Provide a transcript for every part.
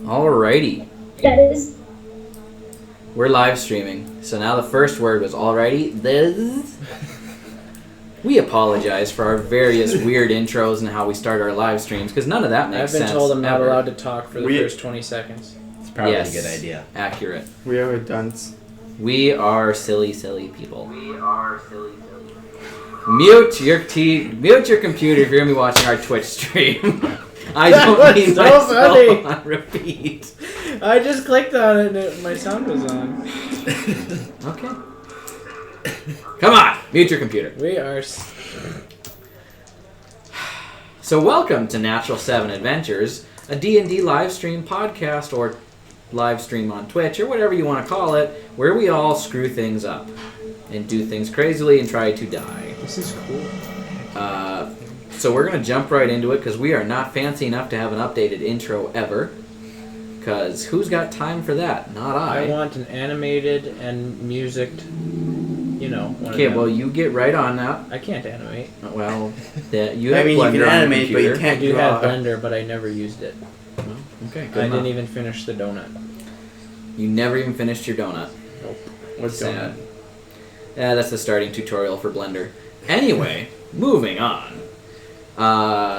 Alrighty. That is. We're live streaming. So now the first word was alrighty. This. We apologize for our various weird intros and how we start our live streams, because none of that makes sense. I've been told I'm not ever. allowed to talk for the first 20 seconds. It's probably Yes, a good idea. Accurate. We are a dunce. We are silly people. Mute your computer if you're gonna be watching our Twitch stream. I don't mean so myself funny. on repeat. I just clicked on it and my sound was on. Okay. Come on, mute your computer. We are... So welcome to Natural 7 Adventures, a D&D live stream podcast or live stream on Twitch or whatever you want to call it, where we all screw things up and do things crazily and try to die. This is cool. So we're going to jump right into it because we are not fancy enough to have an updated intro ever. Because who's got time for that? Not I. I want an animated and musicked, you know. Okay, well, you get right on that. I can't animate. Well, you have I mean, Blender you can on your animate, but you computer. I can't do draw. have Blender, but I never used it. Well, okay, good I enough. didn't even finish the donut. You never even finished your donut. Nope. What's Sad. donut? Yeah, that's the starting tutorial for Blender. Anyway, moving on.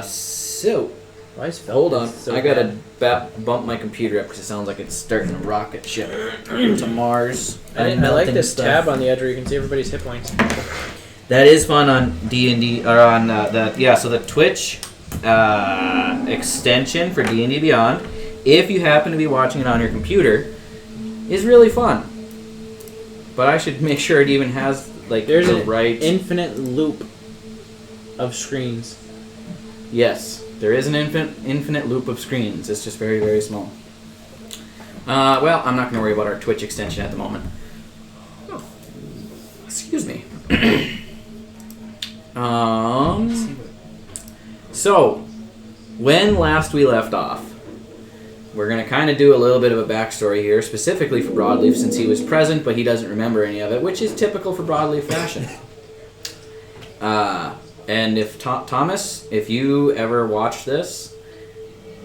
So, Why is hold on. so I gotta bad? bump my computer up because it sounds like it's starting a rocket ship into Mars. I like melting this stuff. tab on the edge where you can see everybody's hit points. That is fun on D&D, or on so the Twitch extension for D&D Beyond, if you happen to be watching it on your computer, is really fun. But I should make sure it even has, like, There's the an right... infinite loop of screens. Yes, there is an infinite loop of screens. It's just very, very small. Well, I'm not going to worry about our Twitch extension at the moment. Oh. Excuse me. So, when last we left off, we're going to kind of do a little bit of a backstory here, specifically for Broadleaf, since he was present, but he doesn't remember any of it, which is typical for Broadleaf fashion. And if Thomas, if you ever watch this,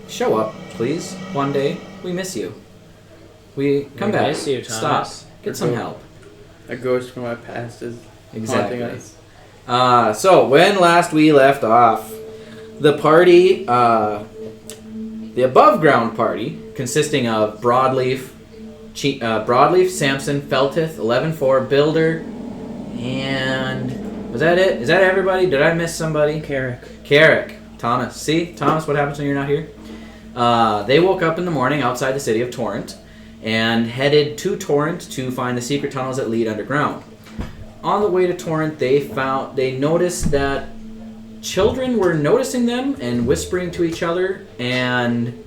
show up, please, one day. We miss you. Come back. Miss you, Stop. Thomas. Get some help. A ghost from my past is Exactly. haunting us. So, when last we left off, the party, the above-ground party, consisting of Broadleaf, Samson, Feltith, 11-4, Builder, and... Was that it? Is that everybody? Did I miss somebody? Carrick. Thomas. See? Thomas, what happens when you're not here? They woke up in the morning outside the city of Torrent and headed to Torrent to find the secret tunnels that lead underground. On the way to Torrent, they noticed that children were noticing them and whispering to each other, and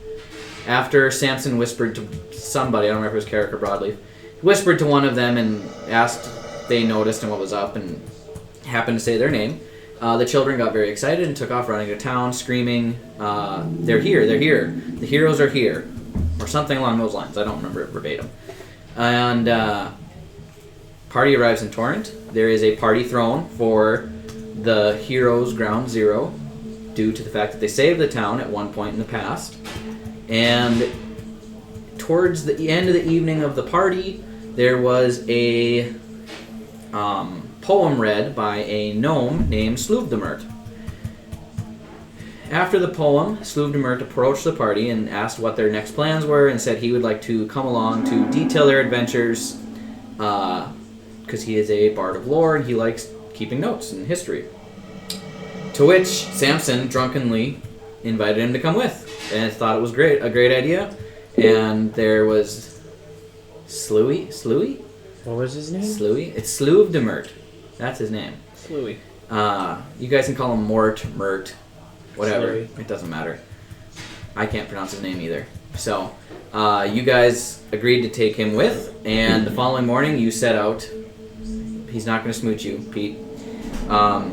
after Samson whispered to somebody, I don't remember if it was Carrick or Broadleaf, whispered to one of them and asked if they noticed and what was up, and happened to say their name. The children got very excited and took off running to town, screaming, they're here, the heroes are here, or something along those lines. I don't remember it verbatim. And party arrives in Torrent. There is a party thrown for the heroes' ground zero, due to the fact that they saved the town at one point in the past. And towards the end of the evening of the party, there was a poem read by a gnome named Sluvdemert. After the poem, Sluvdemert approached the party and asked what their next plans were and said he would like to come along to detail their adventures because he is a bard of lore and he likes keeping notes and history. To which Samson drunkenly invited him to come with and thought it was a great idea. And there was Sluey? What was his name? Sluey? It's Sluvdemert. That's his name. Sluey. You guys can call him Mert, whatever. Sluey. It doesn't matter. I can't pronounce his name either. So, you guys agreed to take him with, and the following morning you set out. He's not going to smooch you, Pete.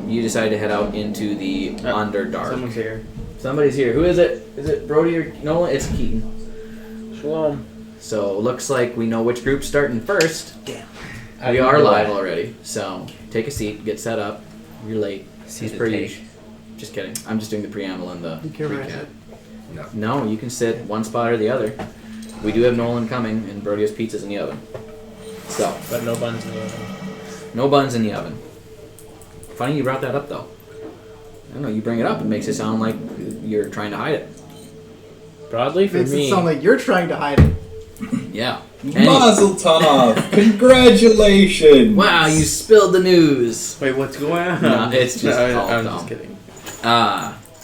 You decided to head out into the Underdark. Someone's here. Somebody's here. Who is it? Is it Brody or Nolan? It's Keaton. Shalom. So, looks like we know which group's starting first. Damn. We are live already, so take a seat, get set up. You're late. See As the per take. usual. Just kidding. I'm just doing the preamble and the You can recap. No, you can sit one spot or the other. we do have Nolan coming, and Brody has pizzas in the oven. So, But no buns in the oven. no buns in the oven. Funny you brought that up, though. I don't know, you bring it up, it makes it sound like you're trying to hide it. Broadly, for Makes me, it sound like you're trying to hide it. Yeah. Mazel tov! Congratulations! Wow, you spilled the news. Wait, what's going on? No, it's just all I'm dumb. just kidding.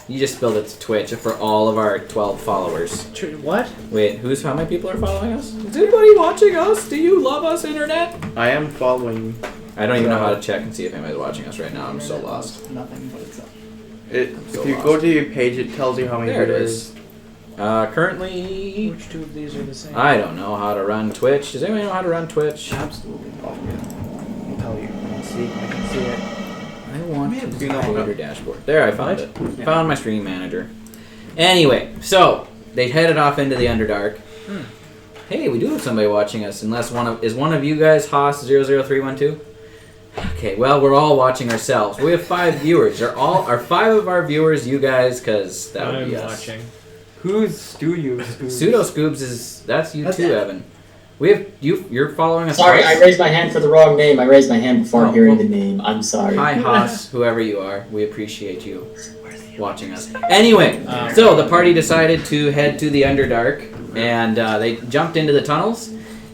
You just spilled it to Twitch for all of our 12 followers. What? Wait, how many people are following us? Is anybody watching us? Do you love us, Internet? I am following. I don't even know how to check and see if anybody's watching us right now. I'm so lost. Nothing, but it's up. If you go to your page, it tells you how many There it viewers. is. Currently, Which two of these are the same? I don't know how to run Twitch. Does anybody know how to run Twitch? Absolutely. Oh, yeah. I'll tell you. I can see it. I want to Do see you know your what? dashboard. There, I found it. Yeah. Found my stream manager. Anyway, so they headed off into the Underdark. Hey, we do have somebody watching us. Unless is one of you guys Haas00312? Okay, well, we're all watching ourselves. We have 5 viewers. Are 5 of our viewers you guys? Because that would I'm be us. watching. Who's Studio Scoop? Pseudo Scoobs that's you That's too, Evan. Evan. We have you're following us. Sorry, twice. I raised my hand for the wrong name. I raised my hand before Oh, hearing well- the name. I'm sorry. Hi Haas, whoever you are. We appreciate you watching us. Anyway, Um, so the party decided to head to the Underdark, and they jumped into the tunnels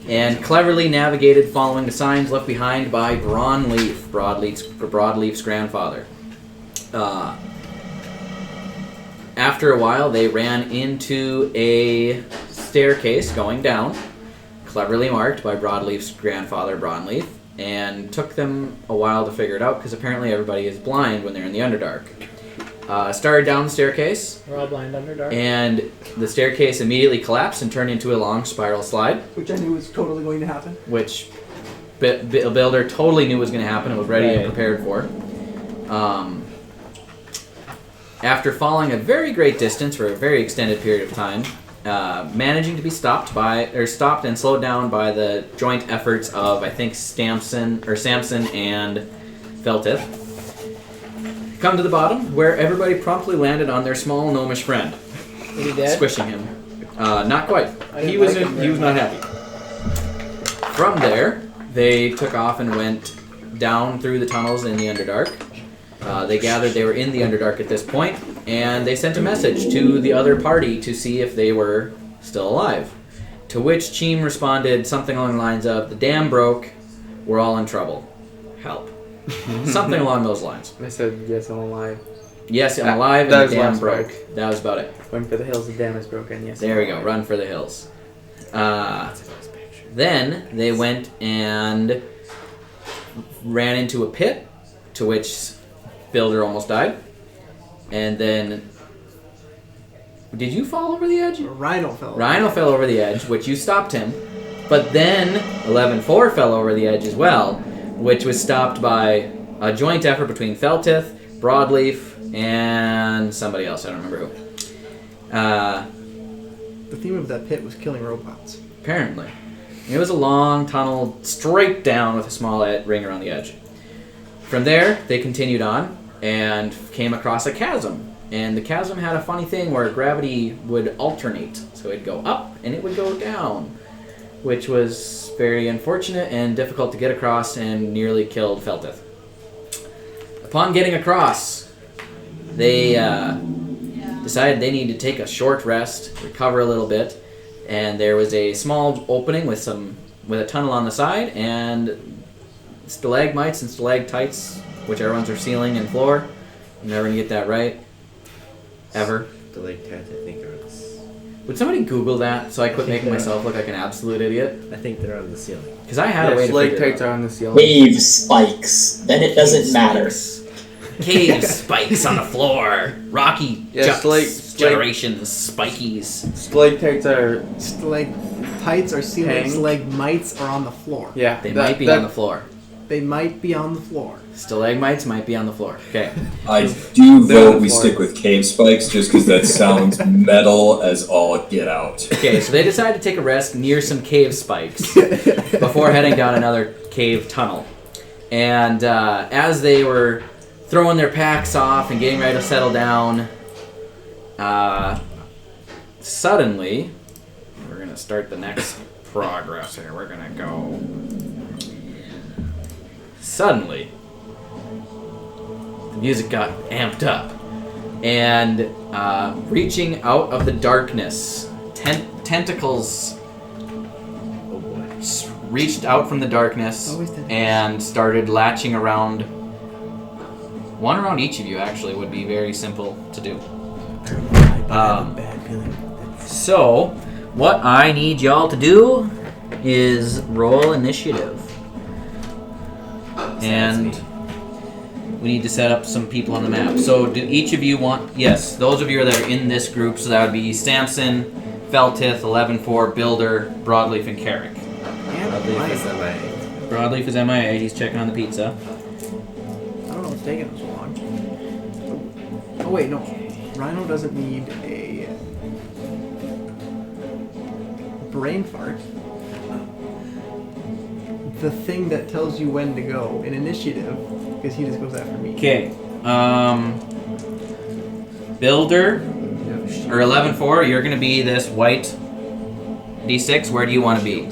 and cleverly navigated following the signs left behind by Broadleaf's grandfather. After a while, they ran into a staircase going down, cleverly marked by Broadleaf's grandfather, Broadleaf, and took them a while to figure it out because apparently everybody is blind when they're in the Underdark. Started down the staircase, We're all blind under dark. and the staircase immediately collapsed and turned into a long spiral slide, Which I knew was totally going to happen. which a builder totally knew was going to happen and was ready and Right. prepared for. After falling a very great distance for a very extended period of time, managing to be stopped and slowed down by the joint efforts of I think Samson and Feltith. Come to the bottom, where everybody promptly landed on their small gnomish friend, Is he dead? squishing him. Not quite. I didn't He was like him very not much. happy. From there, they took off and went down through the tunnels in the Underdark. They gathered they were in the Underdark at this point, and they sent a message to the other party to see if they were still alive. To which Cheem responded something along the lines of, "The dam broke, we're all in trouble. Help." Something along those lines. I said, yes, I'm alive. Yes, I'm That- alive, that and was the the dam last broke. part. That was about it. Run for the hills, the dam is broken, yes. There we go, run for the hills. Then they went and ran into a pit, to which Builder almost died. And then, did you fall over the edge? Rhino fell. Rhino fell over the edge, which you stopped him. But then 11-4 fell over the edge as well, which was stopped by a joint effort between Feltith, Broadleaf, and somebody else. I don't remember who. The theme of that pit was killing robots. Apparently. It was a long tunnel straight down with a small ring around the edge. From there, they continued on and came across a chasm. And the chasm had a funny thing where gravity would alternate. So it'd go up and it would go down, which was very unfortunate and difficult to get across and nearly killed Feltith. Upon getting across, they decided they needed to take a short rest, recover a little bit, and there was a small opening with a tunnel on the side and stalagmites and stalactites, whichever ones are ceiling and floor. I'm never gonna get that right. Ever. Stalactites, I think, are this. Would somebody Google that so I quit making myself look like an absolute idiot? I think they're on the ceiling. Because I had a way to figure Stalactites it are out. on the ceiling. Wave spikes. Then it doesn't matter. Cave spikes on the floor. Rocky Yeah, generations, spikies. Stalactites are, Stalactites are ceiling. Hang. Stalagmites are on the floor. yeah. They might be on the floor. They might be on the floor. Stalagmites might be on the floor. Okay. I do They're on vote the we floor. stick with cave spikes just because that sounds metal as all get out. Okay, so they decided to take a rest near some cave spikes before heading down another cave tunnel. And as they were throwing their packs off and getting ready to settle down, suddenly We're gonna start the next progress here. We're gonna go. Suddenly, the music got amped up, and reaching out of the darkness, tentacles reached out from the darkness Always tentacles. and started latching around. One around each of you, actually, would be very simple to do. I have a bad feeling. So, what I need y'all to do is roll initiative. And we need to set up some people on the map. So, do each of you want... Yes, those of you that are in this group, so that would be Samson, Feltith, 11-4, Builder, Broadleaf, and Carrick. Broadleaf is MIA. Broadleaf is MIA. He's checking on the pizza. I don't know what's taking so long. Oh wait, no. Rhino doesn't need a brain fart. The thing that tells you when to go in initiative, because he just goes after me. Okay. Builder, or 11-4, you're going to be this white D6. Where do you want to be?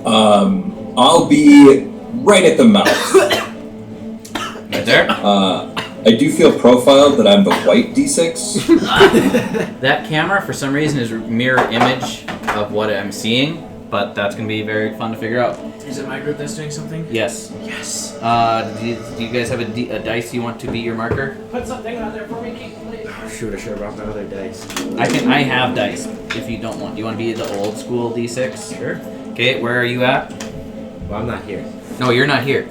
I'll be right at the mouth. Right there? I do feel profiled that I'm the white D6. That camera, for some reason, is a mirror image of what I'm seeing, but that's going to be very fun to figure out. Is it my group that's doing something? Yes. Yes. Do you guys have a dice you want to be your marker? Put something on there for me, Keith, please. Shoot, I should have brought my other dice. I have dice if you don't want. Do you want to be the old school D6? Sure. Okay, where are you at? Well, I'm not here. No, you're not here.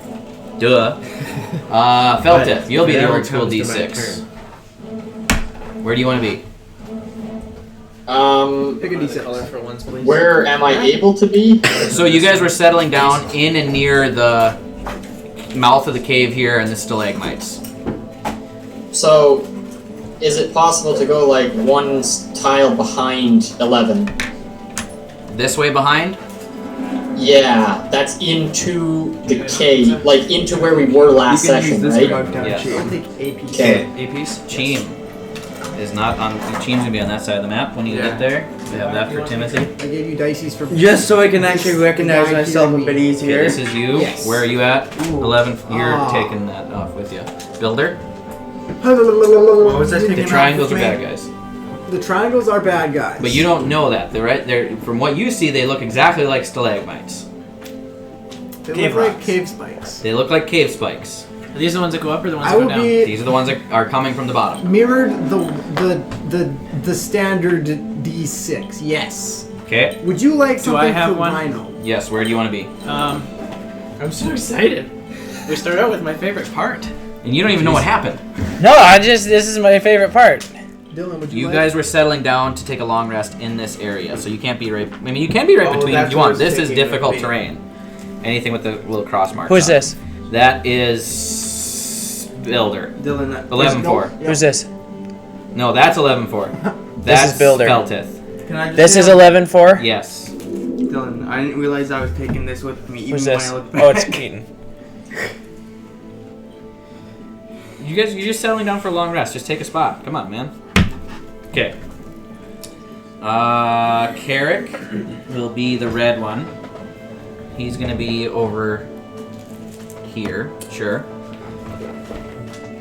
Duh. Feltith, you'll be the Whatever old school comes to my D6. turn. Where do you want to be? Pick a D6. Color for once, please. Where am I able to be? So you guys were settling down in and near the mouth of the cave here and the stalagmites. So, is it possible to go like one tile behind 11? This way behind? Yeah, that's into the cave, like into where we were last session, right? I'll Yes. take AP. Okay. A-piece? Cheem is not on. Cheem's gonna be on that side of the map when you Yeah. get there. We have that for Timothy. I gave you dices for Just so I can actually recognize guy myself a killing bit me. Okay, easier. this is you. Yes. Where are you at? Ooh. 11. You're Ah. taking that off with you. Builder. What was I The taking triangles off are with bad me? guys, The triangles are bad guys. but you don't know that. They're from what you see, they look exactly like stalagmites. They Cave look like rocks. cave spikes. They look like cave spikes. Are these the ones that go up or the ones I that go will down? be These are the ones that are coming from the bottom. mirrored the standard D6. Yes. Okay. Would you like Do something I have for one? Rhino? Yes. Where do you want to be? I'm so excited. We start out with my favorite part. And you don't even know what happened. No, this is my favorite part. Dylan, would you You like? guys were settling down to take a long rest in this area, so you can't be right. I mean, you can be right Oh, between if that's you what want. it's This is taking difficult with me. terrain. Anything with the little cross marks. Who's on it. this? That is Builder. Dylan, 11-4. Yep. Who's this? No, that's 11-4. This That's is Builder. Feltith. can I just This say is I'm- 11-4. Yes. Dylan, I didn't realize I was taking this with me even Who's when this? I looked back. Oh, it's Keaton. You're just settling down for a long rest. Just take a spot. Come on, man. Okay. Carrick will be the red one. He's gonna be over here. Sure.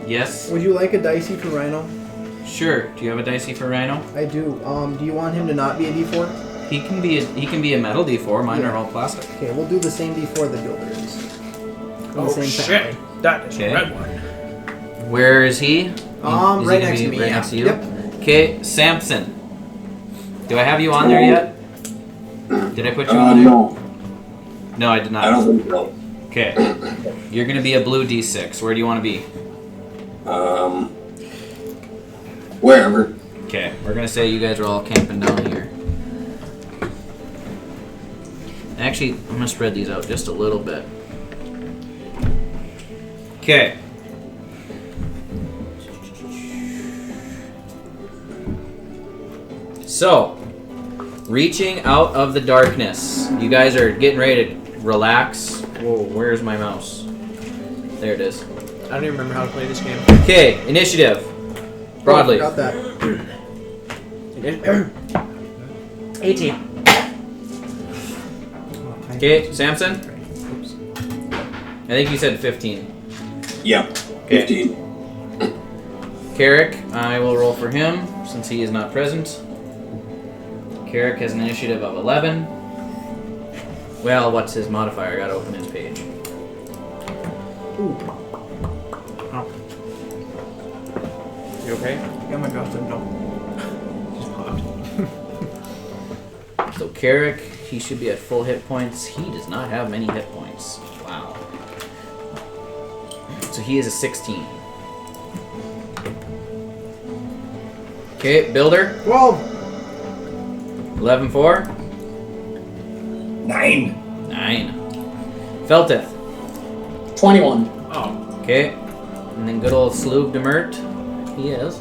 Yes. Would you like a dicey for Rhino? Sure. Do you have a dicey for Rhino? I do. Do you want him to not be a D4? He can be a metal D4. Mine Yeah. are all plastic. Okay, we'll do the same D4 the builder is. From the same family. That is Okay. a red one. Where is he? Is he Right gonna next be to me. Right Yeah. next to you. Yep. Okay, Samson. Do I have you on there yet? Did I put you on there? No, No, I did not. I don't think so. Okay. You're gonna be a blue D6. Where do you want to be? Wherever. Okay. We're gonna say you guys are all camping down here. Actually, I'm gonna spread these out just a little bit. Okay. So, reaching out of the darkness. You guys are getting ready to relax. Whoa, where's my mouse? There it is. I don't even remember how to play this game. Okay, initiative. Oh, Broadly. got that. 18. Okay, Samson? Oops. I think you said 15. Yeah. Okay. 15. Carrick, I will roll for him since he is not present. Carrick has an initiative of 11. Well, what's his modifier? I gotta open his page. Ooh. You okay? Yeah, my gosh, no. Just popped. So Carrick, he should be at full hit points. He does not have many hit points. Wow. So he is a 16. Okay, Builder. 12. 11-4. 9. 9. Felteth. 21. Oh. Okay. And then good old Sloog Demert. He is.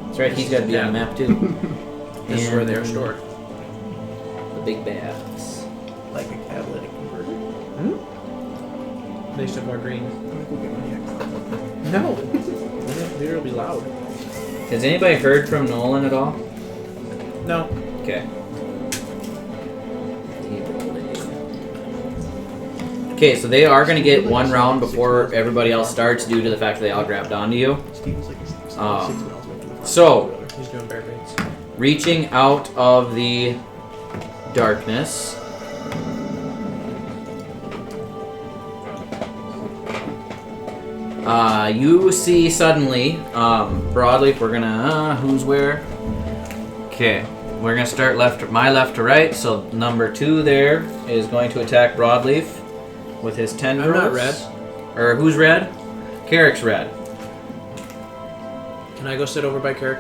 That's right, he's got to be on the map too. This is where they are And stored. The big bads. Like a catalytic converter. They still are green. I'm gonna go get my X. No. It'll be loud. Has anybody heard from Nolan at all? No. Okay. Okay, so they are going to get one round before everybody else starts due to the fact that they all grabbed onto you. Steve's like 6 Um, miles away from the So, He's doing bear baits. reaching out of the darkness. You see suddenly, Broadleaf, we're gonna, who's where? Okay, we're gonna start my left to right, so number 2 there is going to attack Broadleaf with his tendrils. I'm not red. Or who's red? Carrick's red. Can I go sit over by Kirk?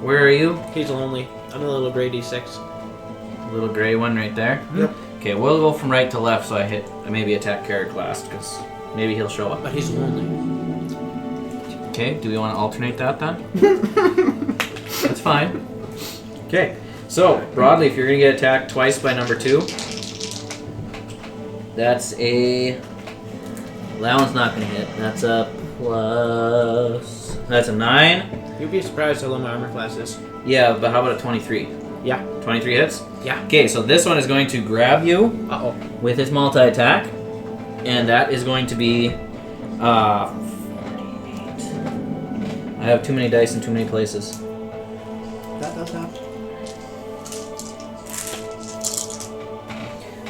Where are you? He's lonely. I'm a little gray D6. Little gray one right there? Yep. Okay, we'll go from right to left so I maybe attack Carrick last, because maybe he'll show up. But he's lonely. Okay, do we want to alternate that then? That's fine. Okay, so Broadleaf, you're going to get attacked twice by number 2. That's a... Well, that one's not going to hit. That's a plus... That's a 9. You'd be surprised how low my armor class is. Yeah, but how about a 23? Yeah. 23 hits? Yeah. Okay, so this one is going to grab you Uh-oh. with his multi-attack, and that is going to be... I have too many dice in too many places. That does happen.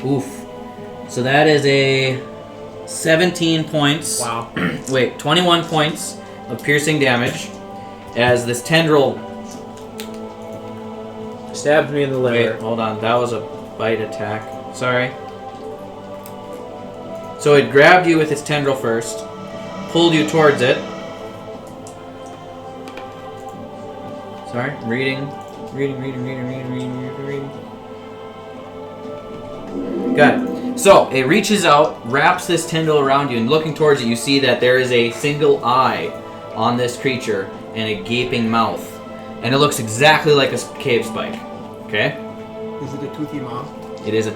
Oof. So that is a 17 points. Wow. Wait, 21 points of piercing damage as this tendril... Stabbed me in the liver. Wait, hold on. That was a bite attack. Sorry. So it grabbed you with its tendril first, pulled you towards it. Sorry, reading. Got it. So it reaches out, wraps this tendril around you, and looking towards it, you see that there is a single eye on this creature and a gaping mouth, and it looks exactly like a cave spike. Okay. Is it a toothy mom? It is a...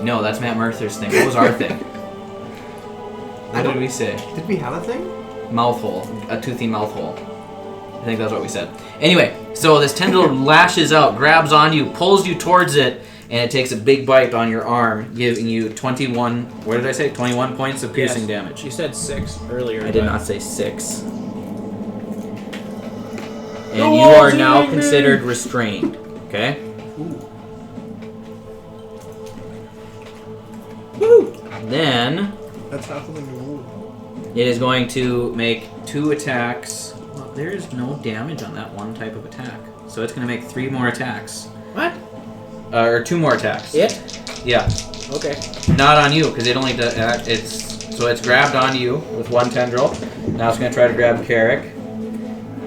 No, that's Matt Mercer's thing. What was our thing? What did we say? Did we have a thing? Mouth hole. A toothy mouth hole. I think that's what we said. Anyway, so this tendril lashes out, grabs on you, pulls you towards it, and it takes a big bite on your arm, giving you 21... What did I say? 21 points of piercing damage. You said 6 earlier. I did not say 6. And you are now considered restrained. Okay? Woo! Then... That's not something to rule. It is going to make 2 attacks. Well, there is no damage on that one type of attack. So it's going to make 3 more attacks. What? Or 2 more attacks. It? Yeah. Okay. Not on you, because it only does... So it's grabbed onto you with 1 tendril. Now it's going to try to grab Carrick.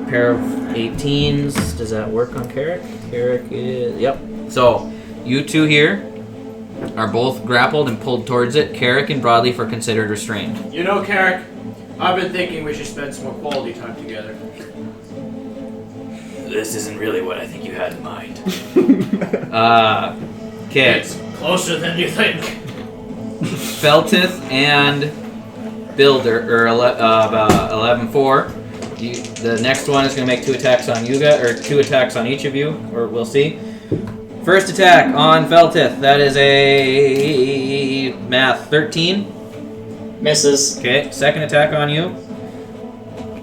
Pair of 18s. Does that work on Carrick? Carrick is... Yep. So, you 2 here are both grappled and pulled towards it. Carrick and Broadleaf are considered restrained. You know, Carrick, I've been thinking we should spend some more quality time together. This isn't really what I think you had in mind. Okay. It's closer than you think. Felteth and Builder, or 11-4. The next one is going to make 2 attacks on you guys, or 2 attacks on each of you, or we'll see. First attack on Feltith. That is a math 13. Misses. Okay. Second attack on you.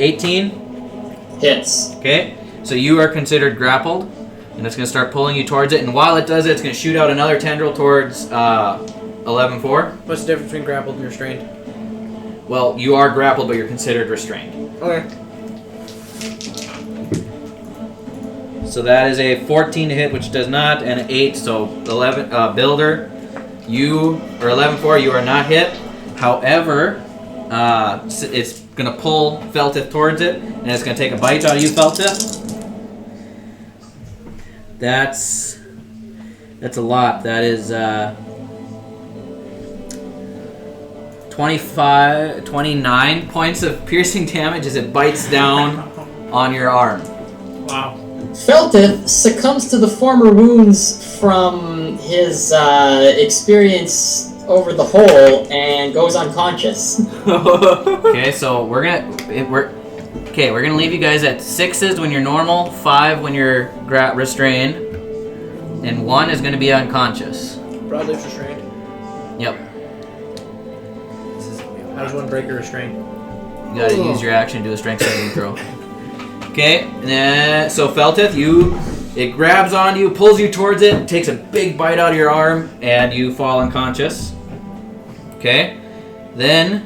18. Hits. Okay. So you are considered grappled, and it's going to start pulling you towards it. And while it does it, it's going to shoot out another tendril towards 11-4. What's the difference between grappled and restrained? Well, you are grappled, but you're considered restrained. Okay. So that is a 14 to hit, which does not, and an 8. So 11 Builder, you or 11-4, you are not hit. However, it's gonna pull Feltith towards it, and it's gonna take a bite out of you, Feltith. That's a lot. That is 29 points of piercing damage as it bites down on your arm. Wow. Feltith succumbs to the former wounds from his experience over the hole and goes unconscious. Okay, so we're gonna leave you guys at 6s when you're normal, 5 when you're restrained, and 1 is gonna be unconscious. Broadleaf's restrained. Yep. How does one break a restraint? You gotta use your action to do a strength saving throw. Okay, so Feltith, it grabs on you, pulls you towards it, takes a big bite out of your arm, and you fall unconscious. Okay, then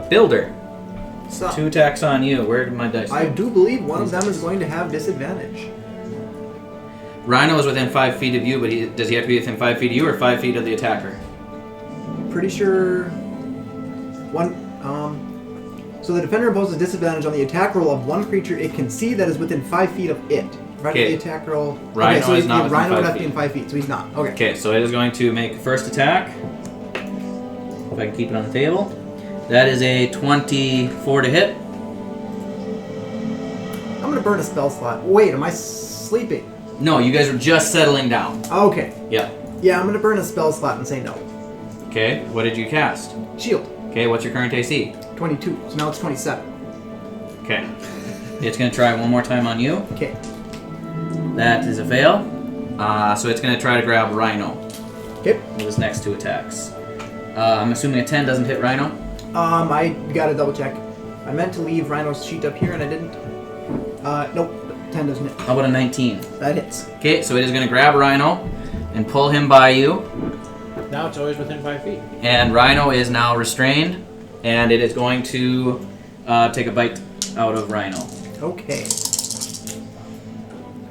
Builder. So, 2 attacks on you. Where did my dice go? I do believe one of them is going to have disadvantage. Rhino is within 5 feet of you, but does he have to be within 5 feet of you or 5 feet of the attacker? Pretty sure one. So the defender imposes disadvantage on the attack roll of one creature it can see that is within 5 feet of it. Right. Okay. The attack roll. Rhino okay, so is not within Rhino 5 would have to feet. be in 5 feet, so he's not. Okay. Okay, so it is going to make first attack. If I can keep it on the table. That is a 24 to hit. I'm gonna burn a spell slot. Wait, am I sleeping? No, you guys are just settling down. Okay. Yeah. Yeah, I'm gonna burn a spell slot and say no. Okay, what did you cast? Shield. Okay, what's your current AC? 22. So now it's 27. Okay. It's going to try one more time on you. Okay. That is a fail. So it's going to try to grab Rhino Okay. with his next 2 attacks. I'm assuming a 10 doesn't hit Rhino. I gotta double check. I meant to leave Rhino's sheet up here and I didn't. Nope. 10 doesn't hit. How about a 19? That hits. Okay, so it is going to grab Rhino and pull him by you. Now it's always within 5 feet. And Rhino is now restrained, and it is going to take a bite out of Rhino. Okay.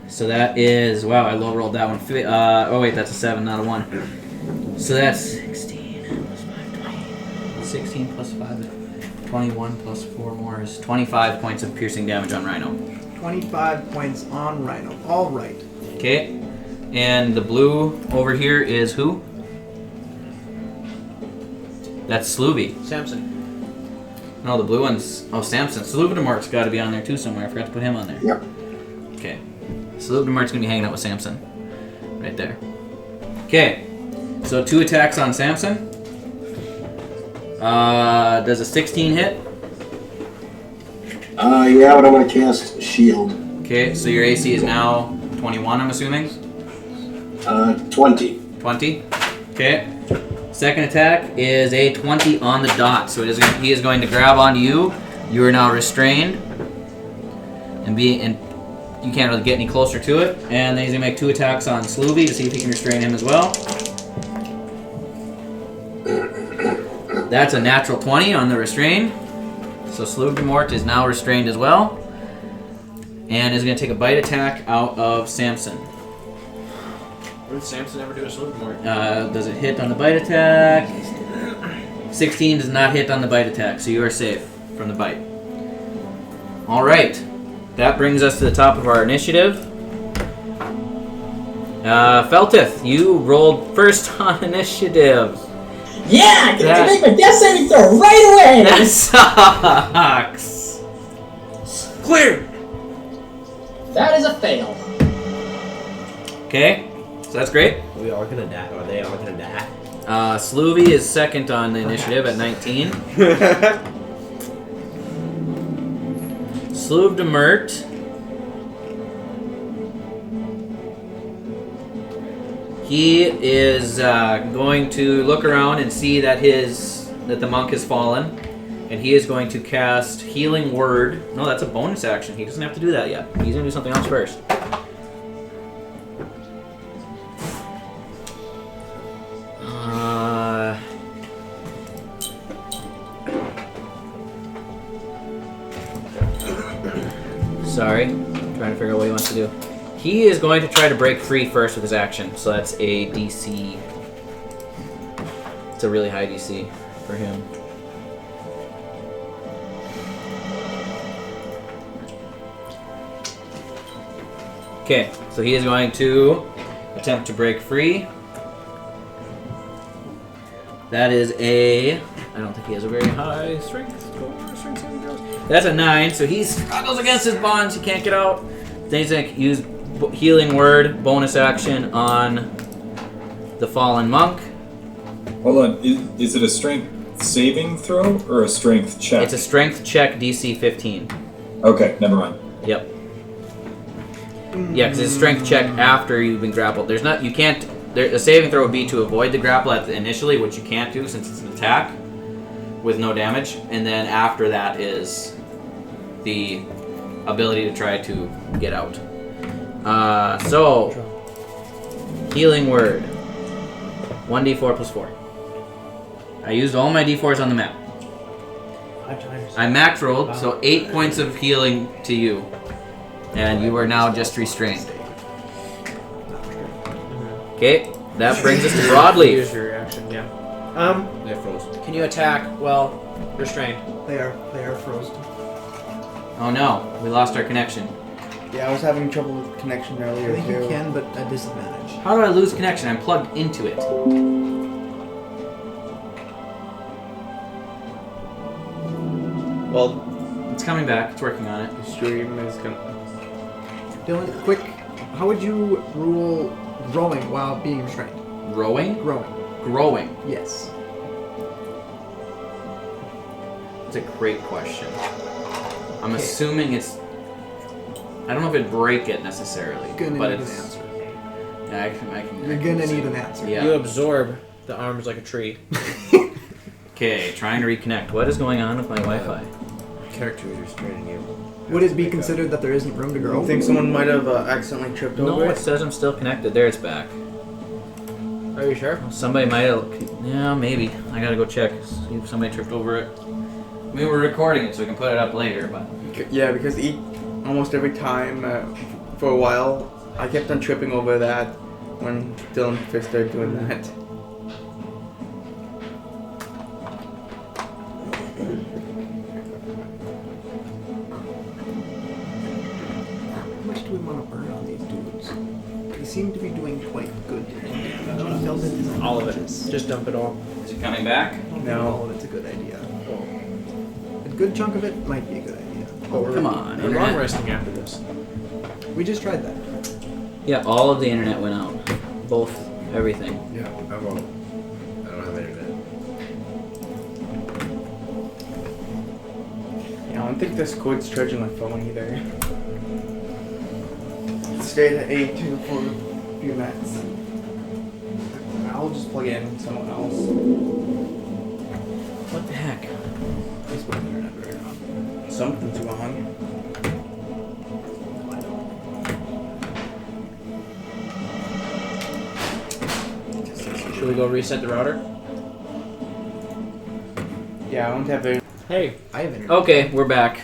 So that is, wow, I low rolled that one. Oh wait, that's a 7, not a 1. So that's 16 plus 5, 20. 16 plus 5, 21 plus 4 more is 25 points of piercing damage on Rhino. 25 points on Rhino. All right. Okay, and the blue over here is who? That's Sloovy. Samson. No, the blue one's... Oh, Samson. Sluvdemart's got to be on there too somewhere. I forgot to put him on there. Yep. Okay. Sluvdemart's going to be hanging out with Samson. Right there. Okay. So 2 attacks on Samson. Does a 16 hit? Yeah, but I'm gonna cast Shield. Okay, so your AC is now 21, I'm assuming? 20. 20. Okay. Second attack is a 20 on the dot. So he is going to grab onto you. You are now restrained. And you can't really get any closer to it. And then he's going to make 2 attacks on Sloovy to see if he can restrain him as well. That's a natural 20 on the restrain. So Sluvdemort is now restrained as well. And is going to take a bite attack out of Samson. Would Samson ever do a slip more? Does it hit on the bite attack? 16 does not hit on the bite attack, so you are safe from the bite. Alright. That brings us to the top of our initiative. Feltith, you rolled first on initiative. Yeah! Can I make my death saving throw right away? That sucks. Clear! That is a fail. Okay, so that's great. Are we all gonna die? Are they all gonna die? Sloovy is second on the initiative at 19. Sloov Demert. He is going to look around and see that the monk has fallen, and he is going to cast Healing Word. No, that's a bonus action. He doesn't have to do that yet. He's going to do something else first. Sorry, trying to figure out what he wants to do. He is going to try to break free first with his action, so that's a DC. It's a really high DC for him. Okay, so he is going to attempt to break free. That is I don't think he has a very high strength score. That's a 9, so he struggles against his bonds. He can't get out. Then he's going to use Healing Word, bonus action on the fallen monk. Hold on, is it a strength saving throw or a strength check? It's a strength check, DC 15. Okay, never mind. Yep. Yeah, because it's a strength check after you've been grappled. A saving throw would be to avoid the grapple initially, which you can't do since it's an attack with no damage, and then after that is the ability to try to get out. So, Healing Word. 1d4 plus 4. I used all my d4s on the map. 5 times. I max rolled, so 8 points of healing to you. And you are now just restrained. Okay, that brings us to Broadleaf. Use your reaction, yeah. They're frozen. Can you attack while restrained? They are frozen. Oh no, we lost our connection. Yeah, I was having trouble with connection I earlier think too. you can, but at disadvantage. How do I lose connection? I'm plugged into it. Well, It's coming back. It's working on it. the stream is gonna. Dylan, quick, how would you rule growing while being restrained? Growing? Growing. Yes. It's a great question. I'm assuming it's... I don't know if it'd break it necessarily. You're gonna but need it's... an answer. Yeah, I can You're gonna need an answer. Yeah. You absorb the arms like a tree. Okay, trying to reconnect. What is going on with my Wi-Fi? Character is restraining you. Would it be considered that there isn't room to I grow? think someone might have accidentally tripped No, over it it. says I'm still connected. There, it's back. Are you sure? Somebody might have... Yeah, maybe. I gotta go check. See if somebody tripped over it. We were recording it, so we can put it up later, but... Yeah, because almost every time for a while, I kept on tripping over that when Dylan first started doing that. How much do we want to burn on these dudes? They seem to be doing quite good. All of it. Just dump it all. Is it coming back? No. All of it's a good idea. A good chunk of it might be a good idea. Oh, come on, We're long internet. resting after this. We just tried that. Yeah, all of the internet went out. Both, everything. Yeah, I won't. I don't have internet. Yeah, I don't think this code's charging my phone either. It stayed at 82 for a few minutes. I'll just plug in someone else. What the heck? Facebook internet very wrong. Something's wrong. Should we go reset the router? Yeah, I won't have it. Hey. I have internet. Okay, we're back.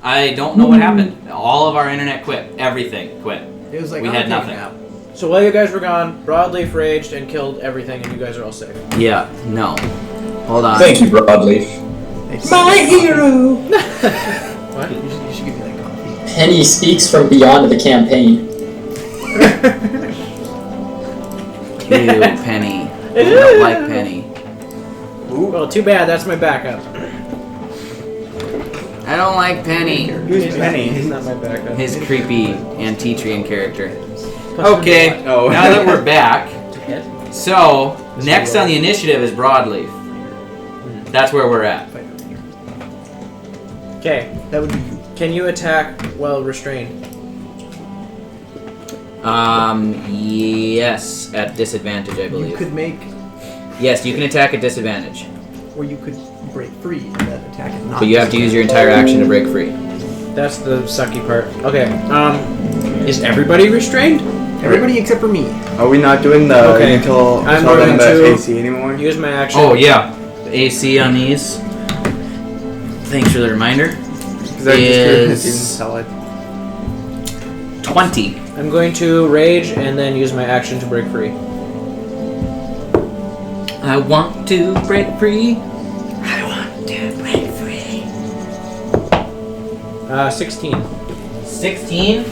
I don't know what happened. All of our internet quit. Everything quit. It was like We I'm had taking nothing. a nap. So while you guys were gone, Broadleaf raged and killed everything, and you guys are all safe. Yeah, no. Hold on. Thank you, Broadleaf. My hero. What? You should give me that coffee. Penny speaks from beyond the campaign. Ew, Penny. I don't like Penny. Well, too bad. That's my backup. I don't like Penny. Who's Penny? He's not my backup. His creepy Antitrian character. Okay, Oh. now that we're back, so Next on the initiative is Broadleaf. That's where we're at. Okay. That would be. Can you attack while restrained? Yes, at disadvantage, I You believe. could make, Yes, you can attack at disadvantage, or you could break free and then attack it. Not but you have to use your entire action to break free. That's the sucky part. Okay. Is everybody restrained? Everybody except for me. Are we not doing the Okay. until I'm tell them going the to AC anymore? Use my action. Oh yeah, the AC on these. Thanks for the reminder. Because I just couldn't Is even sell it. 20. I'm going to rage and then use my action to break free. I want to break free. I want to break free. 16. 16.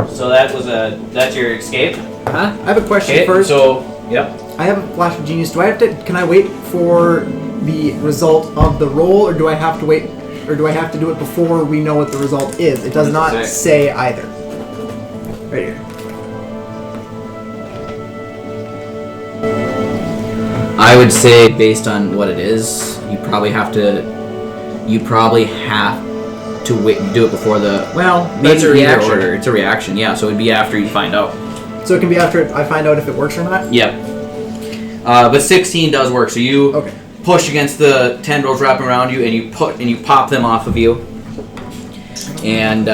So that's your escape. Huh? I have a question Okay, first. so yep. I have a flash of genius. Can I wait for the result of the roll, or do I have to wait, or do I have to do it before we know what the result is? It does What not does it say either. Right here. I would say based on what it is, you probably have to wait, do it before the maybe That's a either reaction. order. It's a reaction, yeah. So it'd be after you find out. So it can be after I find out if it works or not? Yep. But 16 does work. So you Okay. push against the tendrils wrapping around you, and you pop them off of you. And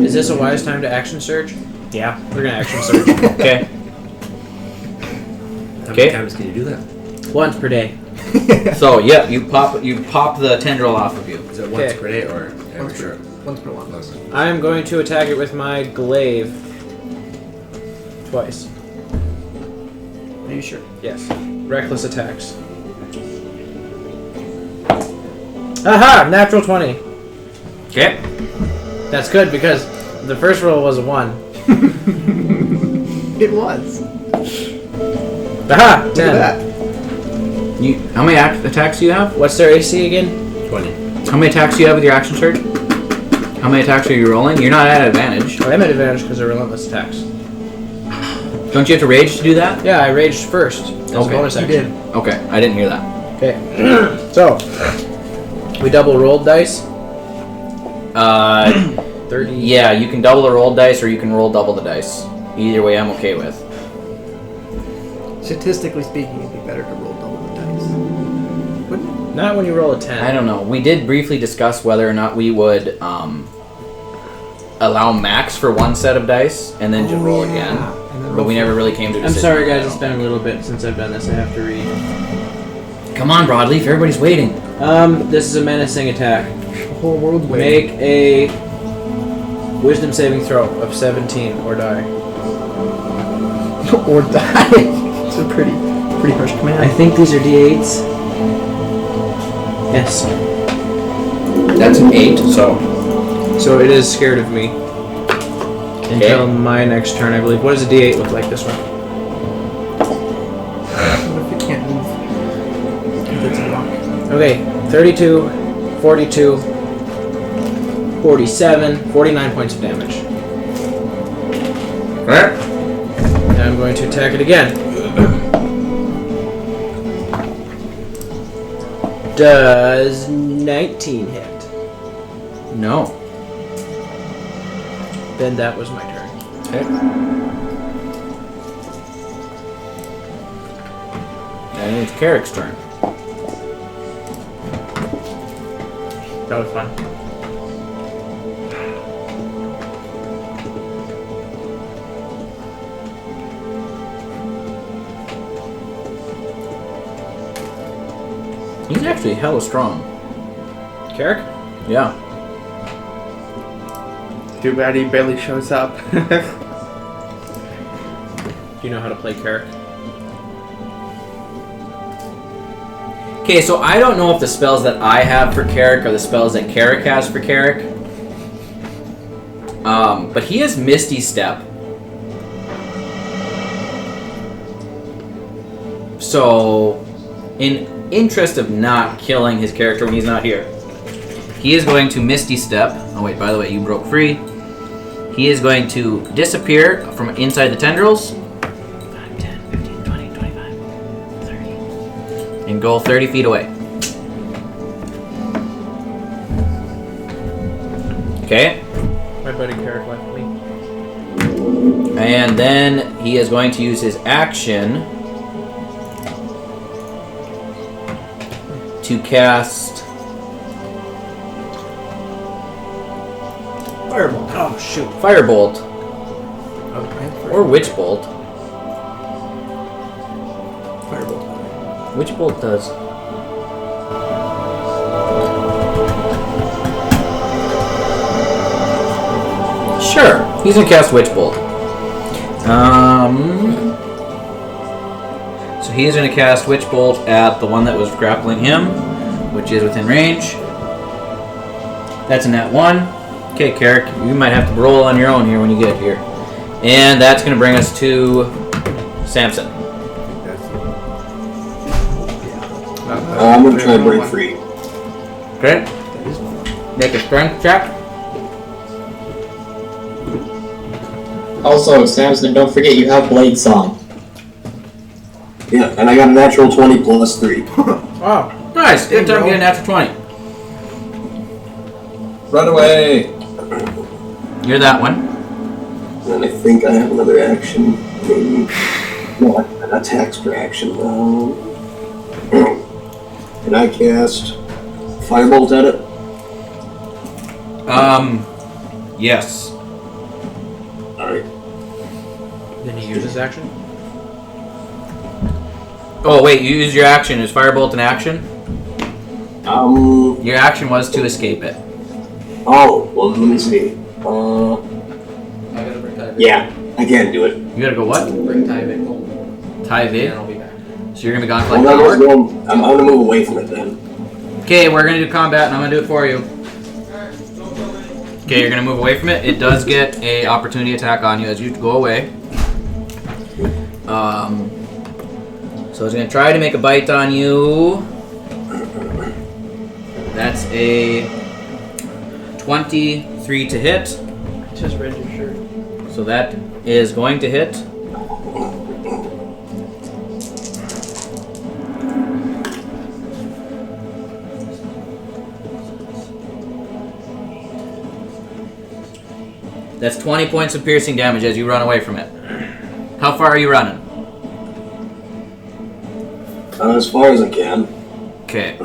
Is this a wise time to action surge? Yeah, we're gonna action surge. okay. How Okay. many times can you do that? Once per day. So yeah, you pop the tendril off of you. Is it once Okay. per day or every sure? Once per one. I am going to attack it with my glaive. Twice. Are you sure? Yes. Reckless attacks. Aha! Natural 20. Okay. That's good because the first roll was a 1. It was. Aha! Look 10. at that. How many attacks do you have? What's their AC again? 20. How many attacks do you have with your action surge? How many attacks are you rolling? You're not at advantage. Oh, I'm at advantage because they're relentless attacks. Don't you have to rage to do that? Yeah, I raged first. That's a Okay. bonus You action. did. Okay, I didn't hear that. Okay. So, we double rolled dice. 30. Yeah, you can double the rolled dice, or you can roll double the dice. Either way, I'm okay with. Statistically speaking, it'd be better to roll double the dice. Wouldn't it? Not when you roll a 10. I don't know. We did briefly discuss whether or not we would allow max for one set of dice and then just roll again. And then But roll we never really came to a I'm decision. sorry, on guys. that. It's been a little bit since I've done this. I have to read. Come on, Broadleaf. Everybody's waiting. This is a menacing attack. the whole world waiting. Make a wisdom saving throw of 17 or die. Or die. It's a pretty harsh I command. think these are d8s. Yes. That's an 8, so. So it is scared of me. Until my next turn, I believe. What does a d8 look like this one? What if it can't move? If it's a rock. Okay, 32, 42, 47, 49 points of damage. Alright. And I'm going to attack it again. Does 19 hit? No. Then that was my turn. Okay. And it's Carrick's turn. That was fun. He's actually hella strong. Carrick? Yeah. Too bad he barely shows up. Do you know how to play Carrick? Okay, so I don't know if the spells that I have for Carrick are the spells that Carrick has for Carrick. But he has Misty Step. So, in interest of not killing his character when he's not here, he is going to Misty Step. Oh wait, by the way, you broke free. He is going to disappear from inside the tendrils. 5, 10, 15, 20, 25, 30, go 30 feet away. Okay. My buddy Carrick left me. And then he is going to use his action to cast Fireball. Oh shoot. Firebolt Okay. or Witch Bolt. Firebolt. Witch Bolt does. Sure, he's gonna cast Witch Bolt. So he's gonna cast Witch Bolt at the one that was grappling him, which is within range. That's a nat 1. Okay, Carrick, you might have to roll on your own here when you get here. And that's gonna bring us to Samson. I'm gonna try and break free. Okay. Make a strength check. Also, Samson, don't forget you have Blade Song. Yeah, and I got a natural 20 plus 3. Wow. Nice. Good time to get a natural 20. Run away! You're that one. And I think I have another action. Maybe. No, an attack's per action. Can I cast Firebolt at it? Yes. Alright. Then he uses action. Oh, wait, you used your action. Is Firebolt an action? Your action was to escape it. Oh, well, let me see. Yeah, I can do it. You gotta go what? Bring Tyvek. Tyvek? I'll be back. So you're gonna be gone for Well, like an hour? I'm gonna move away from it then. Okay, we're gonna do combat and I'm gonna do it for you. Okay, you're gonna move away from it. It does get a opportunity attack on you as you go away. So it's gonna try to make a bite on you. That's a 23 to hit. Just read your shirt. So that is going to hit. That's 20 points of piercing damage as you run away from it. How far are you running? As far as I can. Okay.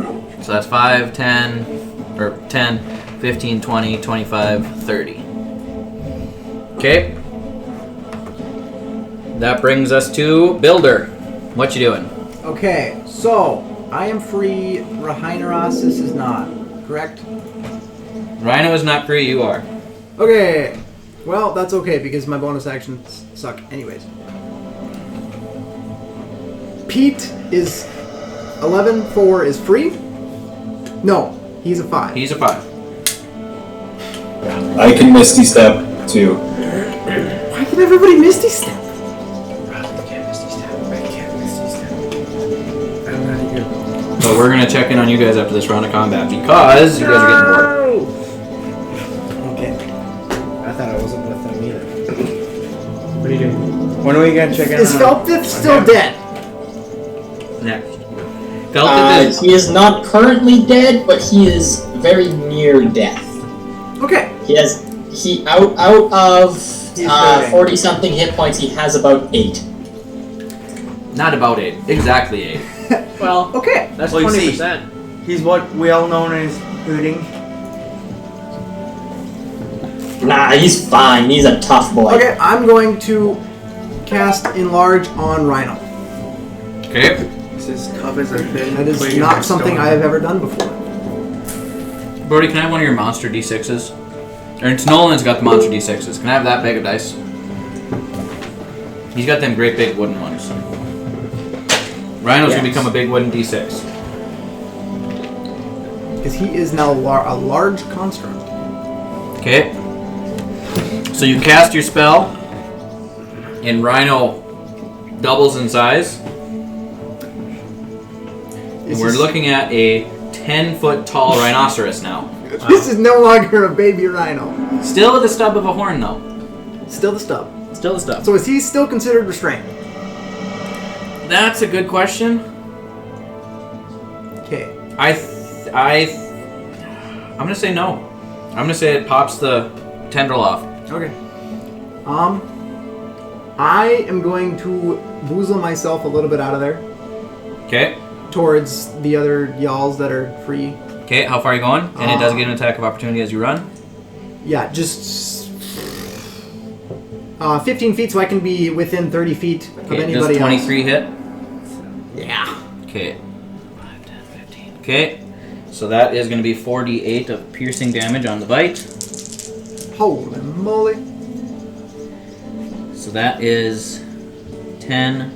So that's 5, 10, or 10, 15, 20, 25, 30. Okay. That brings us to Builder. What you doing? Okay, so I am free. Rhinoceros is not, correct? Rhino is not free, you are. Okay. Well, that's okay because my bonus actions suck anyways. Pete is 11, 4 is free? No, he's a 5. He's a 5. I can Misty Step too. Why can everybody Misty Step? So we're gonna check in on you guys after this round of combat because you guys are getting bored. Okay. I thought I wasn't with them either. What are you doing? When are we gonna check in Is on Felpith still dead? Next. Felton is He is not currently dead, but he is very near death. Okay. He out of He's hurting. 40 something hit points, he has about 8. not about 8. Exactly 8. Well, Okay. that's Well, you see. 20%. He's what we all known as hooting. Nah, he's fine. He's a tough boy. Okay, I'm going to cast Enlarge on Rhino. Okay. This covers a thing. That is where you not have something stone. I have ever done before. Brody, can I have one of your monster D6s? Or it's Nolan's got the monster D6s. Can I have that bag of dice? He's got them great big wooden ones. Rhino's gonna become a big wooden D6. Because he is now a large construct. Okay. So you cast your spell, and Rhino doubles in size. And we're looking at a 10-foot tall rhinoceros now. This is no longer a baby rhino. Still with the stub of a horn, though. Still the stub. Still the stub. So is he still considered restrained? That's a good question. I'm gonna say no. I'm gonna say it pops the tendril off. Okay. I am going to boozle myself a little bit out of there Okay. towards the other yalls that are free. Okay, how far are you going? And it does get an attack of opportunity as you run. Yeah, just 15 feet, so I can be within 30 feet of Okay, anybody does 23 hit? Yeah. Okay. 5, 10, 15. Okay. So that is going to be 4d8 of piercing damage on the bite. Holy moly. So that is 10,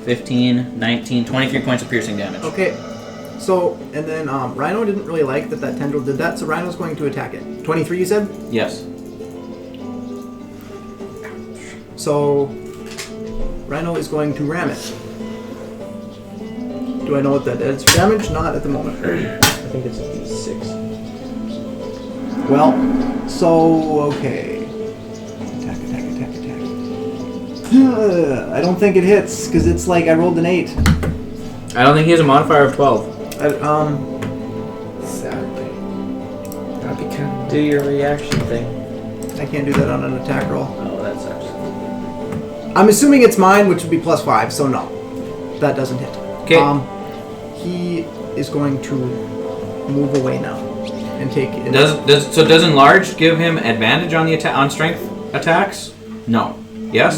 15, 19, 23 points of piercing damage. Okay. So, and then Rhino didn't really like that tendril did that, so Rhino's going to attack it. 23, you said? Yes. So, Rhino is going to ram it. Do I know what that is? Damage? Not at the moment. I think it's a D6. Well, so, okay. Attack. I don't think it hits, because it's like I rolled an 8. I don't think he has a modifier of 12. Sadly. Do your reaction thing. I can't do that on an attack roll. Oh, that sucks. I'm assuming it's mine, which would be +5, so no. That doesn't hit. Okay. He is going to move away now and take it. Does enlarge give him advantage on the on strength attacks? No. Yes?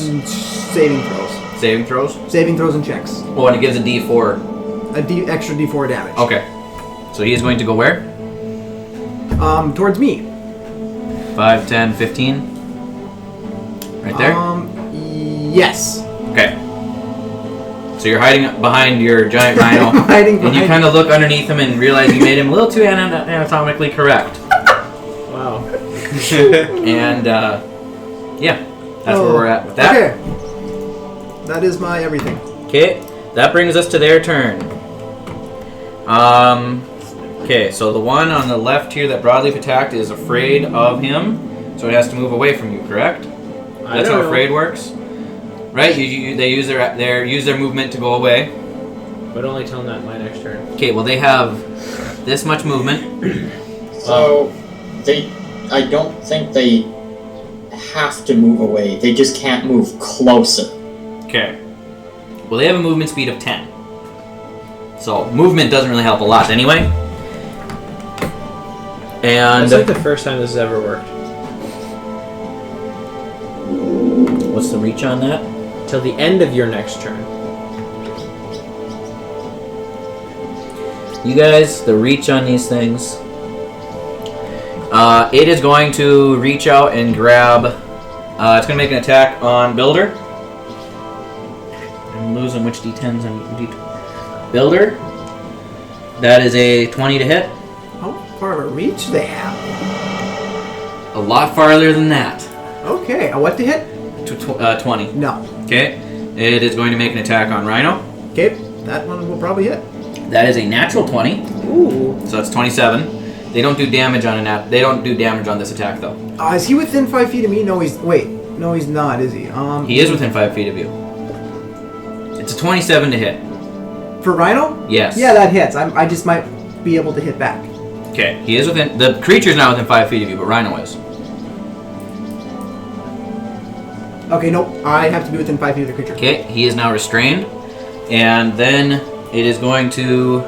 Saving throws. Saving throws? Saving throws and checks. Oh, and it gives a d4. Extra d4 damage. Okay. So he is going to go where? Towards me. 5, 10, 15? Right there? Yes. Okay. So you're hiding behind your giant rhino, Hiding and you behind kind of look underneath him and realize you made him a little too anatomically correct. Wow. And, yeah, that's where we're at with that. Okay. That is my everything. Okay, that brings us to their turn. Okay, so the one on the left here that broadleaf attacked is afraid of him, so it has to move away from you, correct? That's how afraid works? Right, they use their movement to go away. But only tell them that my next turn. Okay, well they have this much movement. So, I don't think they have to move away. They just can't move closer. Okay. Well, they have a movement speed of 10. So movement doesn't really help a lot anyway. And That's like the first time this has ever worked. what's the reach on that? Till the end of your next turn. You guys, the reach on these things. It is going to reach out and grab. It's going to make an attack on Builder. I'm losing which D10s and Builder. That is a 20 to hit. How far of a reach they have? A lot farther than that. Okay, what to hit? 20. No. Okay. It is going to make an attack on Rhino. Okay, that one will probably hit. That is a natural 20. Ooh. So that's 27. They don't do damage on They don't do damage on this attack though. Is he within 5 feet of me? No, he's. Wait. No, he's not, is he? He is within 5 feet of you. It's a 27 to hit. For Rhino? Yes. Yeah, that hits. I just might be able to hit back. Okay. He is within. The creature's not within 5 feet of you, but Rhino is. Okay, nope. I have to be within 5 feet of the creature. Okay. He is now restrained, and then it is going to.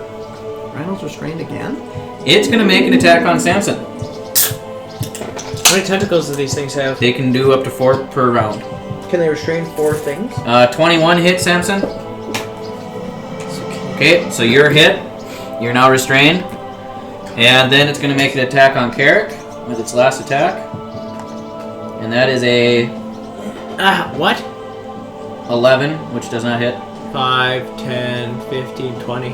Rhino's restrained again? It's going to make an attack on Samson. How many tentacles do these things have? They can do up to 4 per round. Can they restrain 4 things? 21 hit, Samson. Okay, so you're hit. You're now restrained. And then it's going to make an attack on Carrick with its last attack. And that is a What? 11, which does not hit. 5, 10, 15, 20.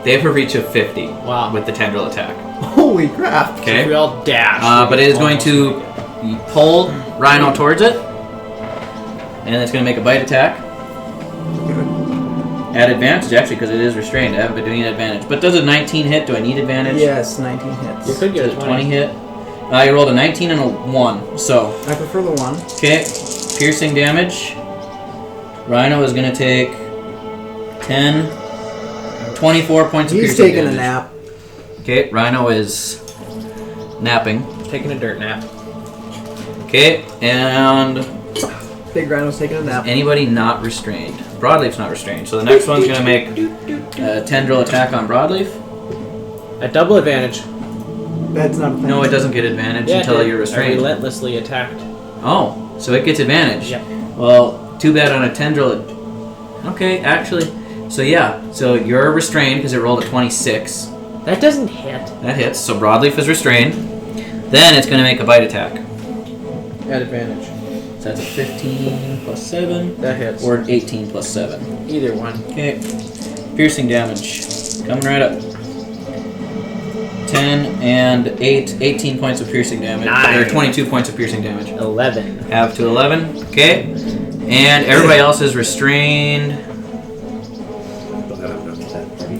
They have a reach of 50 Wow. with the tendril attack. Holy crap. So if Okay? we all dash. But it is going to pull Rhino towards it. And it's going to make a bite attack. At advantage, actually, because it is restrained. I haven't been doing advantage. But does a 19 hit? Do I need advantage? Yes, 19 hits. You could get Does a a 20. 20 hit? You rolled a 19 and a 1. So, I prefer the 1. okay. Piercing damage. Rhino is going to take 10, 24 points of He's piercing taking damage. a nap. Okay, Rhino is napping. Taking a dirt nap. Okay, and Big Rhino's taking a nap. anybody not restrained? Broadleaf's not restrained, so the next one's gonna make a tendril attack on Broadleaf. At double advantage. That's not a thing. No, it doesn't get advantage until you're I restrained. relentlessly attacked. Oh, so it gets advantage. Yep. Well, too bad on a tendril. Okay, actually, so you're restrained because it rolled a 26. That doesn't hit. That hits. So Broadleaf is restrained. Then it's gonna make a bite attack. At advantage. So that's a 15 plus 7, That hits. or an 18 plus 7. Either one. Okay. Piercing damage. Coming right up. 10 and 8. 18 points of piercing damage. Nice. Or 22 points of piercing damage. 11. Have to 11. Okay. And everybody else is restrained. Don't have enough of that party.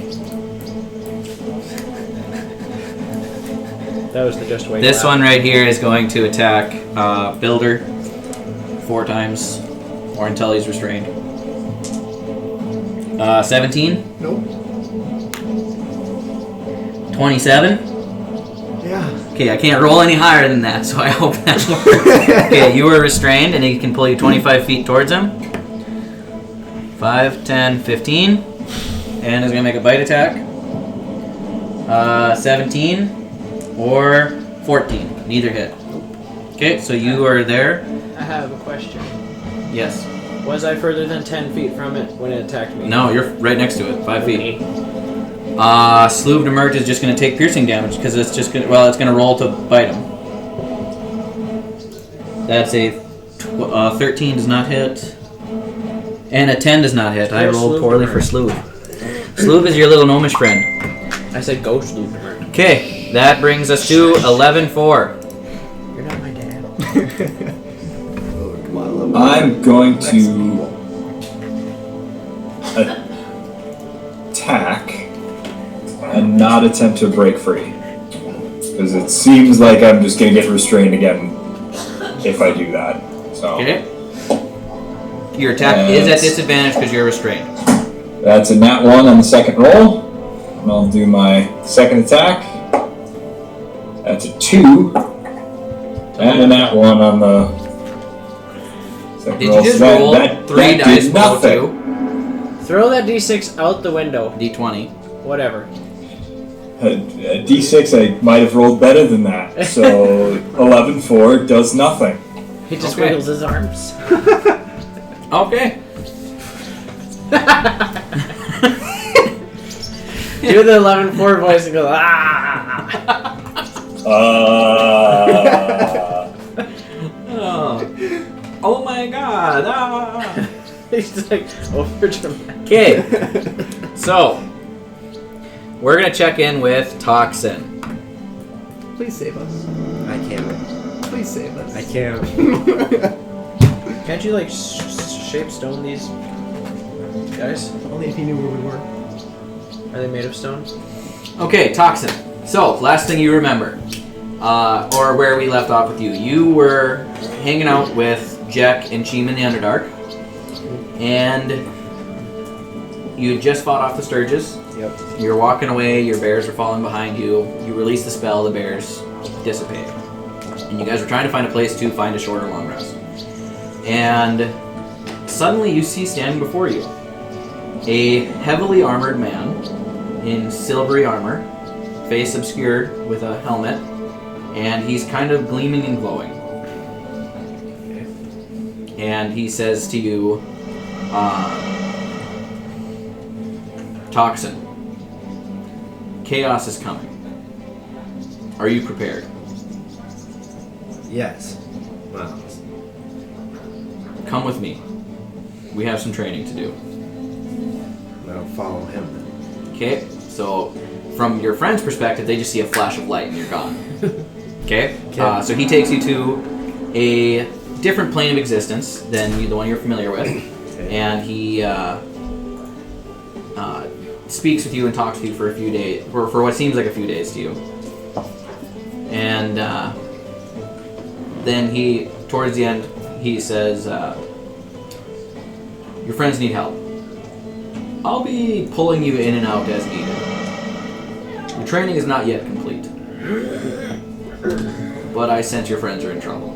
That was the just way. This one right here is going to attack Builder 4 times. Or until he's restrained. 17. Nope. 27. Yeah. Okay, I can't roll any higher than that, so I hope that works. Okay, you are restrained, and he can pull you 25 feet towards him. 5, 10, 15. And is going to make a bite attack. 17 or 14. Neither hit. Okay, so you are there. I have a question. Yes. Was I further than 10 feet from it when it attacked me? No, you're right next to it. 5 feet. Okay. Slew of Emerge is just going to take piercing damage because it's just going to, well, it's going to roll to bite him. That's a 13 does not hit. And a 10 does not hit. I Go rolled Slew poorly of for Slew. Slew is your little gnomish friend. I said go Slew. Okay, that brings us to 11-4. You're not my dad. I'm going to attack and not attempt to break free. Because it seems like I'm just going to get restrained again if I do that. So Okay. Your attack is at disadvantage because you're restrained. that's a nat 1 on the second roll. And I'll do my second attack. That's a 2. And a nat 1 on the second Did roll. you just So roll that 3 did dice below nothing. 2? Throw that d6 out the window. D20. Whatever. A D6, I might have rolled better than that. So 11-4 does nothing. He just Okay. wiggles his arms. Okay. Do the 11-4 voice and go, ah! Oh my god. Ah. He's just like, over dramatic. Okay. So, we're going to check in with Toxin. Please save us. I can't. Please save us. I can't. Can't you, like, shape stone these guys? Only if he knew where we were. Are they made of stone? Okay, Toxin. So, last thing you remember, or where we left off with you. You were hanging out with Jack and Cheem in the Underdark, and you had just fought off the Sturges. Yep. You're walking away, your bears are falling behind you. You release the spell, the bears dissipate. And you guys were trying to find a place to find a shorter long rest. And suddenly you see standing before you a heavily armored man in silvery armor, face obscured with a helmet, and he's kind of gleaming and glowing. And he says to you, Toxin, chaos is coming. Are you prepared? Yes. Well, Come with me. We have some training to do. I'll follow him then. Okay? So, from your friend's perspective, they just see a flash of light and you're gone. Okay? So he takes you to a different plane of existence than the one you're familiar with. Okay. And he speaks with you and talks to you for a few days, for what seems like a few days to you. And then he, towards the end, he says, your friends need help. I'll be pulling you in and out as needed. Your training is not yet complete. But I sense your friends are in trouble.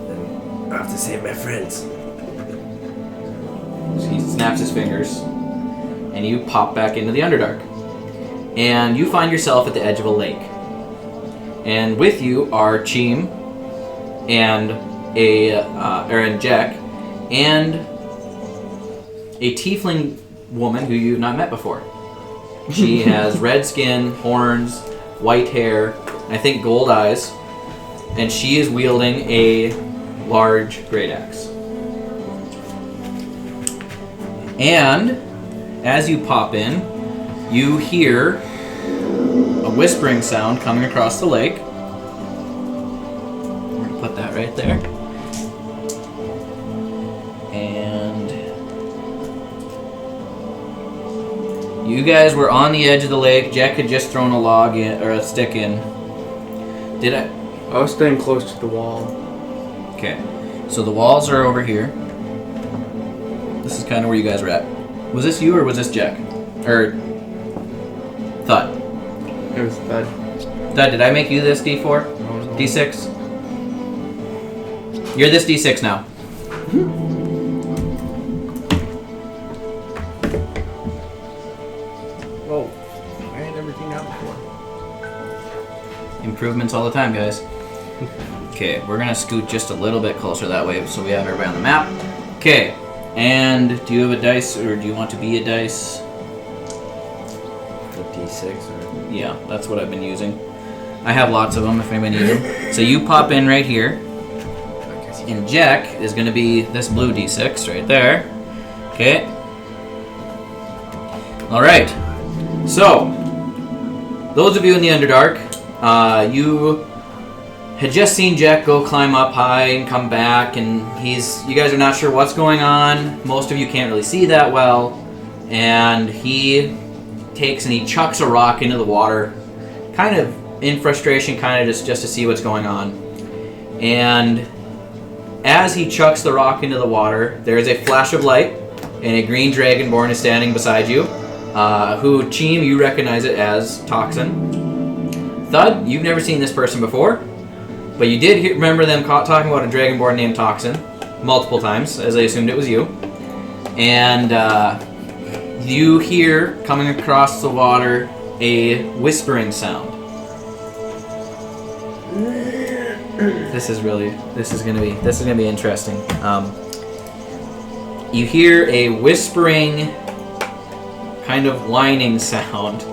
Then I have to save my friends. He snaps his fingers, and you pop back into the Underdark. And you find yourself at the edge of a lake. And with you are Cheem and and Jack and a tiefling woman who you've not met before. She has red skin, horns, white hair, I think gold eyes, and she is wielding a large great axe. And as you pop in, you hear a whispering sound coming across the lake. We're gonna put that right there. And you guys were on the edge of the lake. Jack had just thrown a log in, or a stick in. Did I? I was staying close to the wall. Okay. So the walls are over here. This is kind of where you guys were at. Was this you or was this Jack? Or Thud? It was that. Thud, did I make you this D4? No. D6? You're this D6 now. Whoa. I ain't never seen that before. Improvements all the time, guys. Okay, we're gonna scoot just a little bit closer that way so we have everybody on the map. Okay, and do you have a dice or do you want to be a dice? The D6 or... Yeah, that's what I've been using. I have lots of them if anybody needs them. So you pop in right here. And Jack is going to be this blue D6 right there. Okay. Alright. So, those of you in the Underdark, you had just seen Jack go climb up high and come back, and you guys are not sure what's going on. Most of you can't really see that well. And he takes and he chucks a rock into the water, kind of in frustration, kind of just to see what's going on. And as he chucks the rock into the water, there is a flash of light, and a green dragonborn is standing beside you, who, Cheem, you recognize it as Toxin. Thud, you've never seen this person before, but you did remember them talking about a dragonborn named Toxin multiple times, as I assumed it was you. And you hear, coming across the water, a whispering sound. This is gonna be interesting. You hear a whispering, kind of whining sound,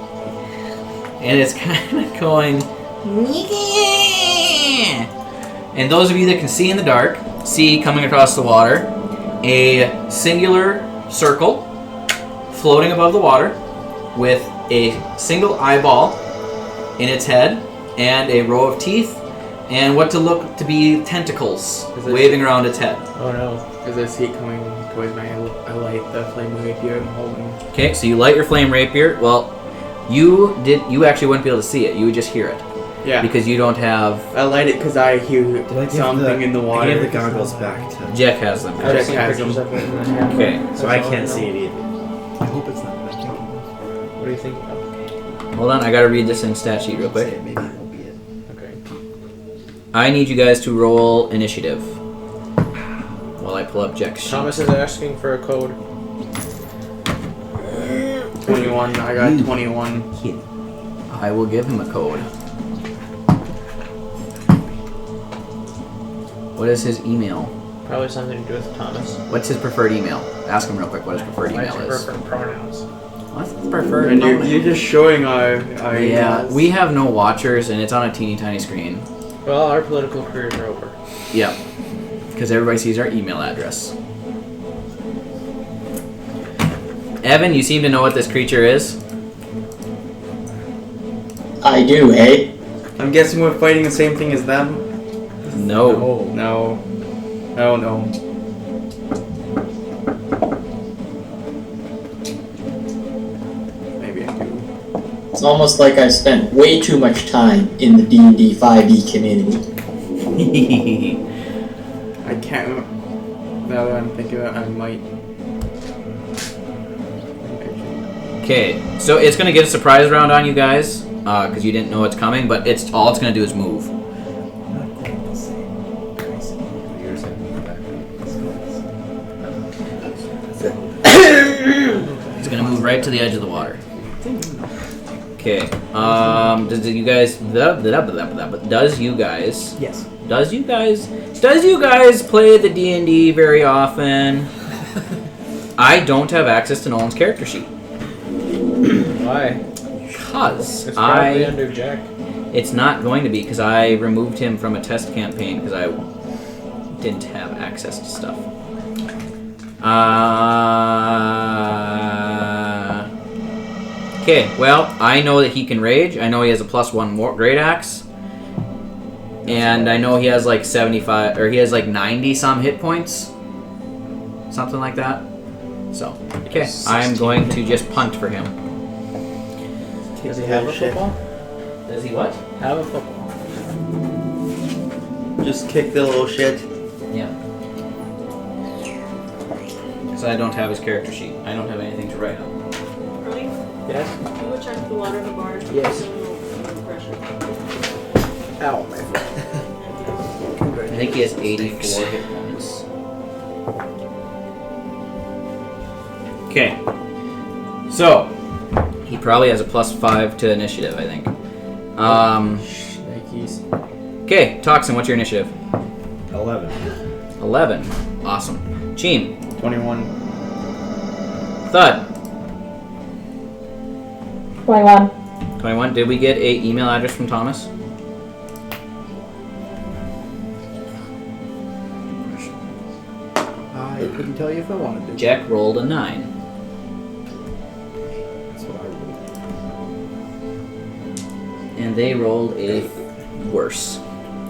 and it's kind of going. And those of you that can see in the dark, see coming across the water, a singular circle floating above the water, with a single eyeball in its head, and a row of teeth. And what to look to be tentacles waving around its head. Oh no. As I see it coming towards me, I light the flame rapier I'm holding. Okay, so you light your flame rapier. Well, you actually wouldn't be able to see it. You would just hear it. Yeah. Because you don't have... I light it because I hear something in the water. I gave the goggles back to... Jack has them. Jack has them. Okay. So I can't see it either. I hope it's not what I'm thinking. What do you think? Oh, Hold on, I gotta read this in stat sheet real quick. Maybe it won't be it. okay. I need you guys to roll initiative while I pull up Jack's sheet. Thomas is asking for a code. 21. I got 21. I will give him a code. What is his email? Probably something to do with Thomas. What's his preferred email? Ask him real quick what his preferred email What's your is. preferred pronouns? What's his preferred And pronoun? you're just showing our Yeah, emails. we have no watchers and it's on a teeny tiny screen. Well, our political careers are over. Yep. Because everybody sees our email address. Evan, you seem to know what this creature is. I do, eh? I'm guessing we're fighting the same thing as them? No. No. Oh no. Maybe I do. It's almost like I've spent way too much time in the D&D 5e community. I can't remember. Now that I'm thinking about it, I might. Okay, so it's gonna get a surprise round on you guys because you didn't know it's coming, but it's gonna do is move. It's gonna move right to the edge of the water. Okay. Does you guys play the D&D very often? I don't have access to Nolan's character sheet. Why? Because It's probably under Jack. It's not going to be because I removed him from a test campaign because I didn't have access to stuff. Okay, well, I know that he can rage. I know he has a +1 great axe. And I know he has like 75, or he has like 90 some hit points. Something like that. So, okay, I'm going to just punt for him. Does he have a football? Does he what? Have a football. Just kick the little shit. Yeah. Because I don't have his character sheet. I don't have anything to write on. Really? Yes. You would check the water in the bar. Yes. Pressure. Ow, man. I think he has 84 hit points. Okay. So, he probably has a +5 to initiative, I think. Nikes. Okay, Toxin, what's your initiative? 11. 11. Awesome. Cheem. 21. Thud. 21. 21. Did we get a email address from Thomas? I couldn't tell you if I wanted to. Jack rolled a 9. That's what I rolled. And they rolled a worse.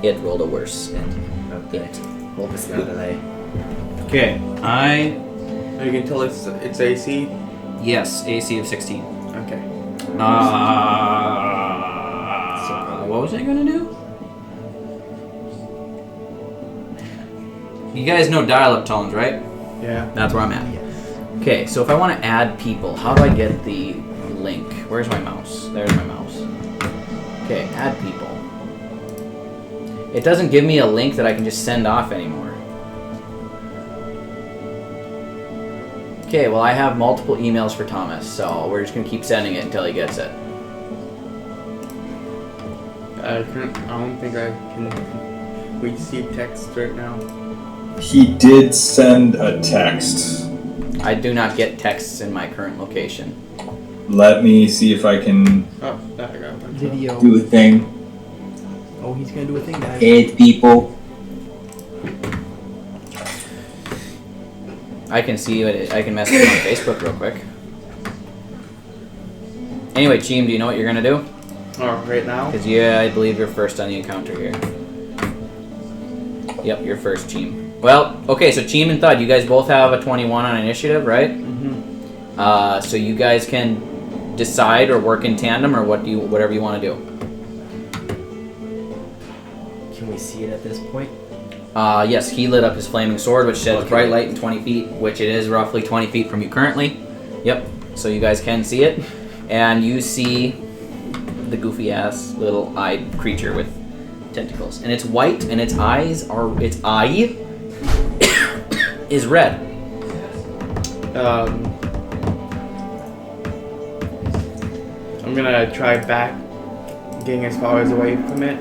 It rolled a worse. Okay. Hope it's not an A. Okay, You can tell it's AC. yes, AC of 16. Okay. What was I gonna do? You guys know dial-up tones, right? Yeah. That's where I'm at. Okay, so if I want to add people, how do I get the link? Where's my mouse? There's my mouse. Okay, add people. It doesn't give me a link that I can just send off anymore. Okay, well I have multiple emails for Thomas, so we're just gonna keep sending it until he gets it. I don't think I can receive text right now. He did send a text. I do not get texts in my current location. Let me see if I can Oh, that I got a bunch of. Video. do a thing. Oh, he's gonna do a thing, guys. Aid people. I can see it. I can message him on Facebook real quick. Anyway, Cheem, do you know what you're gonna do? Oh, right now? Because I believe you're first on the encounter here. Yep, you're first, Cheem. Well, okay, so Cheem and Thud, you guys both have a 21 on initiative, right? Mm-hmm. So you guys can decide or work in tandem or whatever you want to do. Can we see it at this point? Yes, he lit up his flaming sword, which sheds bright light in 20 feet, which it is roughly 20 feet from you currently. Yep, so you guys can see it. And you see the goofy-ass little-eyed creature with tentacles. And it's white, and its eye is red. I'm gonna try getting as far as away from it.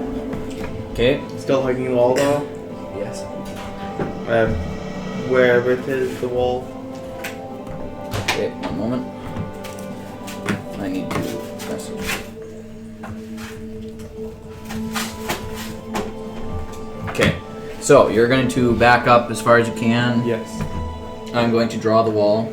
Okay. Still hugging the wall though. Yes. Wherever it is, the wall. Okay, one moment. I need to message. Okay, so you're going to back up as far as you can. Yes. I'm going to draw the wall.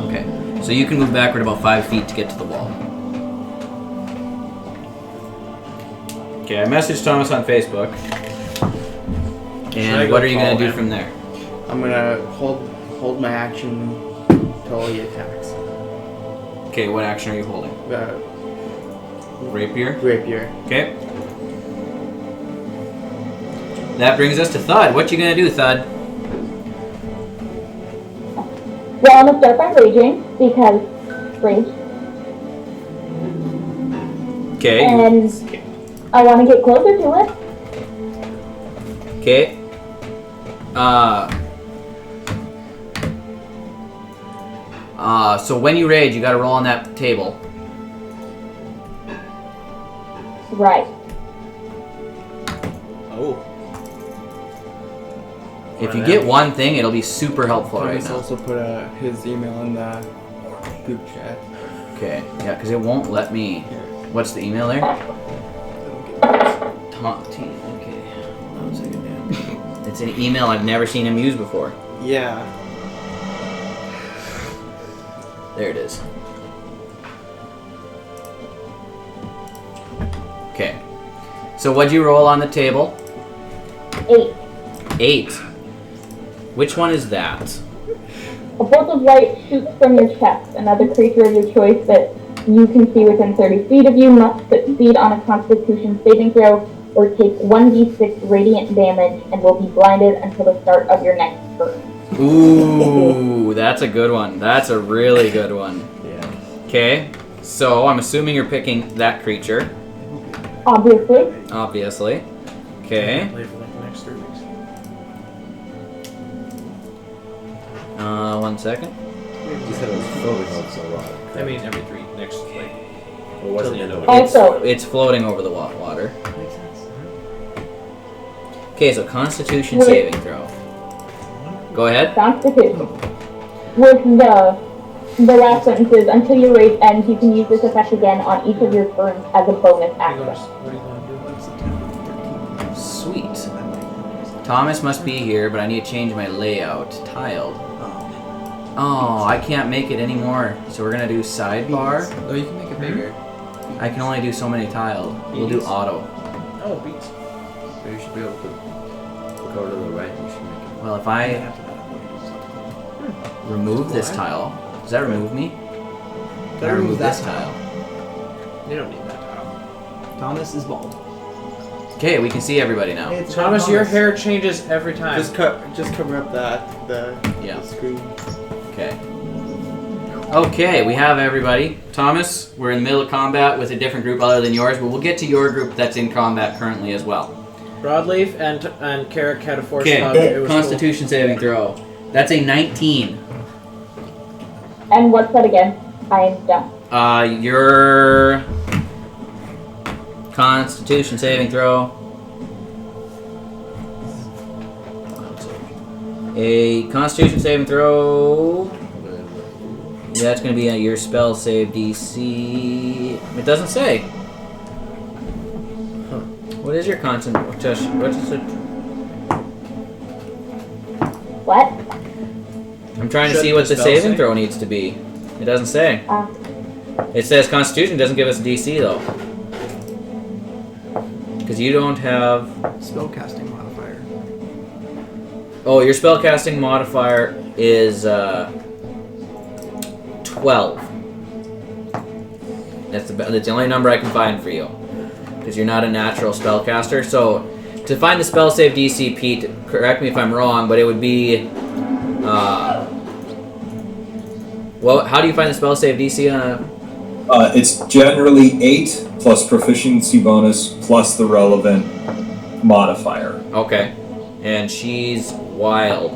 Okay, so you can move backward about 5 feet to get to the wall. Okay, I messaged Thomas on Facebook. And what are you going to do from there? I'm gonna hold my action until he attacks. Okay, what action are you holding? Rapier? Rapier. Okay. that brings us to Thud. What you gonna do, Thud? Well, I'm gonna start by raging because rage, Okay. and I want to get closer to it. Okay. So when you rage, you gotta roll on that table. Right. Oh. If you get one thing, it'll be super helpful right Thomas now. also put his email in the group chat. Okay, yeah, because it won't let me. What's the email there? Tom, okay, hold on a second. It's an email I've never seen him use before. Yeah. There it is. Okay. So what'd you roll on the table? 8. 8. Which one is that? A bolt of light shoots from your chest. Another creature of your choice that you can see within 30 feet of you must succeed on a Constitution saving throw or take 1d6 radiant damage and will be blinded until the start of your next turn. Ooh, that's a good one. That's a really good one. Yeah. Okay, so I'm assuming you're picking that creature. Obviously. Obviously. Okay. Play for like the next 3 weeks. 1 second. You said it was floating over the water. I mean, every 3 next like. Or was it in the Also, It's floating over the water. Makes sense. Okay, so Constitution Wait. saving throw. Go ahead. Constitution. With the last sentence is, until your rage ends, you can use this effect again on each of your turns as a bonus action. What are you gonna do? Sweet. Thomas must be here, but I need to change my layout. Tiled. Oh, I can't make it anymore. So we're gonna do sidebar. Oh, you can make it bigger. I can only do so many tiled. We'll do Beats. auto. Oh, beats. But you should be able to go to the right. You should make it. Well, if I remove this tile, does that remove me? Can I remove this tile? You don't need that tile. Thomas is bald. Okay, we can see everybody now. It's Thomas, your hair changes every time. Just cover up the Yeah. screen. Okay. Okay, we have everybody. Thomas, we're in the middle of combat with a different group other than yours, but we'll get to your group that's in combat currently as well. Broadleaf and Carrick had a force Okay, hug. It was Constitution saving throw. That's a 19. And what's that again? I am done. Your Constitution saving throw. A Constitution saving throw. Yeah, that's going to be at your spell save DC. It doesn't say. What is your constant? What is it? What? I'm trying to Shouldn't see what the the spell saving say? throw needs to be. It doesn't say. It says Constitution doesn't give us DC though. Because you don't have. Spellcasting modifier. Oh, your spellcasting modifier is 12. That's the only number I can find for you. Because you're not a natural spellcaster. So, to find the spell save DC, Pete, correct me if I'm wrong, but it would be. Well, how do you find the spell save DC on a. It's generally 8 plus proficiency bonus plus the relevant modifier. Okay. And she's wild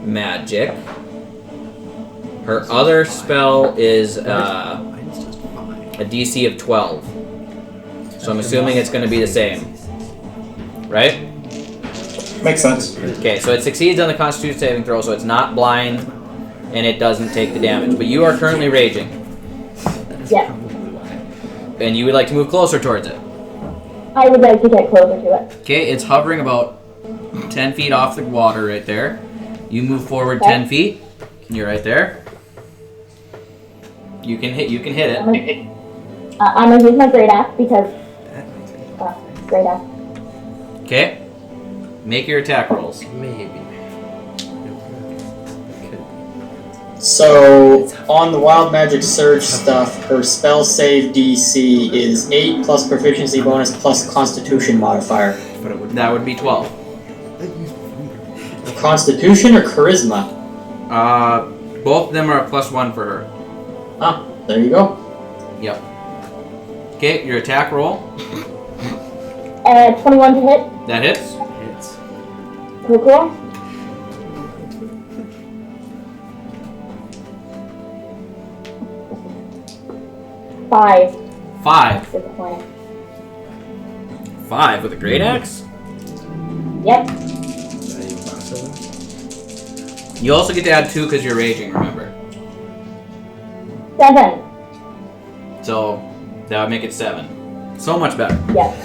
magic. Her other spell is a Mine's just fine. DC of 12. So I'm assuming it's going to be the same. Right? Makes sense. Okay, so it succeeds on the Constitution saving throw, so it's not blind, and it doesn't take the damage. But you are currently raging, Yes. and you would like to move closer towards it. I would like to get closer to it. Okay, it's hovering about 10 feet off the water right there. You move forward Okay. 10 feet. You're right there. You can hit it. I'm gonna use my great axe because great axe. Okay. Make your attack rolls. Maybe. So, on the Wild Magic Surge stuff, her spell save DC is 8 plus proficiency bonus plus Constitution modifier. But it would That would be 12. Constitution or charisma? Both of them are a +1 for her. Ah, there you go. Yep. Okay, your attack roll. 21 to hit. That hits. Hits. Cool. 5. 5. Good point. 5 with a great axe. Yep. Is that even possible? You also get to add 2 because you're raging, remember. 7. So that would make it 7. So much better. Yes.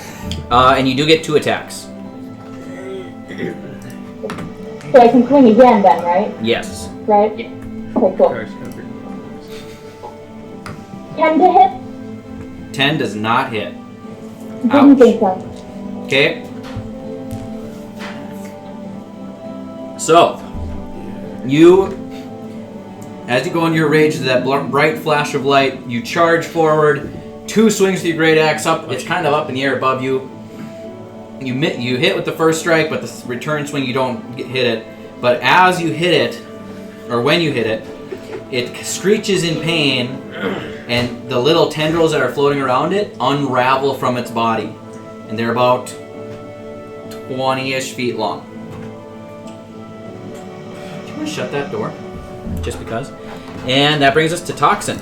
And you do get 2 attacks. So I can swing again then, right? Yes. Right? Okay, cool. 10 to hit? 10 does not hit. Didn't think so. Okay. So, as you go into your rage, that bright flash of light, you charge forward, 2 swings with your great axe up. It's kind of up in the air above you. You hit with the first strike, but the return swing you don't hit it. But as you hit it, or when you hit it, it screeches in pain, and the little tendrils that are floating around it unravel from its body, and they're about 20-ish feet long. Do you want to shut that door? Just because. And that brings us to Toxin.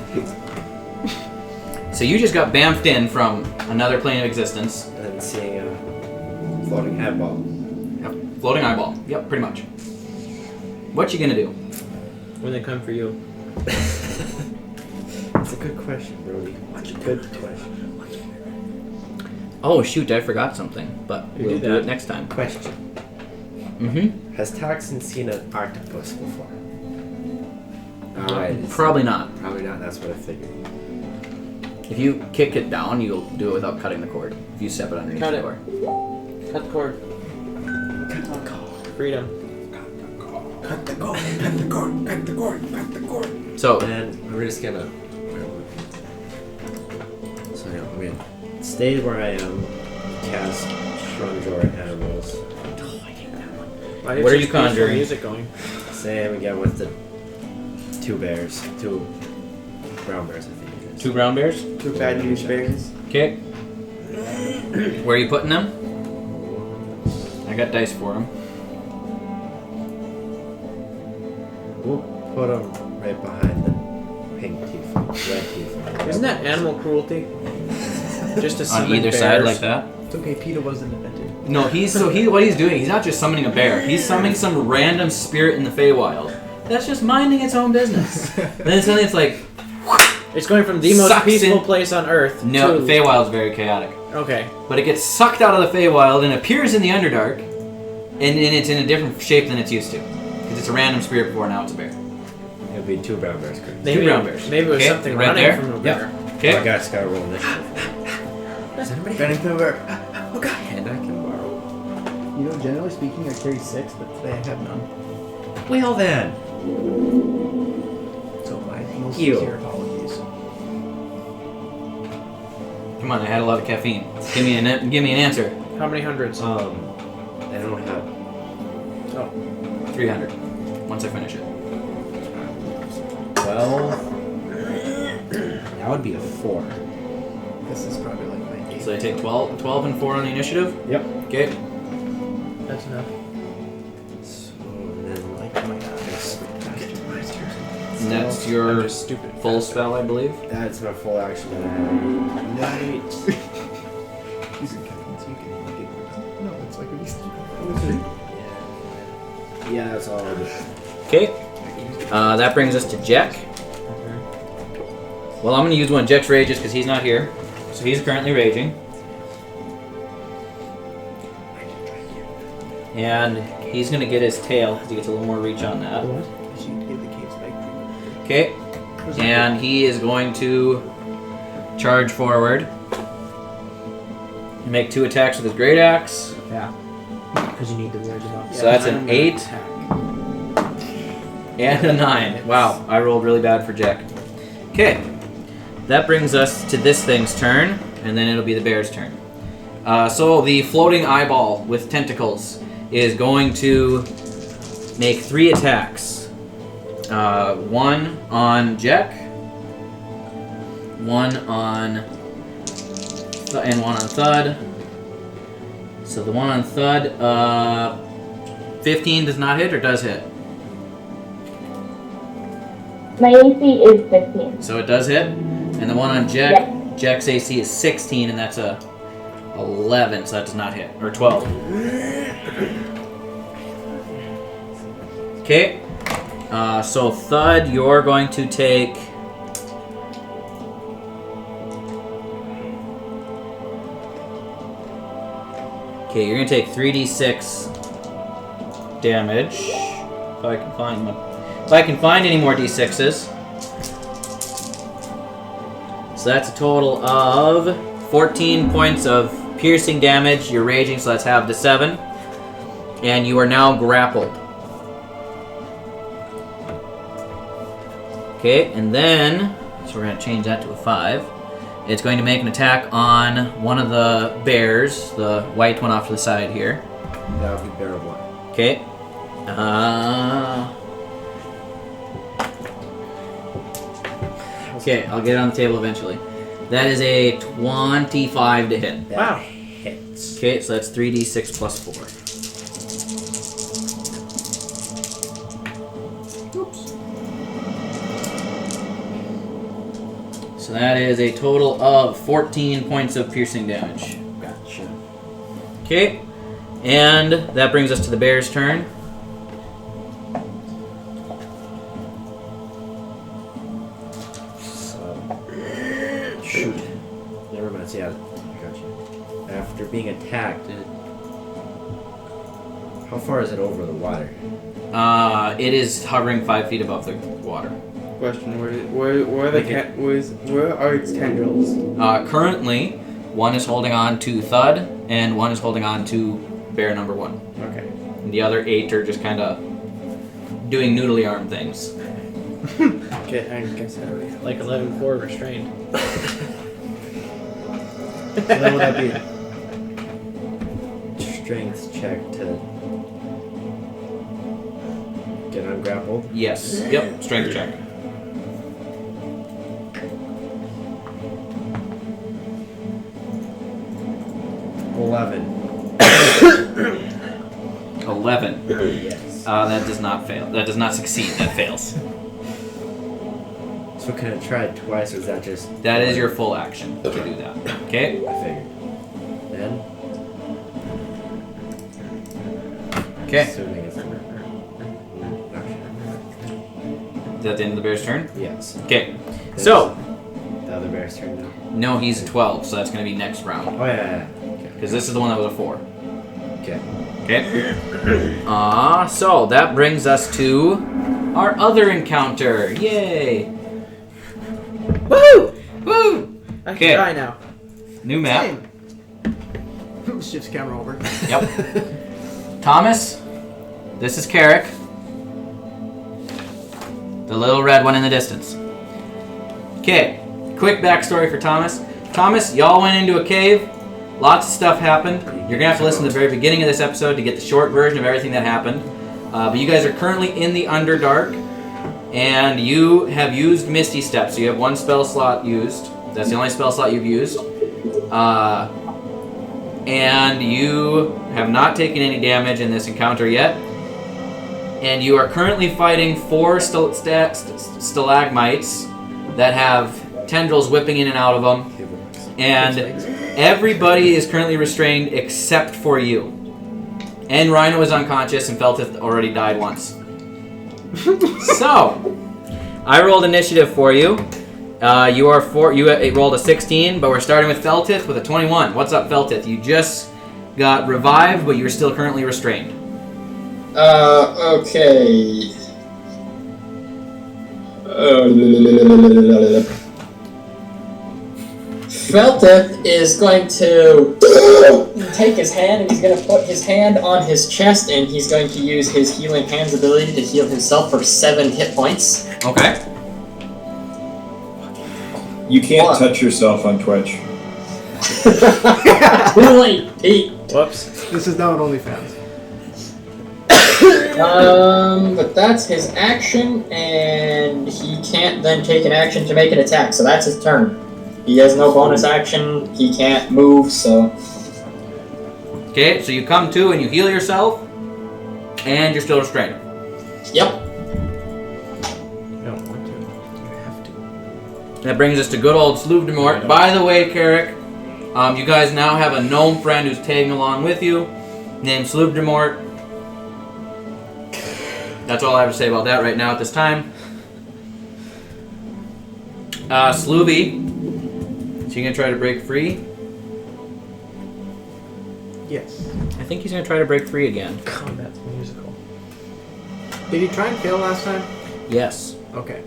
So you just got bamfed in from another plane of existence. And seeing a floating eyeball. Yep, floating eyeball. Yep, pretty much. What you gonna do? When they come for you. That's a good question, Brody. What's a good question? Oh shoot, I forgot something, but You we'll do do that. it next time. Question. Mm-hmm. Has Toxin seen an octopus before? Alright. it's- Probably not. Probably not, that's what I figured. If you kick it down, you'll do it without cutting the cord. If you step it underneath Cut the it. door. Cut the cord. Freedom. Cut the cord, cut the cord, cut the cord, cut the cord. So, And we're just gonna. So yeah, I'm gonna stay where I am, cast Shrunjor animals. Why did What are you just peaceful conjuring? Music going. Same again with the 2 bears. 2 brown bears, I think it is. 2 brown bears. 2 bad news bears. Okay. Where are you putting them? I got dice for them. We'll put them right behind the pink teeth, red teeth. Isn't that animal cruelty? Just to On summon either bears. side like that. It's okay, PETA wasn't invented. No, what he's doing, he's not just summoning a bear. He's summoning some random spirit in the Feywild that's just minding its own business. Then suddenly it's like, It's going from the most Sucks peaceful in- place on Earth no, to... the Feywild's very chaotic. Okay. But it gets sucked out of the Feywild and appears in the Underdark, and it's in a different shape than it's used to. Because it's a random spirit before, now it's a bear. It'll be 2 brown bears, correct? Maybe, brown bears. Maybe it was Okay, something right running there. from a Yep. bear. Okay? I guess gotta roll initiative. Running to a bear. And I can borrow. You know, generally speaking, I carry 6, but today I have none. Well then. So my most You. sincere apologies. Come on, I had a lot of caffeine. Give me an answer. How many hundreds? I don't have. 300. Once I finish it. 12. That would be a 4. This is probably like my 8. So I take 12 and 4 on the initiative. Yep. Okay. That's enough. So, and then like my And that's I'm your just stupid. full spell, I believe. That's my full action. Night. These are Kevin's, you can get more done. No, it's like a Yeah, that's all I'll do. Okay. That brings us to Jack. Well, I'm going to use one of Jack's rages because he's not here. So he's currently raging. And he's going to get his tail because he gets a little more reach on that. Okay. And he is going to charge forward. Make 2 attacks with his great axe. Yeah. Because you need to wear them up. So that's an 8 and a 9. Wow, I rolled really bad for Jack. Okay. That brings us to this thing's turn, and then it'll be the bear's turn. So the floating eyeball with tentacles is going to make 3 attacks. One on Jack, one on and one on Thud. So the one on Thud, 15 does not hit or does hit? My AC is 15. So it does hit. And the one on Jack, Yes. Jack's AC is 16, and that's a 11, so that does not hit. Or 12. Okay. So Thud, you're going to take... Okay, you're going to take 3d6 damage. If I can find one. If I can find any more d6s. So that's a total of 14 points of piercing damage. You're raging, so that's halved to 7. And you are now grappled. Okay, and then, so we're going to change that to a 5. It's going to make an attack on one of the bears, the white one off to the side here. That would be bear of 1. Okay. Okay, I'll get it on the table eventually. That is a 25 to hit. That hits. Okay, so that's 3d6 plus 4. So that is a total of 14 points of piercing damage. Gotcha. Okay, and that brings us to the bear's turn. Shoot. Never mind. Yeah, gotcha. After being attacked, how far is it over the water? It is hovering 5 feet above the water. Question: Where are its tendrils? Currently, one is holding on to Thud, and one is holding on to bear number 1. Okay. And the other 8 are just kind of doing noodly arm things. Okay, I guess I already. Like 11-4 restrained. So then would that be a strength check to get ungrappled? Yes. Yep. Strength check. $11. 11. Yes. That does not fail. That does not succeed. That fails. So can I try it twice, or is that just... That is your full action to do that. Okay? I figured. Then? Okay. Assuming it's... Is that the end of the bear's turn? Yes. Okay. So, The other bear's turn now? no, he's a 12, so that's going to be next round. Oh, yeah. Because this is the one that was a 4. Okay. Okay. So that brings us to our other encounter. Yay! Woo! Woo! I Okay. can try now. New map. Shifts camera over. Yep. Thomas, this is Carrick. The little red one in the distance. Okay, quick backstory for Thomas. Thomas, y'all went into a cave. Lots of stuff happened. You're going to have to listen to the very beginning of this episode to get the short version of everything that happened. But you guys are currently in the Underdark, and you have used Misty Step, so you have 1 spell slot used. That's the only spell slot you've used. And you have not taken any damage in this encounter yet. And you are currently fighting 4 stalagmites that have tendrils whipping in and out of them. And everybody is currently restrained except for you. And Rhino is unconscious, and Feltith already died once. So, I rolled initiative for you. You rolled a 16, but we're starting with Feltith with a 21. What's up, Feltith? You just got revived, but you're still currently restrained. Okay. Feltith is going to take his hand, and he's going to put his hand on his chest, and he's going to use his healing hands ability to heal himself for 7 hit points. Okay. You can't touch yourself on Twitch. Too late, Pete. Whoops. This is now an OnlyFans. But that's his action, and he can't then take an action to make an attack, so that's his turn. He has no bonus action, he can't move, so... Okay, so you come to and you heal yourself, and you're still restrained. Yep. You don't want to. You have to. That brings us to good old Slouvdemort. By the way, Carrick, you guys now have a gnome friend who's tagging along with you, named Slouvdemort. That's all I have to say about that right now at this time. Sloovy, is he going to try to break free? Yes. I think he's going to try to break free again. Combat's musical. Did he try and fail last time? Yes. Okay.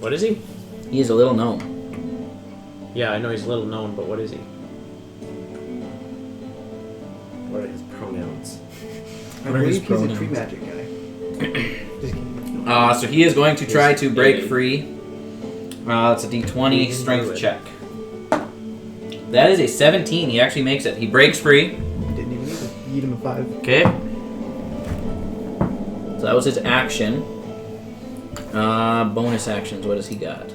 What is he? He is a little gnome. Yeah, I know he's little known, but what is he? What are his pronouns? I What are his believe he's a tree pronouns? magic guy. Just kidding. So he is going to try to break free. It's a d20 strength check. That is a 17. He actually makes it. He breaks free. Didn't even need to eat him a 5. Okay. So that was his action. Bonus actions. What has he got?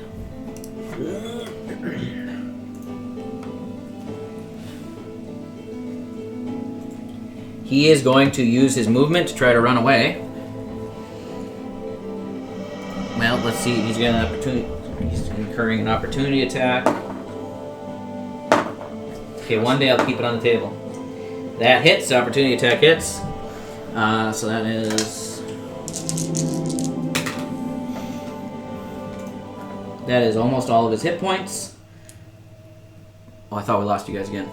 He is going to use his movement to try to run away. Well, let's see. He's getting an opportunity. He's incurring an opportunity attack. Okay, one day I'll keep it on the table. That hits. The opportunity attack hits. So that is... That is almost all of his hit points. Oh, I thought we lost you guys again.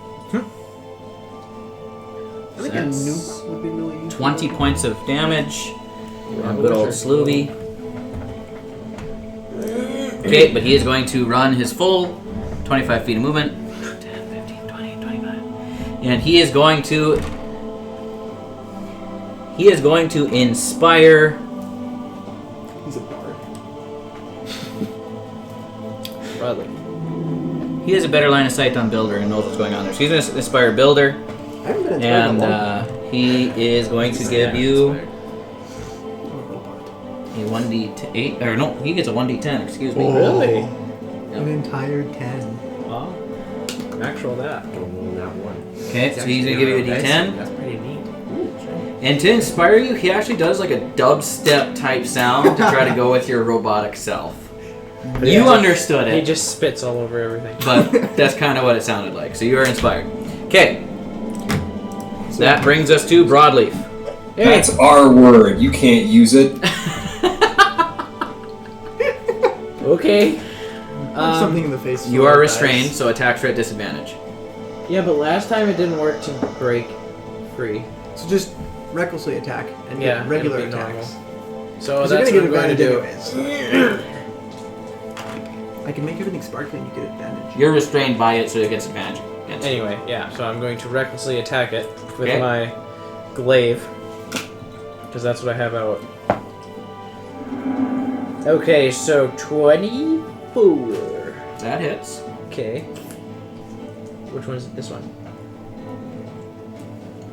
I think a nuke would be really useful. 20 points of damage. Good old Sloovy. Okay, but he is going to run his full 25 feet of movement. 10, 15, 20, 25. And he is going to... He is going to inspire... He's a bard. Bradley. He has a better line of sight on Builder and knows what's going on there. So he's going to inspire Builder. I haven't been inspired in a long And he is going to give you a 1d8. Or no, he gets a 1d10, excuse me. Oh. Really? An entire 10. Wow. Actual that. Don't that one. Okay, so he's going to give you a d10. That's pretty neat. And to inspire you, he actually does like a dubstep type sound to try to go with your robotic self. You understood He it, just spits all over everything. but that's kind of what it sounded like. So you are inspired. Okay. That brings us to Broadleaf. That's our word. You can't use it. Okay. Punch something in the face. You are restrained, so attacks are at disadvantage. Yeah, but last time it didn't work to break free. So just recklessly attack and Yeah, get regular it'll be attacks. So Because you're that's gonna what get I'm going to advantage do. anyways. I can make everything sparkling, you get advantage. You're restrained by it, so it gets advantage. against you. Anyway, yeah, so I'm going to recklessly attack it with Okay. my glaive. Because that's what I have out. Okay, so 24. That hits. Okay. Which one is this one?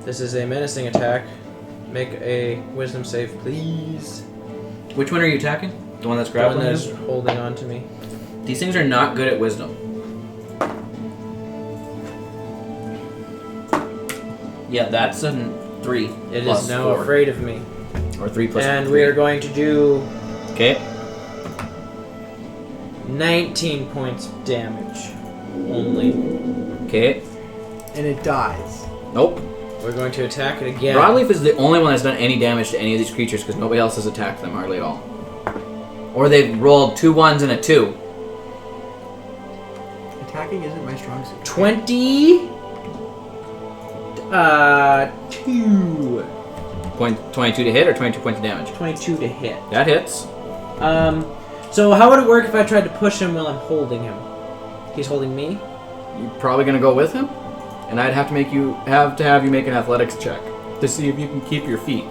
This is a menacing attack. Make a wisdom save, please. Which one are you attacking? The one that's The one grappling that's you? holding on to me. These things are not good at wisdom. Yeah, that's a 3. It plus is now 4. afraid of me. Or 3 plus And 3. we are going to do Okay. 19 points of damage. Only. Okay. And it dies. Nope. We're going to attack it again. Broadleaf is the only one that's done any damage to any of these creatures because nobody else has attacked them hardly at all. Or they've rolled 2 1s and a 2. Attacking isn't my strong suit. 22. 22 to hit or 22 points of damage? 22 to hit. That hits. So how would it work if I tried to push him while I'm holding him? He's holding me? You're probably going to go with him? And I'd have to make you have you make an athletics check to see if you can keep your feet.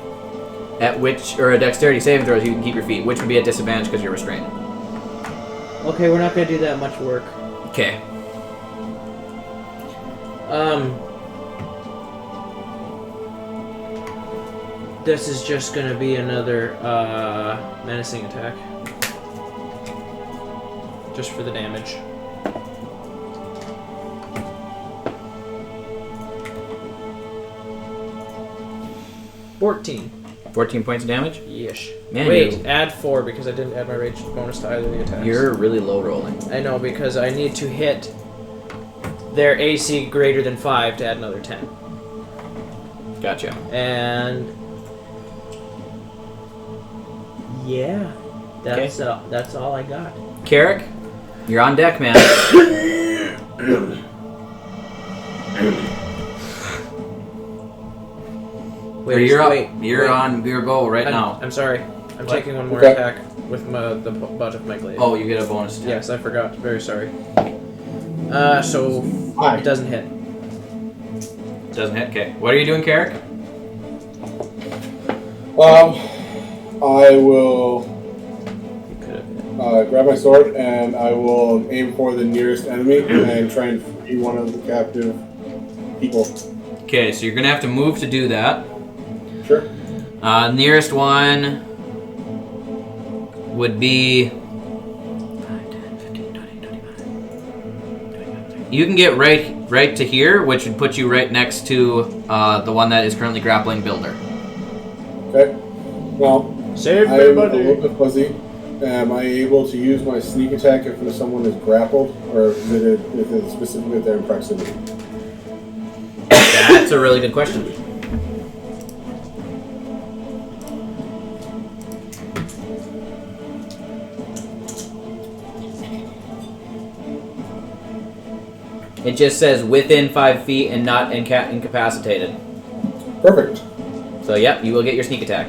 At which, or a dexterity saving throw, so you can keep your feet, which would be at disadvantage because you're restrained. Okay, we're not going to do that much work. Okay. This is just gonna be another menacing attack. Just for the damage. $14. 14 points of damage? Yeesh. Man, Wait, add 4 because I didn't add my rage bonus to either of the attacks. You're really low rolling. I know, because I need to hit their AC greater than 5 to add another 10. Gotcha. And yeah, that's all I got. Carrick, you're on deck, man. You're on your go right now. I'm sorry. I'm What? taking one more Okay. attack with the butt of my glaive. Oh, you get a bonus attack. Yes, I forgot. Very sorry. So Hi. it doesn't hit. Doesn't hit. Okay. What are you doing, Carrick? I will You could have. grab my sword and I will aim for the nearest enemy and try and free one of the captive people. Okay, so you're gonna have to move to do that. Sure. Nearest one would be. You can get right to here, which would put you right next to the one that is currently grappling Builder. Okay. Well, Save I'm a everybody. little bit fuzzy. Am I able to use my sneak attack if someone is grappled, or is it specifically if they're in proximity? That's a really good question. It just says within 5 feet and not incapacitated. Perfect. So, yep, you will get your sneak attack.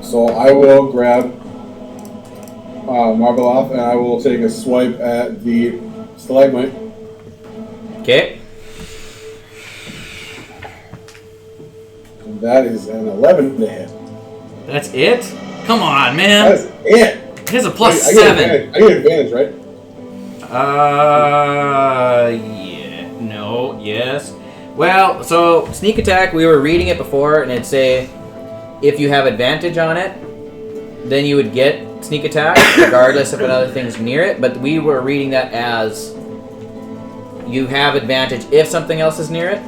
So I will grab Marble off and I will take a swipe at the stalagmite. Okay. And that is an 11 to hit. That's it? Come on, man. That is it. It has a plus I 7. I get advantage, right? Yeah. No. Yes. Well, so sneak attack, we were reading it before, and it'd say if you have advantage on it, then you would get sneak attack, regardless of another thing's near it. But we were reading that as you have advantage if something else is near it.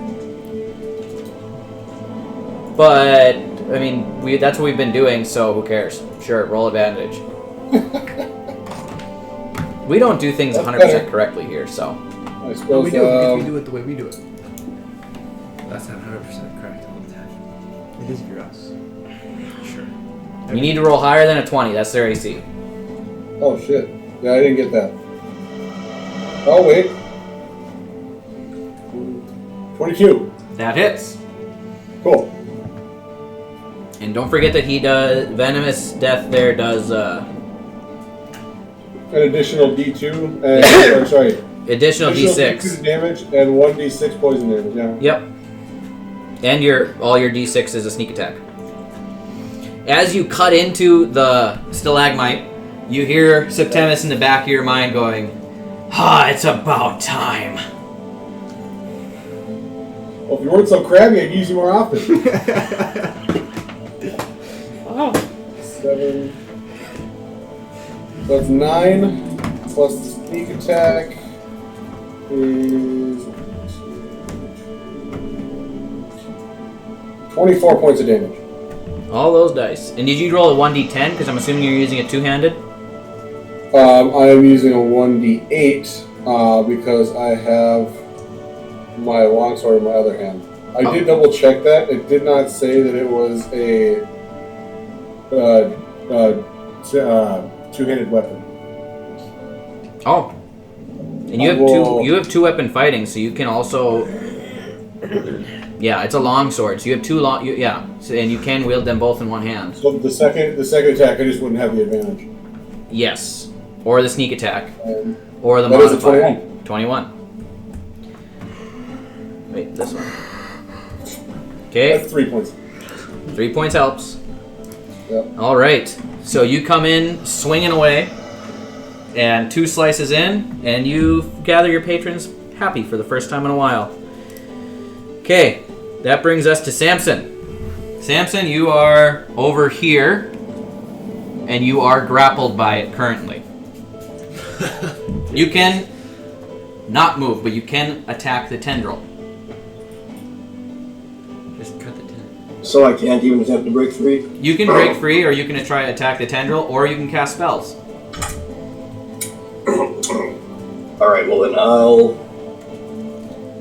But I mean, that's what we've been doing, so who cares? Sure, roll advantage. We don't do things 100% correctly here, so. I No, suppose. we do because we do it the way we do it. That's not 100% correct all the time. It is for us. Sure. You need to roll higher than a 20. That's their AC. Oh shit! Yeah, I didn't get that. Oh wait. 22. That hits. Cool. And don't forget that he does venomous death. There does An additional D2 and additional D6. D2 damage and 1d6 poison damage. Yeah. Yep. And all your D6 is a sneak attack. As you cut into the stalagmite, you hear Septimus in the back of your mind going, it's about time. Well, if you weren't so crabby, I'd use you more often. 7. So that's 9 plus the sneak attack is 24 points of damage. All those dice. And did you roll a 1d10? Because I'm assuming you're using it two-handed? I am using a 1d8 because I have my longsword in my other hand. I did double check that. It did not say that it was a two-handed weapon. Oh. And you have two weapon fighting, so you can also. Yeah, it's a long sword, so you have two long. And you can wield them both in one hand. So the second attack, I just wouldn't have the advantage. Yes, or the sneak attack, Or the that is a modifier. 21. 21. Wait, this one. Okay. That's 3 points. 3 points helps. Yep. All right. So you come in swinging away, and 2 slices in, and you gather your patrons happy for the first time in a while. Okay, that brings us to Samson. Samson, you are over here, and you are grappled by it currently. You can not move, but you can attack the tendril. Just cut the tendril. So I can't even attempt to break free? You can break free, or you can try to attack the tendril, or you can cast spells. Alright, well then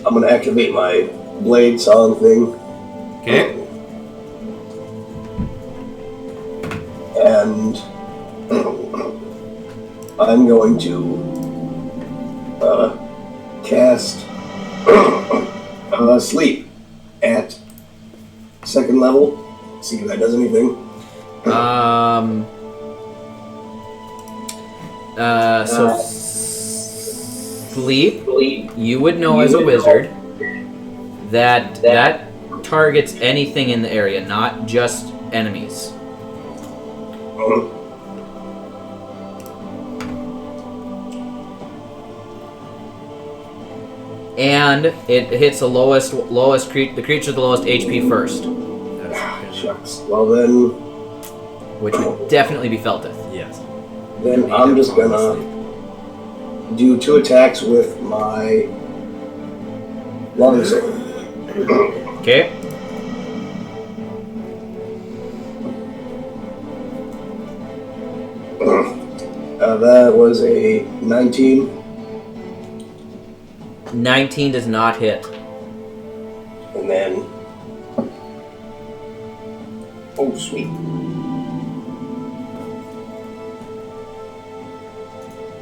I'm gonna activate my blade song thing. Okay. And I'm going to cast sleep at second level. See if that does anything. So sleep. You would know as a wizard that targets anything in the area, not just enemies. And it hits the the creature with the lowest HP first, Shucks. Well then, which would definitely be Felteth. Yes. then I'm just gonna do 2 attacks with my longsword. Okay. That was a 19. 19 does not hit. And then... Oh, sweet.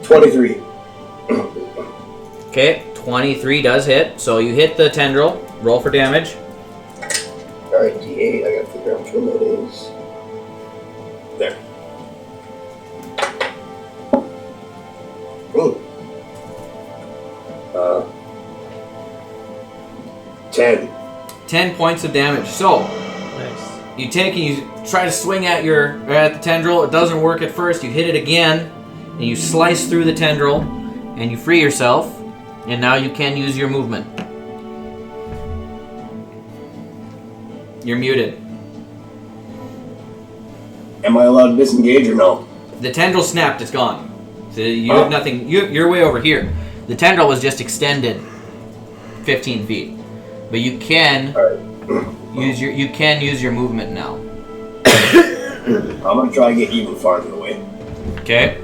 23. Okay, 23 does hit. So you hit the tendril. Roll for damage. Alright, D8. I gotta figure out which one that is. There. Ooh. 10. 10 points of damage. So Nice. you take and you try to swing at the tendril. It doesn't work at first. You hit it again, and you slice through the tendril, and you free yourself. And now you can use your movement. You're muted. Am I allowed to disengage or no? The tendril snapped. It's gone. So you have nothing. You're way over here. The tendril was just extended 15 feet, but you can use your movement now. I'm gonna try and get even farther away. Okay.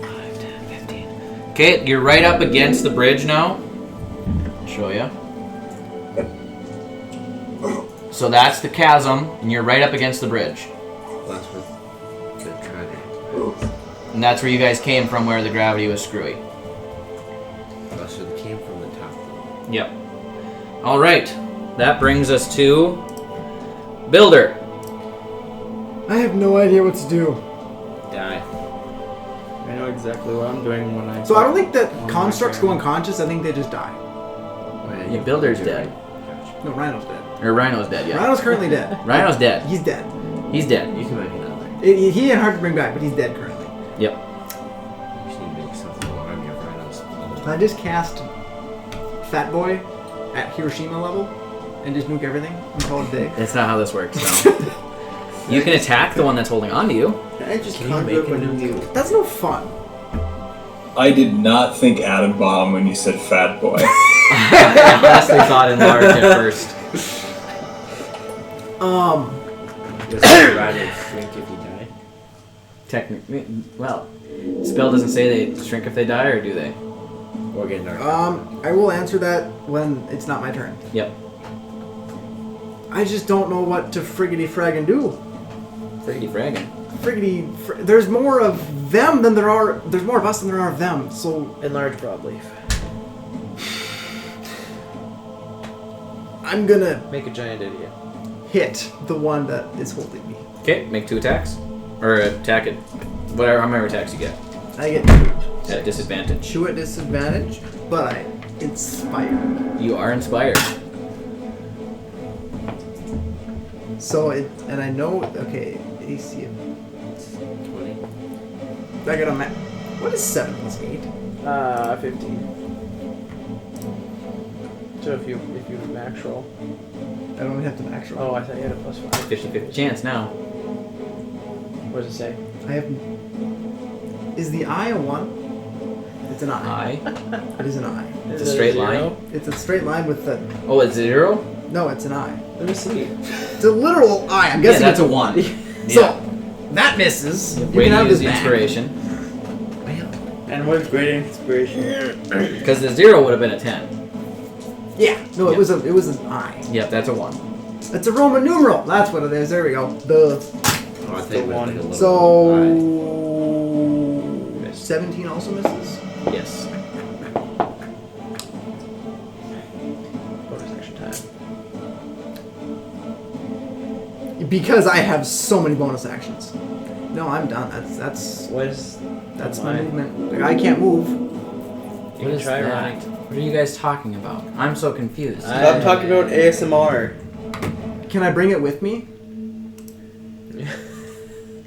5, 10, 15. Okay, you're right up against the bridge now. I'll show you. So that's the chasm, and you're right up against the bridge. That's what they're trying to. And that's where you guys came from, where the gravity was screwy. That's where they came from the top. Yep. All right. That brings us to Builder. I have no idea what to do. Die. I know exactly what I'm doing when I. So I don't think that Oh my constructs God. go unconscious. I think they just die. Yeah, Builder's dead. No, Rhino's dead. Or Rhino's dead, yeah. Rhino's currently dead. Rhino's dead. He's dead. He's dead. You can make another. He ain't hard to bring back, but he's dead currently. Yep. You just need to make something more army of rhinos. I just cast Fat Boy at Hiroshima level and just nuke everything and call it a day. That's not how this works, no. You can attack the one that's holding on to you. I just conjure up a new. That's no fun. I did not think atom bomb when you said fat boy. I honestly thought enlarge at first. Does the rhino shrink if you die? Technically, well, spell doesn't say they shrink if they die, or do they? Or get narc? I will answer that when it's not my turn. Yep. I just don't know what to friggity frag do. Friggity fragging. There's more of them than there are. There's more of us than there are of them. So Enlarge broadleaf. I'm gonna Make a giant idiot. hit the one that is holding me. Okay, make 2 attacks. Or attack it. Whatever, how many attacks you get. I get At disadvantage. 2 at disadvantage, but I inspire. You are inspired. So and I know. Okay, AC. 20. I got a What is 7 plus 8? 15. So if you max roll. I don't have to max roll. Oh, I thought you had a +5. 50-50 chance now. What does it say? I have. Is the eye a 1? It's an eye. It is an eye. It's Is a it straight 0? line. It's a straight line with the. Oh, it's 0? No, it's an eye. Let me see. It's a literal eye. I'm guessing that's it's a 1. So that misses. You Way can to have use this the back. inspiration. And what great inspiration. Because the 0 would have been a 10. Yeah. No, Yeah. it was an eye. Yep, that's a 1. It's a Roman numeral. That's what it is. There we go. The. Oh, I think one. like a little So. eye. 17 also misses. Yes. Bonus action time. Because I have so many bonus actions. No, I'm done. That's What is my mine? movement. Like, I can't move. You What can is try that? running. What are you guys talking about? I'm so confused. Stop talking about ASMR. Can I bring it with me?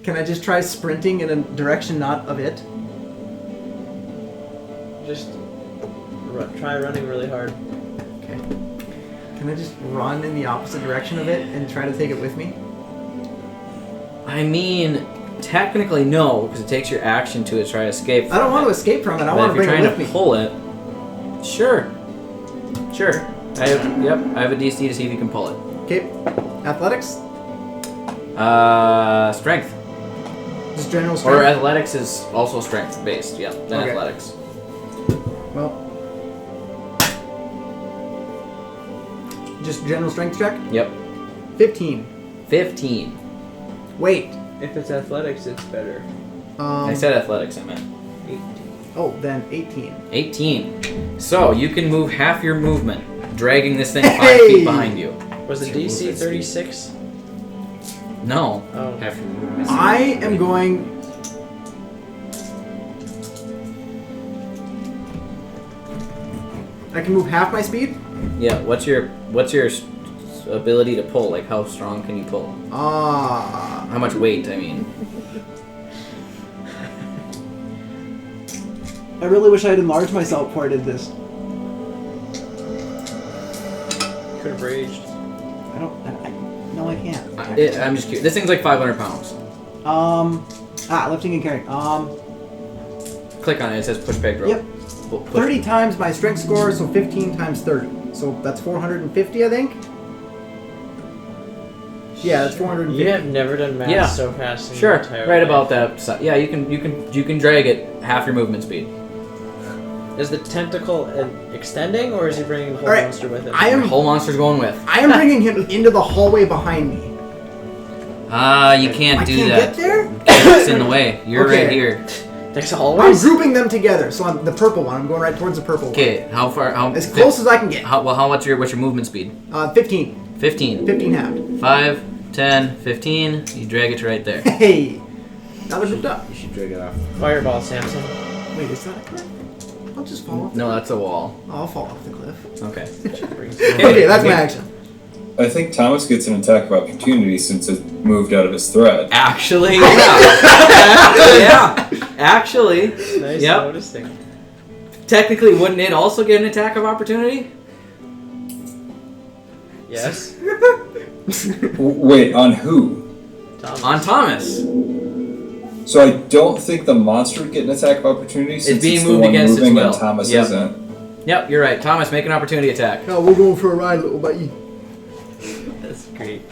Can I just try sprinting in a direction not of it? Just try running really hard. Okay. Can I just run in the opposite direction of it and try to take it with me? I mean, technically no, because it takes your action to try to escape. I don't want to escape from it. I But want if to you're bring it trying with to me. pull it, sure. I have a DC to see if you can pull it. Okay. Athletics? Strength. Just general Or strength? athletics is also strength based, yeah, then Okay. athletics. Well. Just general strength check? Yep. 15. 15. Wait. If it's athletics, it's better. I said athletics, I meant. 18. Oh, then 18. 18. So you can move half your movement, dragging this thing 5 Hey! feet behind you. Was the DC 36? No. Oh. Half your movement. I am going. I can move half my speed? Yeah. What's your ability to pull? Like how strong can you pull? How much weight? I mean. I really wish I had enlarged myself before I did this. Could have raged. No, I can't. I'm just curious. This thing's like 500 pounds. Lifting and carrying. Click on it. It says push peg rope. Yep. 30 times my strength score, so 15 times 30. So that's 450, I think? Yeah, that's 450. You have never done math Yeah. so fast. In Sure. your entire Right life. about that. So, yeah, you can drag it half your movement speed. Is the tentacle extending, or is he bringing the whole Alright, monster with him? I am The whole monster's going with. I am bringing him into the hallway behind me. You can't I do can't that. get there? It's in the way. You're Okay. right here. There's I'm always. grouping them together, so I'm the purple one. I'm going right towards the purple Okay, how far? How one. As close as I can get. what's your movement speed? 15. 15. 15 halved. 5, 10, 15. You drag it to right there. Hey! Now they're grouped up. You should drag it off. Fireball, Samson. Wait, is that a cliff? I'll just fall off. No, that's a wall. I'll fall off the cliff. Okay. Okay, that's my action. I think Thomas gets an attack of opportunity since it moved out of his thread. Actually, yeah. Yeah. Actually, Nice Yep. noticing. technically, wouldn't it also get an attack of opportunity? Yes. Wait, on who? Thomas. On Thomas. So I don't think the monster would get an attack of opportunity since being it's moved the one against its moving will. and Thomas Yep. isn't. Yep, you're right. Thomas, make an opportunity attack. No, we're going for a ride, little buddy. That's great.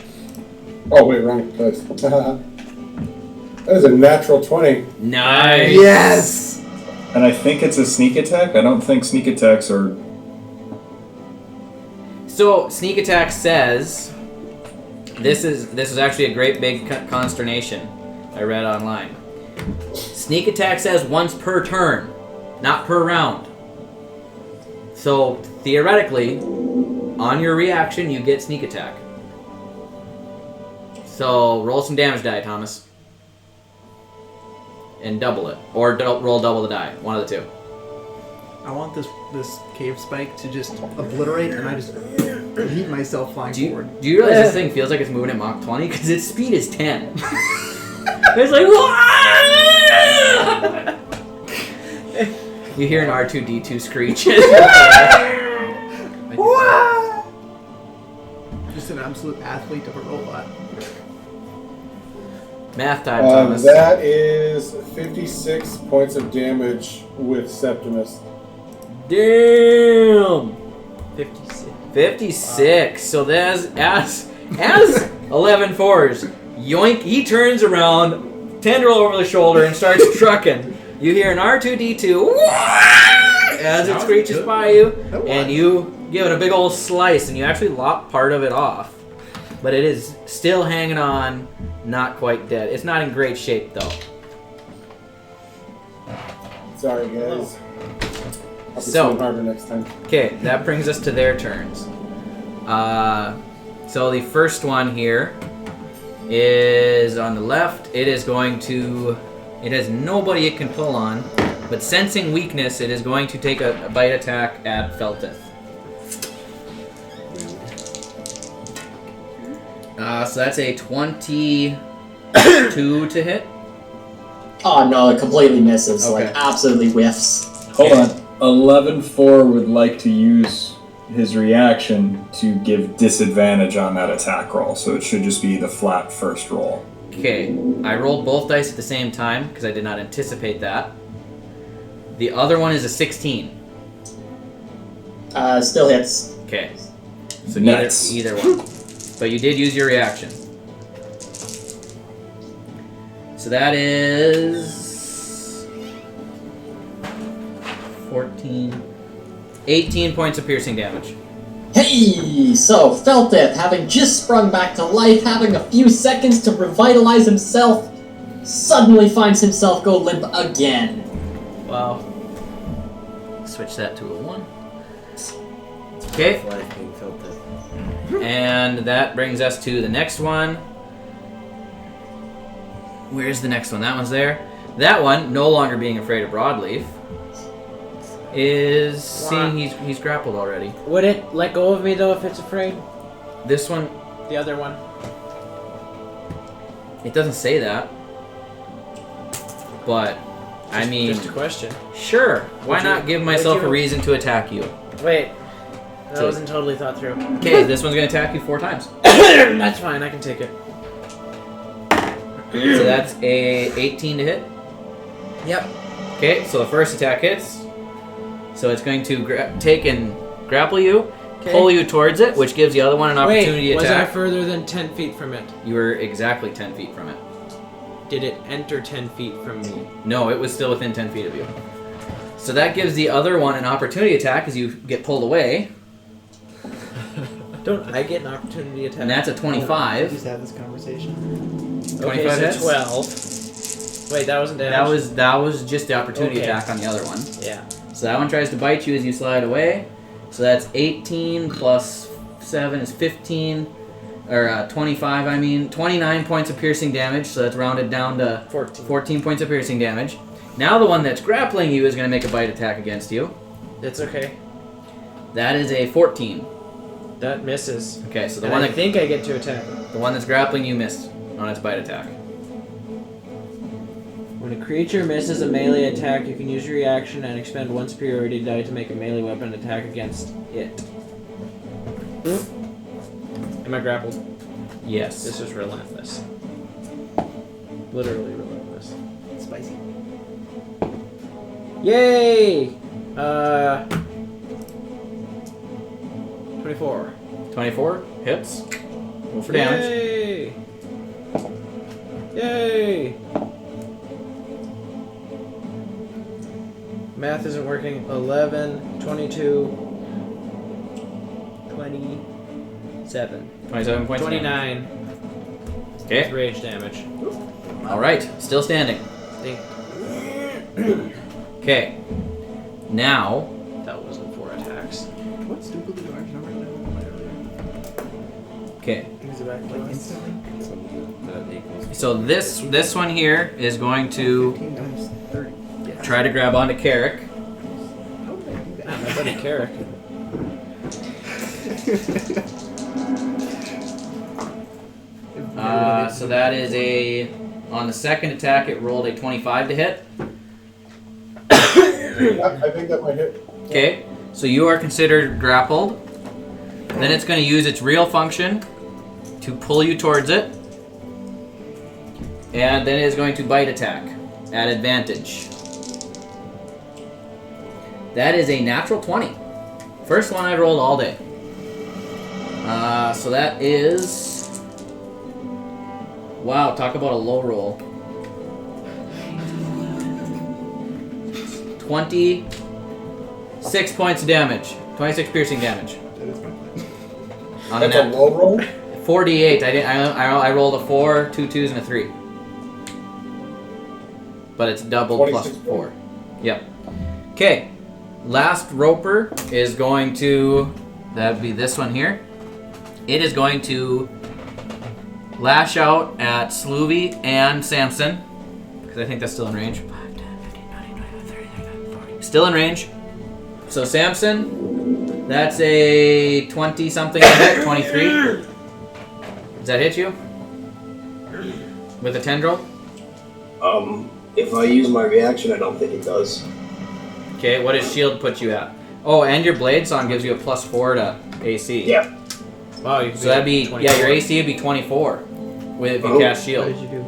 Oh wait, wrong dice. That is a natural 20. Nice. Yes! And I think it's a sneak attack. I don't think sneak attacks are. So sneak attack says this is actually a great big consternation I read online. Sneak attack says once per turn, not per round. So theoretically, on your reaction you get sneak attack. So roll some damage die, Thomas, and double it, or roll double the die. One of the two. I want this cave spike to just obliterate, and I just heat myself flying forward. Do you realize this thing feels like it's moving at Mach 20? Because its speed is 10. It's like, you hear an R2-D2 screech. Wow! absolute athlete of a robot. Math time, Thomas. That is 56 points of damage with Septimus. Damn! 56. 56. So there's as 11 fours. Yoink! He turns around, tendril over the shoulder, and starts trucking. You hear an R2D2 as it screeches by you, and you give it a big old slice, and you actually lop part of it off. But it is still hanging on, not quite dead. It's not in great shape, though. Sorry, guys. I'll be So, harder next time. okay, that brings us to their turns. So the first one here is on the left. It is going to... It has nobody it can pull on, but sensing weakness, it is going to take a bite attack at Feltith. So that's a 22 to hit. Oh no, it completely misses. Okay. Like, absolutely whiffs. Hold on. 11-4 would like to use his reaction to give disadvantage on that attack roll, so it should just be the flat first roll. Okay, I rolled both dice at the same time because I did not anticipate that. The other one is a 16. Still hits. Okay, so Nice. either one. But you did use your reaction. So that is 14, 18 points of piercing damage. Hey! So, Feltith, having just sprung back to life, having a few seconds to revitalize himself, suddenly finds himself go limp again. Wow. Switch that to a 1. Okay. Life being filtered. And that brings us to the next one. Where's the next one? That one's there. That one, no longer being afraid of Broadleaf, is seeing he's grappled already. Would it let go of me though if it's afraid? This one, The other one? it doesn't say that. But, I mean, Just a question. sure. Why Would you- not give myself would you- a reason to attack you? Wait. That So- wasn't totally thought through. Okay, this one's going to attack you 4 times. That's fine, I can take it. So that's a 18 to hit. Yep. Okay, so the first attack hits. So it's going to take and grapple you, pull you towards it, which gives the other one an opportunity Wait, was I attack. further than 10 feet from it? You were exactly 10 feet from it. Did it enter 10 feet from me? No, it was still within 10 feet of you. So that gives the other one an opportunity attack as you get pulled away. Don't I get an opportunity attack? And that's a We 25. just had this conversation. 25 okay, hits? so 12. Wait, that wasn't damage? That was just the opportunity Okay. attack on the other one. Yeah. So that one tries to bite you as you slide away. So that's 18 plus 7 is 15. Or 25, I mean. 29 points of piercing damage, so that's rounded down to 14 points of piercing damage. Now the one that's grappling you is going to make a bite attack against you. That's okay. That is a 14. That misses. Okay, so the And one I that think I get to attack. the one that's grappling you missed on its bite attack. When a creature misses a melee attack, you can use your reaction and expend 1 superiority die to make a melee weapon attack against it. Am I grappled? Yes. This is relentless. Literally relentless. Spicy. Yay! 24. 24 hits. Roll for damage. Yay! Yay! Math isn't working. 11, 22, 27. 27 points. of damage. 29 Okay. rage damage. All right. Still standing. Ding. Okay. Now. That wasn't 4 attacks. What stupidly large number did I look at earlier? Okay. Is it back like instantly? So this one here is going to 15 times 30. Yeah. try to grab onto Carrick. How did I do that? My buddy Carrick. So that is on the second attack it rolled a 25 to hit. I think that might hit. Okay, so you are considered grappled. Then it's going to use its real function to pull you towards it. And then it is going to bite attack at advantage. That is a natural 20. First one I rolled all day. So that is... Wow, talk about a low roll. 26 points of damage. 26 piercing damage. On That's a low roll? 48. I rolled a 4, 2 2s, and a 3. But it's double plus 26 4. Yep. Okay. Last roper is going to... That'd be this one here. It is going to lash out at Sloovy and Samson. Because I think that's still in range. 5, 10, 15, 20, 25, 30, 35, 40. Still in range. So Samson, that's a 20-something hit. 23. Does that hit you? With a tendril? If I use my reaction, I don't think it does. Okay, what does shield put you at? Oh, and your blade song gives you a +4 to AC. Yeah. Wow, you So that'd be 24. yeah, your AC would be 24 if you cast shield. What did you do?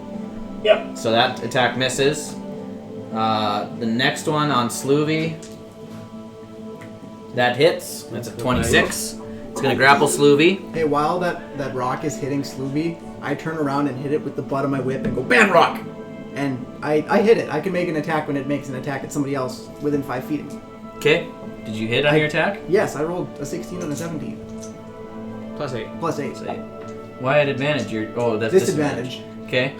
Yeah. So that attack misses. The next one on Sloovy, that hits. That's a 26. It's gonna grapple Sloovy. Hey, while that rock is hitting Slooby, I turn around and hit it with the butt of my whip and go, BAM ROCK! And I hit it. I can make an attack when it makes an attack at somebody else within 5 feet of me. Okay. Did you hit on your attack? Yes, I rolled a 16 and a 17. +8. Plus 8. Why at advantage? That's Disadvantage. Okay.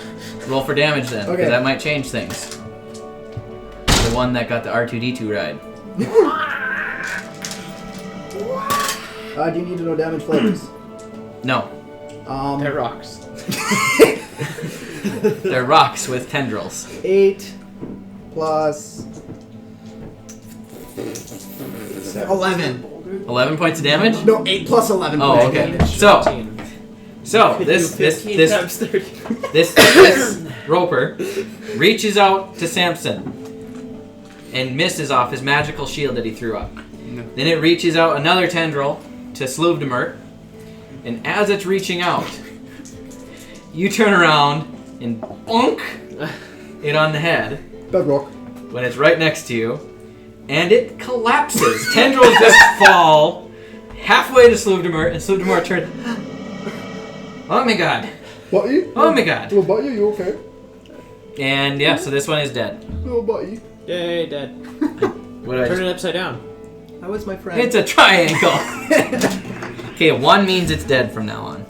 Roll for damage then, because Okay. that might change things. The one that got the R2D2 ride. Do you need to know damage flavors? No. They're rocks. They're rocks with tendrils. 8 plus 11. 11 points of damage? No, 8 plus 11 Oh, points of okay. damage. So this roper reaches out to Samson and misses off his magical shield that he threw up. No. Then it reaches out another tendril to Sloovdemert, and as it's reaching out, you turn around and bonk it on the head Bedrock. when it's right next to you, and it collapses. Tendrils just fall halfway to Sloovdemert, and Sloovdemert turns. Oh my god. Buddy? Oh my god. Little buddy, you okay? And yeah, so this one is dead. Little buddy. Yay, dead. What did I Turn just... it upside down. How is my friend? It's a triangle. Okay, 1 means it's dead from now on.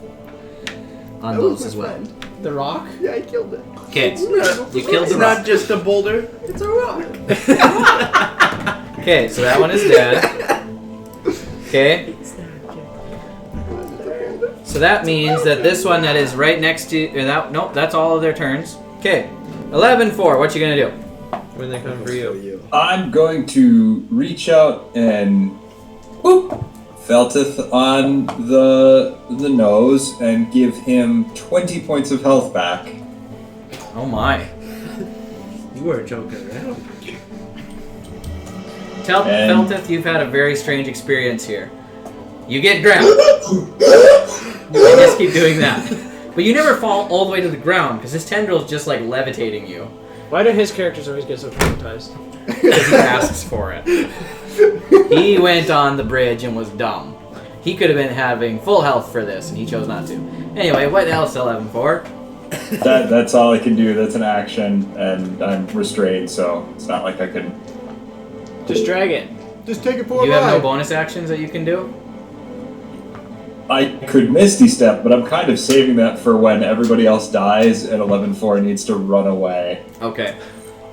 On That those was as my well. friend. The rock? Yeah, I killed it. Okay, you killed It's the not rock. just a boulder. It's a rock. Okay, so that one is dead. Okay. So that means that this one that is right next to nope, that's all of their turns. Okay. 11-4, what you gonna do? When they come for you. I'm going to reach out and whoop Feltith on the nose and give him 20 points of health back. Oh my. You weren't joking around. Tell And- Feltith you've had a very strange experience here. You get drowned. You just keep doing that. But you never fall all the way to the ground, because his tendril is just like levitating you. Why do his characters always get so traumatized? Because he asks for it. He went on the bridge and was dumb. He could have been having full health for this, and he chose not to. Anyway, what else 11 for? That's all I can do. That's an action, and I'm restrained, so it's not like I can. Just drag it. Just take it for You a have no ride. bonus actions that you can do? I could Misty Step, but I'm kind of saving that for when everybody else dies and 11-4 needs to run away. Okay.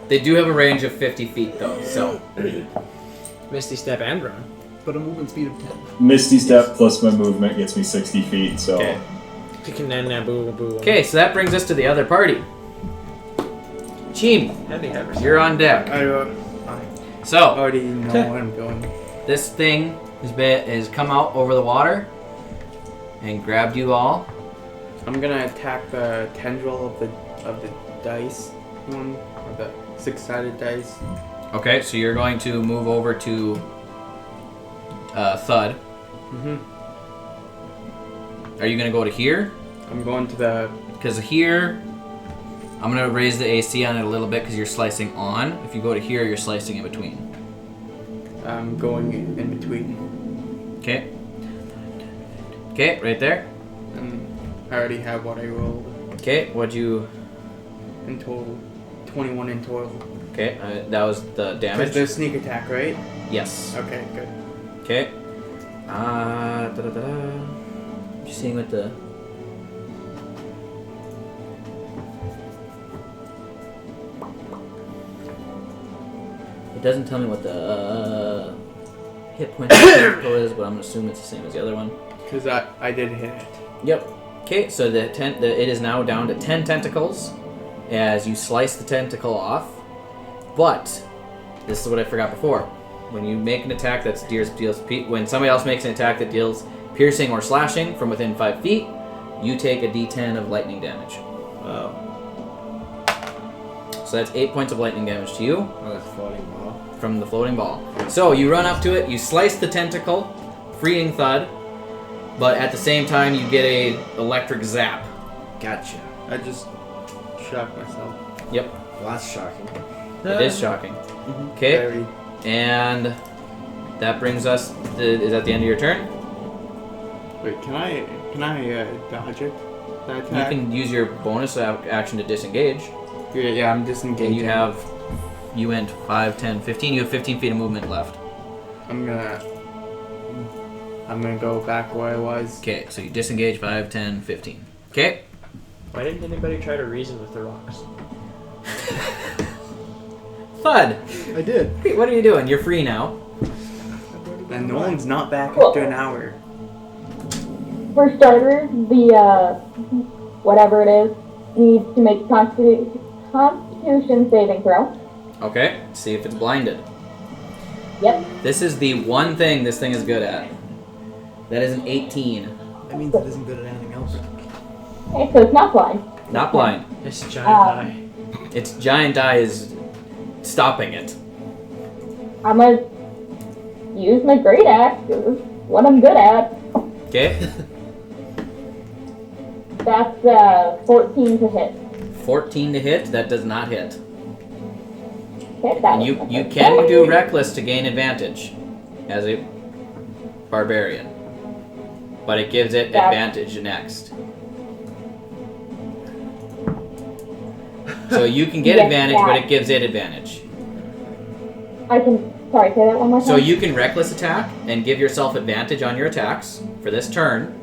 They do have a range of 50 feet, though, so... Misty Step and run. But a movement speed of 10. Misty Step plus my movement gets me 60 feet, so. Okay. Boo. Okay, so that brings us to the other party. Cheem, Heavy hammers. you're on deck. I So, already know where I'm going. this thing has come out over the water and grabbed you all. I'm gonna attack the tendril of the dice one, or the 6-sided dice. Okay, so you're going to move over to Thud. Mm-hmm. Are you going to go to here? I'm going to the. Because here, I'm going to raise the AC on it a little bit because you're slicing on. If you go to here, you're slicing in between. I'm going in between. Okay. Okay, right there. And I already have what I rolled Okay, what'd you... in total. 21 in total. Okay, that was the damage? There's sneak attack, right? Yes. Okay, good. Okay. Just seeing what the... It doesn't tell me what the hit point is, but I'm gonna assume it's the same as the other one. Because I did hit it. Yep. Okay, so it is now down to 10 tentacles as you slice the tentacle off. But this is what I forgot before. When you make an attack that when somebody else makes an attack that deals piercing or slashing from within 5 feet, you take a D10 of lightning damage. Wow. So that's 8 points of lightning damage to you. Oh, that's floating ball. From the floating ball. So you run up to it, you slice the tentacle, freeing thud, but at the same time you get a electric zap. Gotcha. I just shocked myself. Yep. Well, that's shocking. It is shocking. Okay. Very. And that brings us is that the end of your turn? Wait, can I dodge it? That You attack? can use your bonus action to disengage. Yeah, I'm disengaging. And you went 5, 10, 15. You have 15 feet of movement left. I'm gonna go back where I was. Okay, so you disengage 5, 10, 15. Okay. Why didn't anybody try to reason with the rocks? Thud! I did. Hey, what are you doing? You're free now. And no one's not back Cool. after an hour. For starters, the whatever it is needs to make Constitution saving throw. Okay, see if it's blinded. Yep. This is the one thing this thing is good at. That is an 18. That means it isn't good at anything else. Okay, so it's not blind. Not blind. This giant eye. Its giant eye is stopping it. I'm gonna use my great axe. 'Cause it's what I'm good at. Okay. That's 14 to hit. 14 to hit. That does not hit. Okay, that And was you can do reckless to gain advantage as a barbarian, but it gives it advantage next. So you can get Yes, advantage, but it gives it advantage. I can. Sorry, say that one more time. So you can reckless attack and give yourself advantage on your attacks for this turn,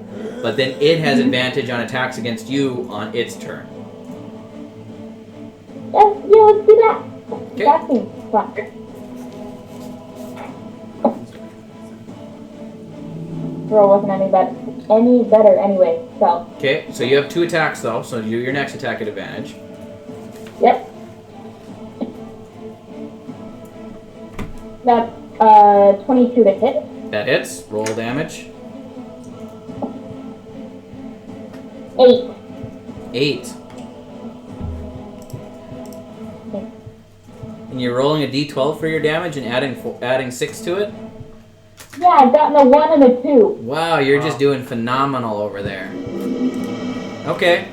but then it has advantage on attacks against you on its turn. Yeah, let's do that. Okay. That seems fun. Roll wasn't any better anyway, so. Okay, so you have 2 attacks though, so you do your next attack at advantage. Yep. That's 22 to hit. That hits. Roll damage. 8. 8. And you're rolling a d12 for your damage and adding 6 to it? Yeah, I've gotten a 1 and a 2. Wow, you're just doing phenomenal over there. Okay.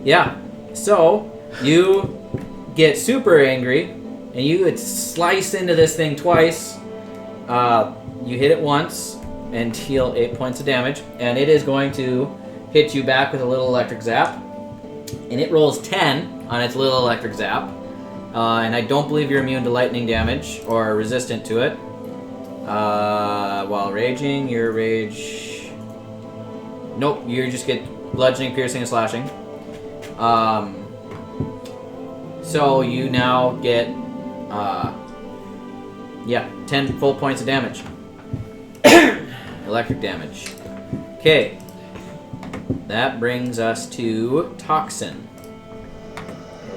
Yeah. So, you get super angry, and you would slice into this thing twice. You hit it once, and heal 8 points of damage, and it is going to hit you back with a little electric zap. And it rolls 10 on its little electric zap. And I don't believe you're immune to lightning damage, or resistant to it. While raging, your rage... Nope, you just get bludgeoning, piercing, and slashing. So you now get, 10 full points of damage. Electric damage. Okay. That brings us to Toxin.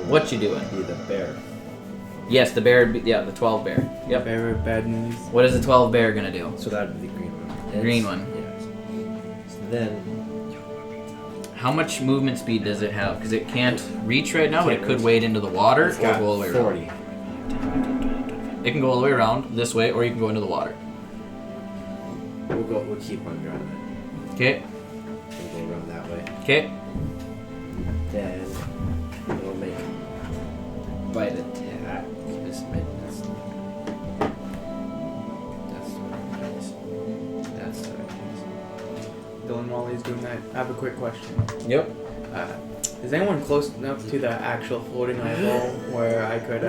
What you doing? Be the bear. Yes, the bear, the 12 bear. Yep. Bear with bad news. What is the 12 bear gonna do? So that would be the green one. The green one. Yes. So then, How much movement speed does it have? Because it can't reach right now, but it Can't could reach. wade into the water it's or got go all the way 40. around. It can go all the way around this way, or you can go into the water. We'll keep on going. Okay. We'll go around that way. Okay. Then we'll make a bite attack. This that's what it is. That's what it is. Dylan, while he's doing that, I have a quick question. Yep. Is anyone close enough to the actual floating eyeball where I could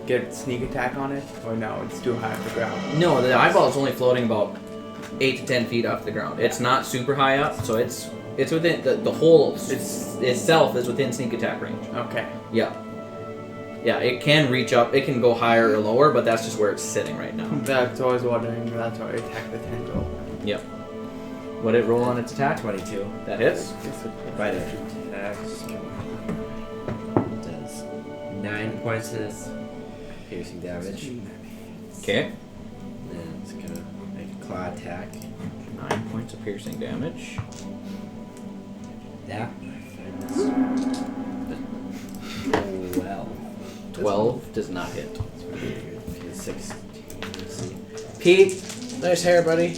get sneak attack on it? Or no, it's too high off the ground? No, the eyeball is only floating about 8 to 10 feet off the ground. It's not super high up, so it's within the hole itself is within sneak attack range. Okay. Yeah. Yeah, it can reach up. It can go higher or lower, but that's just where it's sitting right now. That's what I was wondering. That's why I attacked the tendril. Yep. What did it roll on its attack? 22. That hits. Bite attack. Does 9 points of piercing damage. Okay. Then it's gonna make a claw attack. 9 points of piercing damage. Yeah. 12. 12 does not hit. Okay, 16. Let's see. Pete, nice hair, buddy.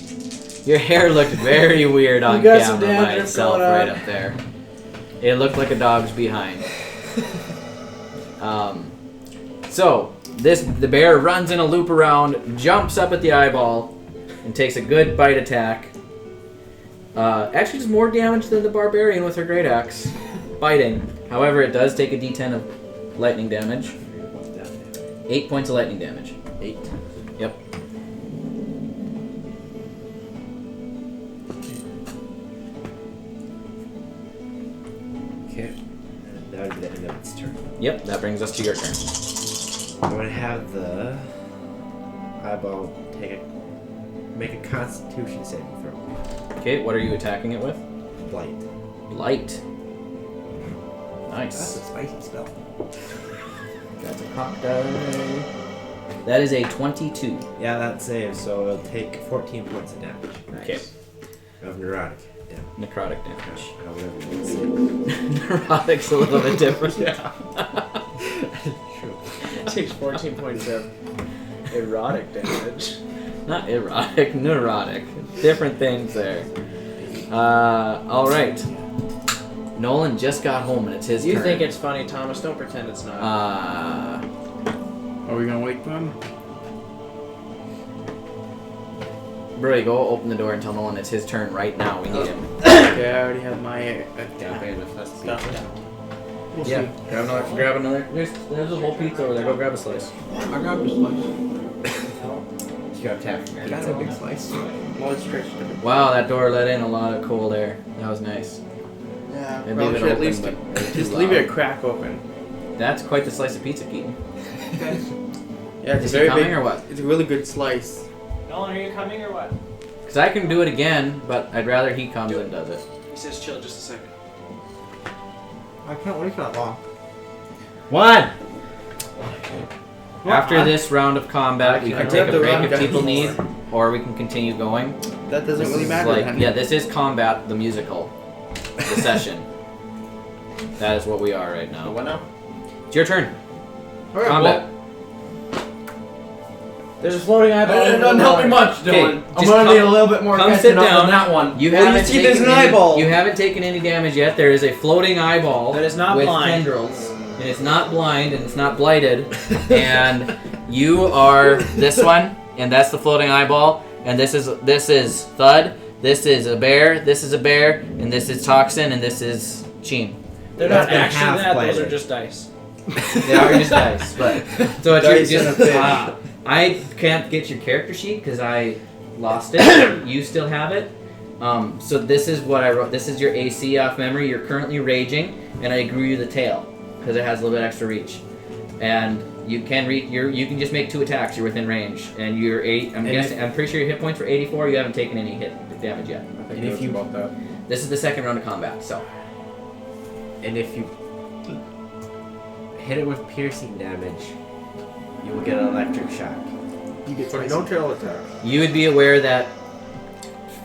Your hair looked very weird on You got some camera by dandruff itself going on. right up there. It looked like a dog's behind. So the bear runs in a loop around, jumps up at the eyeball, and takes a good bite attack. Actually does more damage than the barbarian with her great axe, biting. However, it does take a d10 of lightning damage. 8 points of lightning damage. 8. Yep. Okay. And that would be the end of its turn. Yep, that brings us to your turn. I'm going to have the eyeball make a Constitution saving throw. Okay, what are you attacking it with? Blight. Blight. Nice. That's a spicy spell. That's a cock die. That is a 22. Yeah, that saves, so it'll take 14 points of damage. Okay. Of neurotic damage. Necrotic damage. However you would say. Neurotic's a little bit different. True. It takes 14 points of erotic damage. Not erotic, neurotic. Different things there. Alright. Nolan just got home and it's his turn. You think it's funny, Thomas. Don't pretend it's not. Are we gonna wait for him? Brody, go open the door and tell Nolan it's his turn right now. We need him. Okay, I already have my stuff down. We'll Yeah. see. Grab another. There's a whole pizza over there. Go grab a slice. I grabbed a slice. You got tap from Got a big slice. Well, it's stretched a bit. Wow, that door let in a lot of cold air. That was nice. Yeah. And Well, leave it should at open, least but it's just too leave loud. it a crack open. That's quite the slice of pizza, Keaton. Yeah, it's Is a he very coming big. or what? It's a really good slice. Nolan, are you coming or what? Because I can do it again, but I'd rather he comes and does it. He says chill just a second. I can't wait for that long. 1! After this round of combat, we can I take have a the break round if gun people anymore. need, or we can continue going. That doesn't This really is matter. like, then. yeah, this is combat, the musical, the session. That is what we are right now. What now? It's your turn. Alright, Combat. There's a floating eyeball. It doesn't help me much, Okay, Dylan. I'm just gonna come- need a little bit more come catching sit up down. on that one. You Well, haven't see, there's taken an any, eyeball. You haven't taken any damage yet. There is a floating eyeball That is not with blind. tendrils, and it's not blind, and it's not blighted. And you are this one, and that's the floating eyeball. And this is Thud. This is a bear. This is a bear, and this is Toxin, and this is Cheen. They're That's not been actually half that. Those blighted. are just dice. They are just dice, but so it's Dice just and a fish. I can't get your character sheet because I lost it. You still have it. So this is what I wrote. This is your AC off memory. You're currently raging, and I grew you the tail because it has a little bit extra reach, and you can you can just make 2 attacks. You're within range, and you're 8. I'm pretty sure your hit points were 84. You haven't taken any hit damage yet. I And if you about that. This is the second round of combat. So And if you hit it with piercing damage, you will get an electric shock. You get For spicy. no tail attack. you would be aware that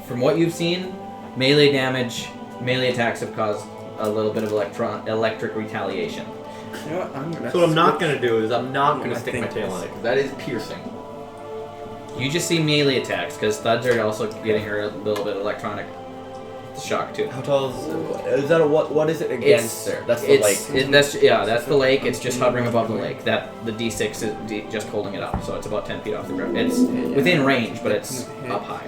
from what you've seen, melee attacks have caused a little bit of electric retaliation. You know what? I'm gonna. So what I'm not gonna do is I'm not Yeah, gonna I stick my think tail on it because that is piercing. You just see melee attacks because thuds are also getting her a little bit The shock too. How tall is that? What is it against there? That's the lake. That's the lake. It's just hovering above the lake. That the D6 is just holding it up, so it's about 10 feet off the ground. It's within range, but it's up high.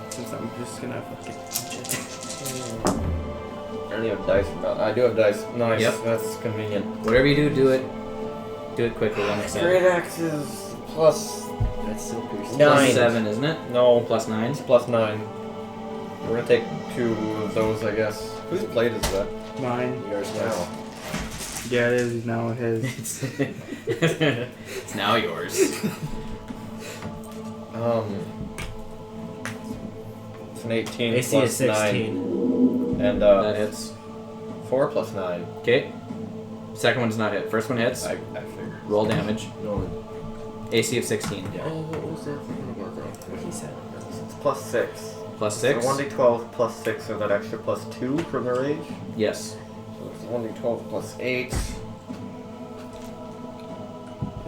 Since I'm just gonna fucking punch it. I only have dice. I do have dice. Nice. Yep. That's convenient. Whatever you do, do it quickly. Great axe is plus. That's so piercing. Plus 7, isn't it? No, Plus 9. it's plus 9. We're gonna take 2 of those, I guess. Whose blade is that? Mine. Yours now. Yeah, it is now his. It's now yours. It's an 18 AC plus is 16. 9. And That hits. 4 plus 9. Okay. Second one does not hit. First one hits. I figured. Roll damage. No. AC of 16. Oh, what was that thing again? What he said? It's plus 6. Plus 6? So 1d12 plus 6, so that extra plus 2 from the rage. Yes. So it's 1d12 plus 8. Is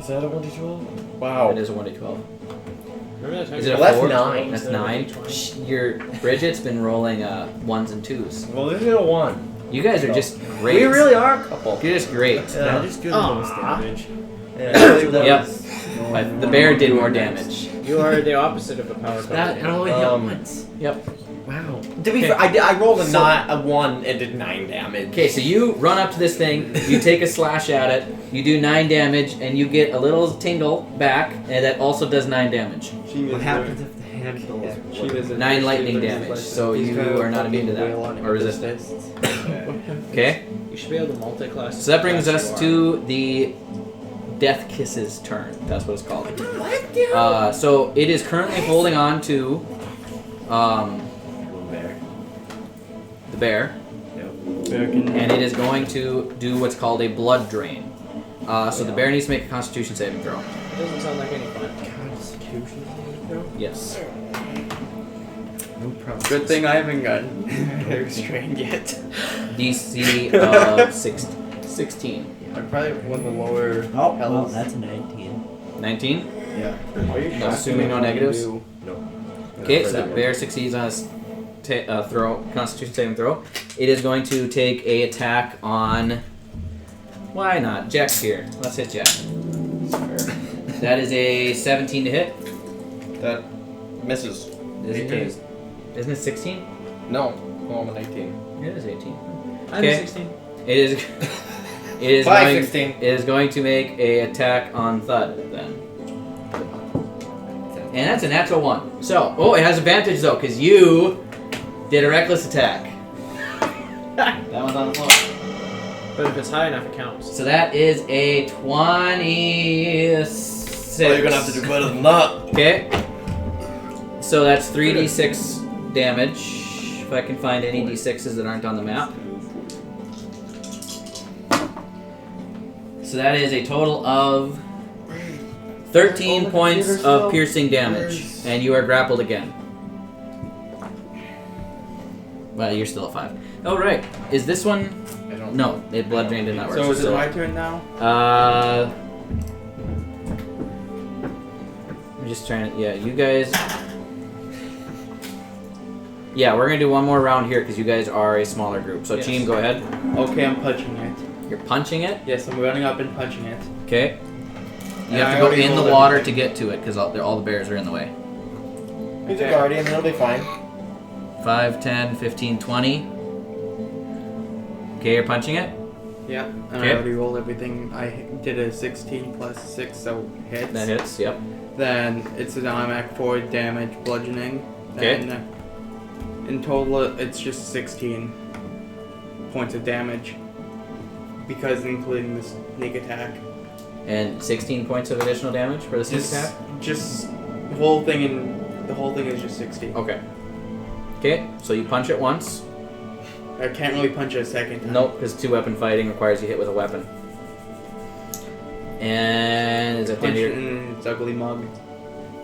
that a 1d12? Wow. It is a 1d12. Remember that time? Is it a Well, that's 4? 9. That's 9. Your Bridget's been rolling 1s and 2s. Well, this is a 1. You guys are just great. We really are a couple. You're just great. Yeah, just do the most damage. Yep. The bear did more damage. You are the opposite of a power couple. That only hit once. Yep. Wow. To be fair, I rolled a 1 and did 9 damage. Okay, so you run up to this thing, you take a slash at it, you do 9 damage, and you get a little tingle back, and that also does 9 damage. What happens if the hand goes? 9 lightning damage, so you are not immune to that, or resistant. Okay? You should be able to multi-class. So that brings us to the Death Kiss's turn. That's what it's called. So it is currently holding on to the bear, and it is going to do what's called a blood drain. So the bear needs to make a Constitution saving throw. It doesn't sound like any fun. Constitution saving throw? Yes. No problem. Good thing I haven't gotten restrained yet. DC of 16. I probably won the lower. Oh, well, that's a 19. 19? Yeah. Assuming no negatives? No. Okay, so the bear succeeds on his Constitution saving throw. It is going to take a attack on. Why not? Jack's here. Let's hit Jack. That is a 17 to hit. That misses. Isn't it 16? No, I'm an 18. It is 18. I'm 16. It is. It is Bye, going. 16. It is going to make a attack on Thud then. And that's a natural 1. So, it has advantage though, because you did a reckless attack. That one's on the floor. But if it's high enough, it counts. So that is a 26. Well, you're gonna have to do better than that. Okay. So that's 3d6 damage. If I can find any d6s that aren't on the map. So that is a total of 13 points of piercing damage, and you are grappled again. Well, you're still at 5. Oh, right. Is this one? I don't No, it blood drain did not work. So is it my turn now? I'm just trying to. Yeah, you guys. Yeah, we're gonna do one more round here because you guys are a smaller group. So, Yes. team, go ahead. Okay, I'm punching it. You're punching it. Yes, I'm running up and punching it. Okay. You And have I to go already in the rolled water everything. to get to it because all the bears are in the way. He's a guardian, he'll be fine. 5, 10, 15, 20. Okay, you're punching it. Yeah, and Okay. I already rolled everything. I did a 16 plus 6, so hits. That hits. Yep. Then it's an automatic 4 damage bludgeoning. Okay. Then in total, it's just 16 points of damage because including this sneak attack. And 16 points of additional damage for the sneak attack. Just the whole thing is just 16. Okay. Okay, so you punch it once. I can't really punch it a second time. Nope, because 2-weapon fighting requires you hit with a weapon. And is that the end Punch of it your... in its ugly mug.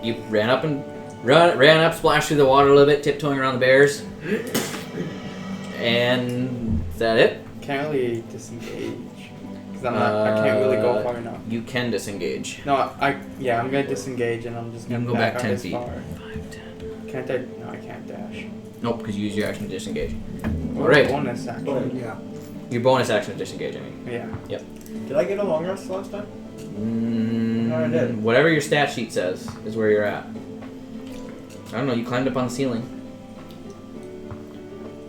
You ran up, splashed through the water a little bit, tiptoeing around the bears. And is that it? Can't really disengage because I can't really go far enough. You can disengage. No, I'm gonna disengage and I'm just You gonna can go back up 10 as feet. far. 5, 10. Can't I? No, I can't dash. Nope, because you use your action to disengage. Or Alright. bonus action. Yeah. Your bonus action to disengage, I mean. Yeah. Did I get a long rest last time? No, I did. Whatever your stat sheet says is where you're at. I don't know, you climbed up on the ceiling.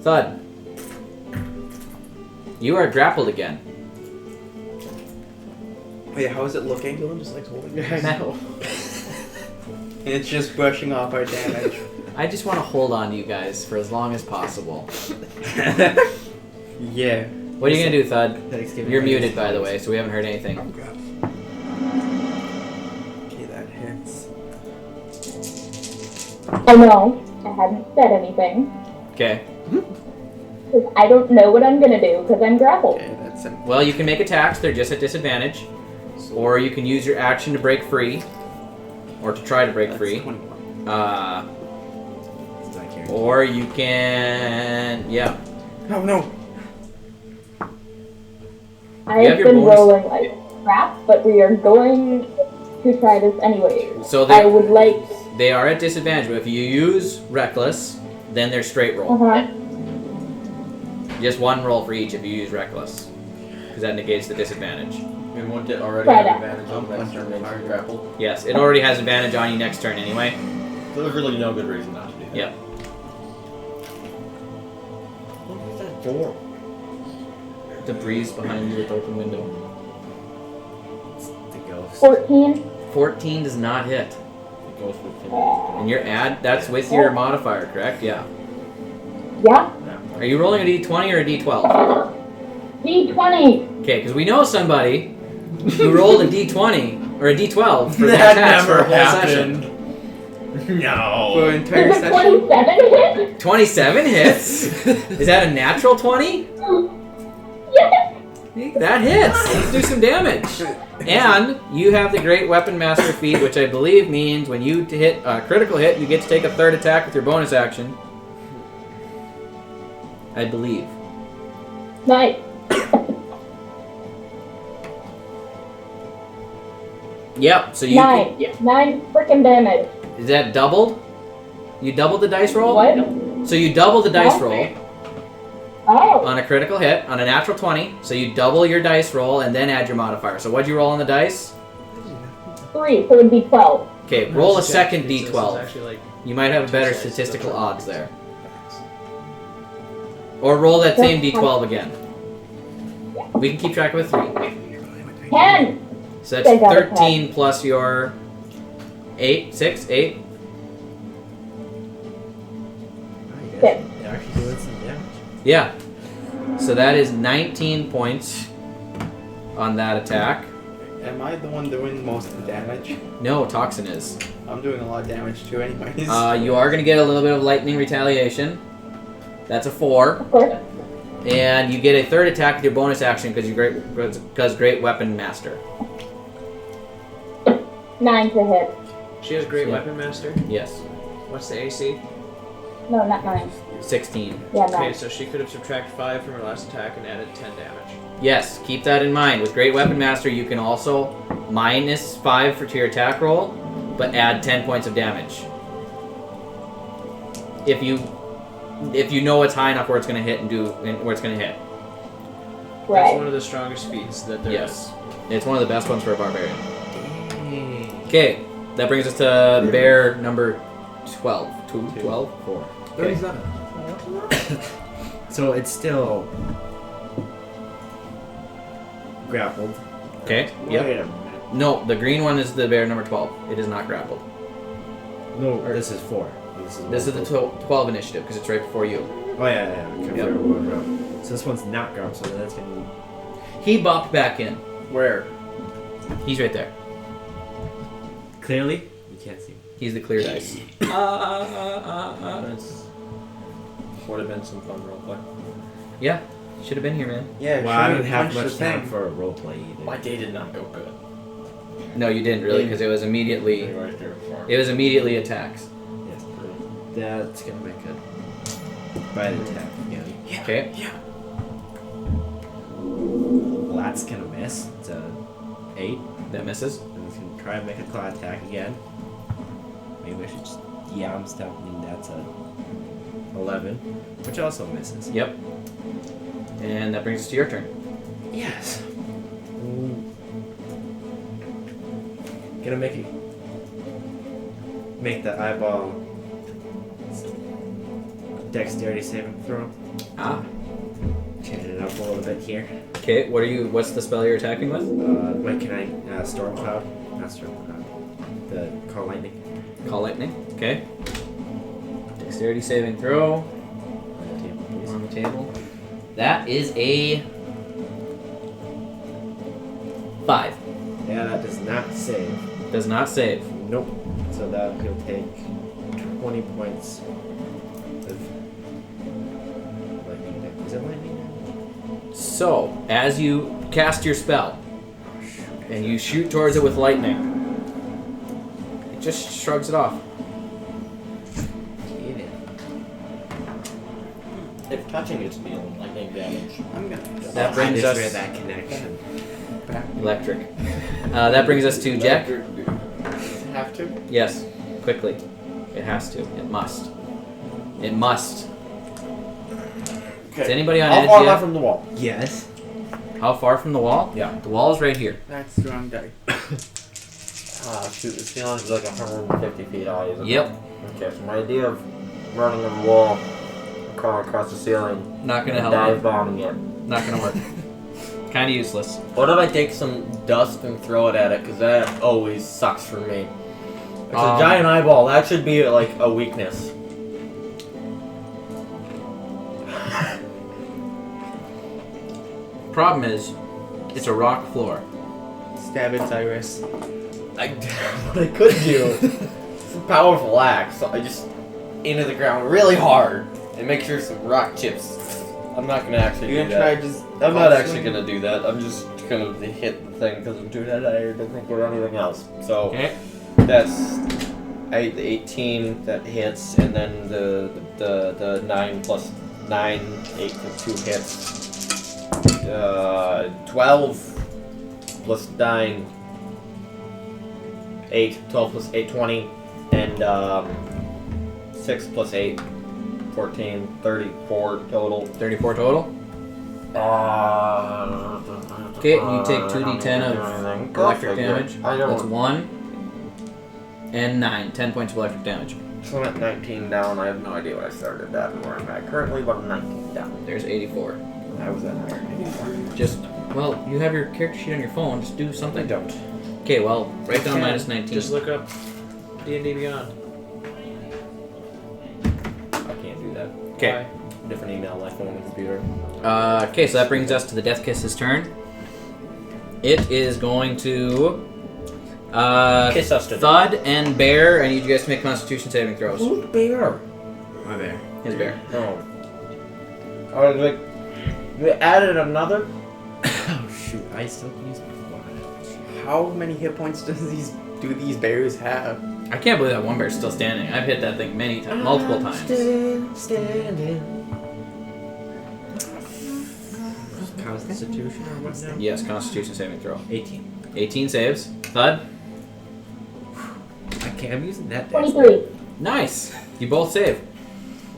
Thud. You are grappled again. Wait, how is it looking? Dylan just likes holding I know. And it's just brushing off our damage. I just want to hold on to you guys for as long as possible. Yeah. What are you gonna do, Thud? Thanksgiving. You're muted, by the way, so we haven't heard anything. Okay, that hits. Oh no, I haven't said anything. Okay. Because I don't know what I'm gonna do, because I'm grappled. Okay, that's it. Well, you can make attacks, they're just at disadvantage. Or you can use your action to break free. Or to try to break free. 21. Or you can... Yeah. No, no. I You have have your been bonus- rolling like crap, but we are going to try this anyway. So I they, would like... they are at disadvantage, but if you use Reckless, then they're straight roll. Uh-huh. Just one roll for each if you use Reckless. Because that negates the disadvantage. And won't it already Try have that. advantage on the next turn when you're grappled? Yes, it already has advantage on you next turn anyway. So there's really no good reason not to do that. Yep. What is that for? The breeze behind you with the open window. The ghost. 14. 14 does not hit. It goes with And your that's with your modifier, correct? Yeah. Yeah. Are you rolling a d20 or a d12? D20. Okay, because we know somebody who rolled a d20 or a d12 for that attacks for a whole session. No. For an entire Does a session? 27 hit? 27 hits? Is that a natural 20? Yes. That hits. Let's do some damage. And you have the Great Weapon Master feat, which I believe means when you hit a critical hit, you get to take a third attack with your bonus action. I believe. Nice. Yep. So you Nine. can, 9 freaking damage. is that doubled? You doubled the dice roll? What? So you double the dice roll Oh. on a critical hit on a natural 20. So you double your dice roll and then add your modifier. So what'd you roll on the dice? 3, so it would be 12. Okay, roll a second So this is d12. actually like You might have better statistical odds there. Or roll that same d12 again. We can keep track of a 3. 10. So that's I got a 13 plus your 8, 6, 8. Six. They're actually doing some damage. Yeah. So that is 19 points on that attack. Am I the one doing most of the damage? No, Toxin is. I'm doing a lot of damage too anyways. You are going to get a little bit of lightning retaliation. That's a 4. Of course. And you get a third attack with your bonus action because Great Weapon Master. 9 to hit. she has Great Yeah. Weapon Master. Yes. What's the AC? No, not 9. 16. Yeah, Okay, 9. so she could have subtracted 5 from her last attack and added 10 damage. Yes, keep that in mind. With Great Weapon Master, you can also minus 5 to your attack roll, but add 10 points of damage. If you know it's high enough where it's going to hit and where it's going to hit. That's Right. one of the strongest feats that there is. Yes. It's one of the best ones for a barbarian. Okay, that brings us to bear number 12. 12? 4. 37. So it's still grappled. Okay, yep. Wait a minute. No, the green one is the bear number 12. It is not grappled. No, this is 4. This is the 12 initiative because it's right before you. Oh yeah. Okay. Yep. So this one's not grappled, so that's gonna be. He bopped back in. Where? He's right there. Clearly, you can't see. He's the clear dice. That's would have been some fun roleplay. Yeah, should have been here, man. Yeah, Well, I sure, didn't have punch the much time thing. for a roleplay either. My day did not go good. No, you didn't really because it was immediately. Right there before. It was immediately attacks. Yes. That's gonna make a bite attack again. Okay. Well, that's gonna miss. It's a 8. That misses. And it's gonna try and make a claw attack again. Maybe I should just. Yeah, I'm stopping. That's a 11, which also misses. Yep. And that brings us to your turn. Yes. Gonna make the eyeball dexterity saving throw. Ah. Change it up a little bit here. Okay, what's the spell you're attacking with? Wait, can I storm cloud? Not storm cloud. The call lightning. Call lightning. Okay. Dexterity saving throw. On the table, please. On the table. That is a 5. Yeah, that does not save. Does not save. Nope. So that he'll take 20 points of lightning damage. Is it lightning damage? So, as you cast your spell, and you shoot towards it with lightning, it just shrugs it off. Get it. If touching it's dealing lightning damage. I'm gonna. That brings I us just read that connection. electric. That brings us to Jack. Have to? Yes, quickly. It has to. It must. It must. Is anybody on How edge far am I yet? from the wall? Yes. How far from the wall? Yeah. The wall is right here. That's the wrong die. Ah, shoot, this ceiling is like 150 feet high, isn't Yep. it? Okay, so my idea of running on the wall, crawling across the ceiling, Not gonna and help. dive bombing it. Not gonna work. Kind of useless. What if I take some dust and throw it at it? Because that always sucks for me. It's a giant eyeball. That should be like a weakness. Problem is, it's a rock floor. Stab its iris. What I could do. It's a powerful axe. So I just into the ground really hard and make sure some rock chips. I'm not gonna actually You're do gonna try that. just. I'm not actually gonna do that. I'm just gonna hit the thing because I'm too tired to think of anything else. So Okay. that's 18 that hits, and then the 9 plus 9, 8 to 2 hits. 12 plus 9, 8, 12 plus 8, 20, and 6 plus 8, 14, 34 total. 34 total. Okay, and you take 2d10 of electric damage. That's 1 and 9. 10 points of electric damage. So I'm at 19 down. I have no idea what I started at and where I'm at currently, but I'm 19 down. There's 84. I was at higher. Just, well, you have your character sheet on your phone. Just do something. I don't. Okay, well, write down minus 19. Just look up D&D Beyond. I can't do that. Okay. Different email on my phone and computer. Okay, so that brings us to the Death Kiss's turn. It is going to Kiss us to Thud and Bear. I need you guys to make Constitution saving throws. Who's bear? My bear. His Bear. Oh. Oh, like they added another. Oh shoot! I still can use my fly. How many hit points do these bears have? I can't believe that one bear's still standing. I've hit that thing many times, multiple times. Standing. Constitution or what's that? Yes, Constitution saving throw. 18. 18 saves. Thud. Okay, I'm using that dice. 23. Nice. You both save.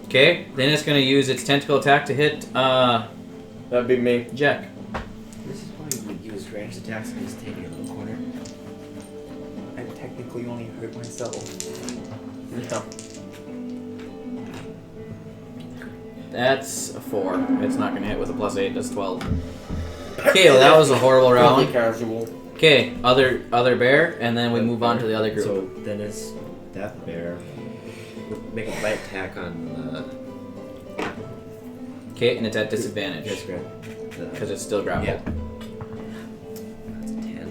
Okay, then it's going to use its tentacle attack to hit That'd be me. Jack. This is why you use ranged attacks and just take it in the corner. I technically only hurt myself. Yeah. That's a 4. It's not going to hit with a +8. That's 12. Okay, well that was a horrible Really round. casual. Okay, other bear, and then we move on to the other group. So then it's that bear. Make a bite attack on Okay, and it's at Yes, disadvantage grab. because it's still grappled. Yeah. That's a 10.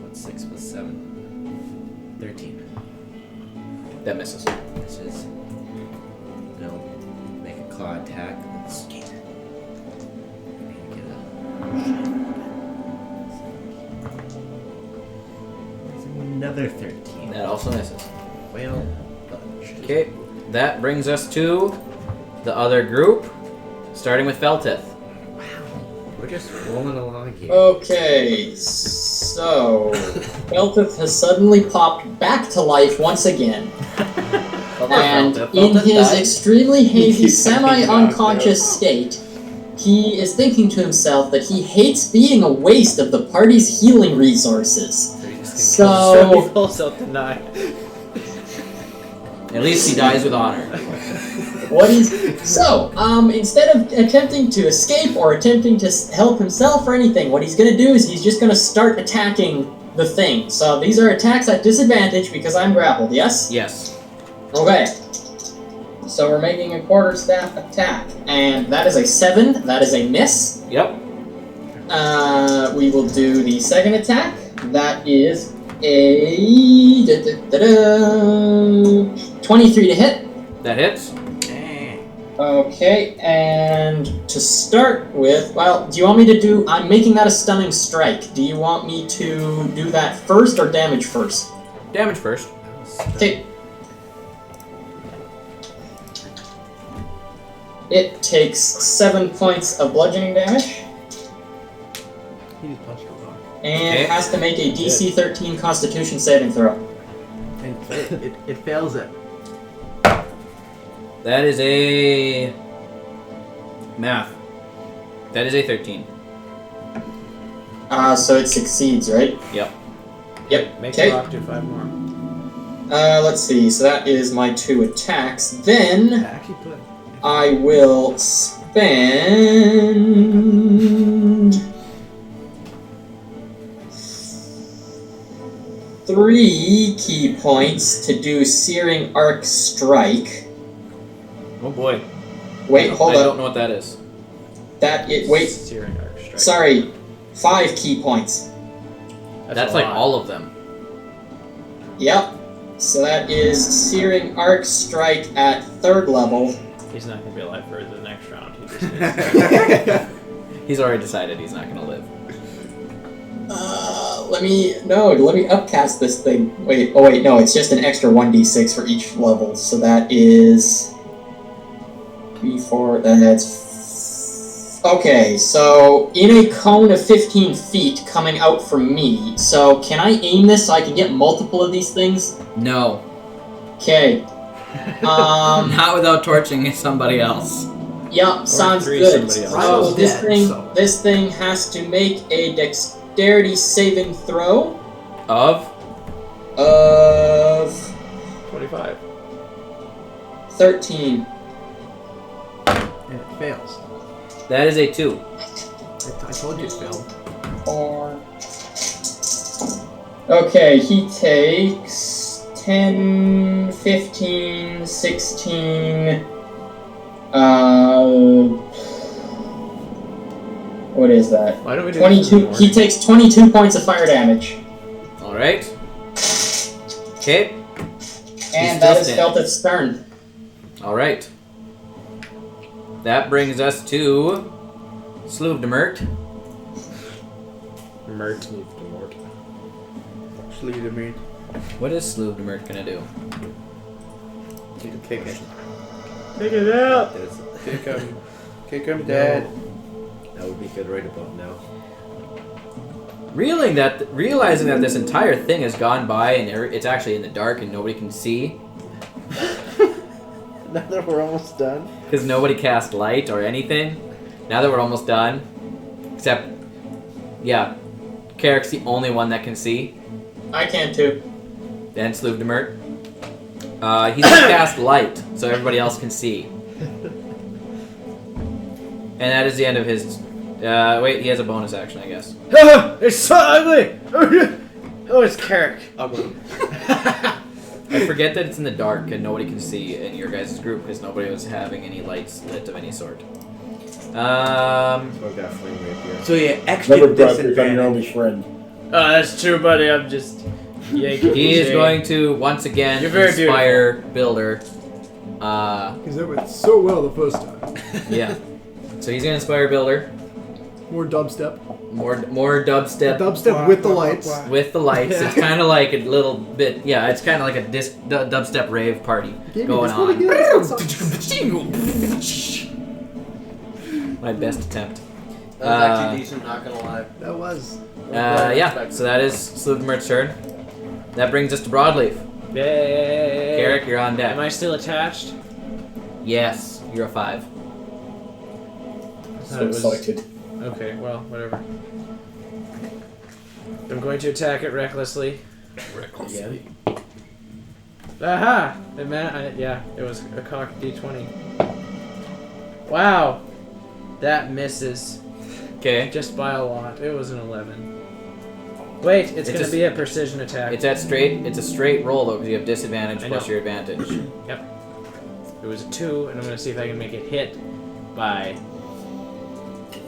What's 6 plus 7? 13. That misses. This is. No. Make a claw attack. Let's get another 13. That also misses. Well, Okay, that brings us to the other group, starting with Feltith. we're just rolling along here. Okay, so Beltith has suddenly popped back to life once again. And in his extremely hazy, semi-unconscious state, he is thinking to himself that he hates being a waste of the party's healing resources. So he pulls out the knife. At least he dies with honor. Instead of attempting to escape or attempting to help himself or anything, what he's going to do is he's just going to start attacking the thing. So these are attacks at disadvantage because I'm grappled, yes? Yes. Okay. So we're making a quarterstaff attack, and that is a 7. That is a miss. Yep. We will do the second attack. That is a 23 to hit. That hits. Okay, and to start with, well, do you want me to do... I'm making that a stunning strike. Do you want me to do that first or damage first? Damage first. Okay. It takes 7 points of bludgeoning damage. He just punched a rock. And it has to make a DC 13 Constitution saving throw. And it fails it. That is a... Math. That is a 13. So it succeeds, right? Yep. Yep. Make the rock do 5 more. Let's see. So that is my 2 attacks. Then Actually, good. I will spend 3 key points to do Searing Arc Strike. Oh boy. Wait, hold I up. don't know what that is. Searing Arc Strike. Sorry. 5 key points. That's like all of them. Yep. So that is Searing Arc Strike at 3rd level. He's not going to be alive for the next round. He just He's already decided he's not going to live. Let me upcast this thing. Wait, no, it's just an extra 1d6 for each level. So that is 3, 4, that's... Okay, so in a cone of 15 feet coming out from me, so can I aim this so I can get multiple of these things? No. Okay. Not without torching somebody else. Yeah, sounds good. So this thing has to make a dexterity saving throw. Of 25. 13. And it fails. That is a 2. I told you it failed. 4. Okay, he takes 10, 15, 16. What is that? Why don't we do 22. He takes 22 points of fire damage. Alright. Okay. And that is felt its turn. Alright. That brings us to Sluvdemert. What is Sluvdemert gonna do? Kick it. Pick it up! Kick him. Kick him dead. That would be good right about now. Realizing that this entire thing has gone by and it's actually in the dark and nobody can see. Now that we're almost done. Because nobody cast light or anything. Now that we're almost done. Except, yeah, Carrick's the only one that can see. I can too. Then Sluvdemert. He's gonna cast light, so everybody else can see. And that is the end of his... wait, he has a bonus action, I guess. It's so ugly! Oh, it's Carrick. Ugly. I forget that it's in the dark and nobody can see in your guys' group because nobody was having any lights lit of any sort. So yeah, extra Never brought your disadvantage. only friend. Oh, that's true, buddy. I'm just yanking. He is going to once again You're very inspire Builder. Because it went so well the first time. Yeah. So he's gonna inspire Builder. More dubstep. More dubstep. Dubstep with the lights. With the lights. It's kind of like a little bit. Yeah, it's kind of like a dubstep rave party going on. My best attempt. That was actually decent, not gonna lie. That was. Yeah, so that is Sluvdemert's turn. That brings us to Broadleaf. Yay! Carrick, you're on deck. Am I still attached? Yes, you're a 5. I thought So it was- excited. Okay, well, whatever. I'm going to attack it recklessly. Recklessly. Aha! Yeah, it was a cock D20. Wow! That misses. Okay. Just by a lot. It was an 11. Wait, it's going to be a precision attack. It's a straight roll though, because you have disadvantage I plus know. your advantage. Yep. It was a 2, and I'm going to see if I can make it hit by...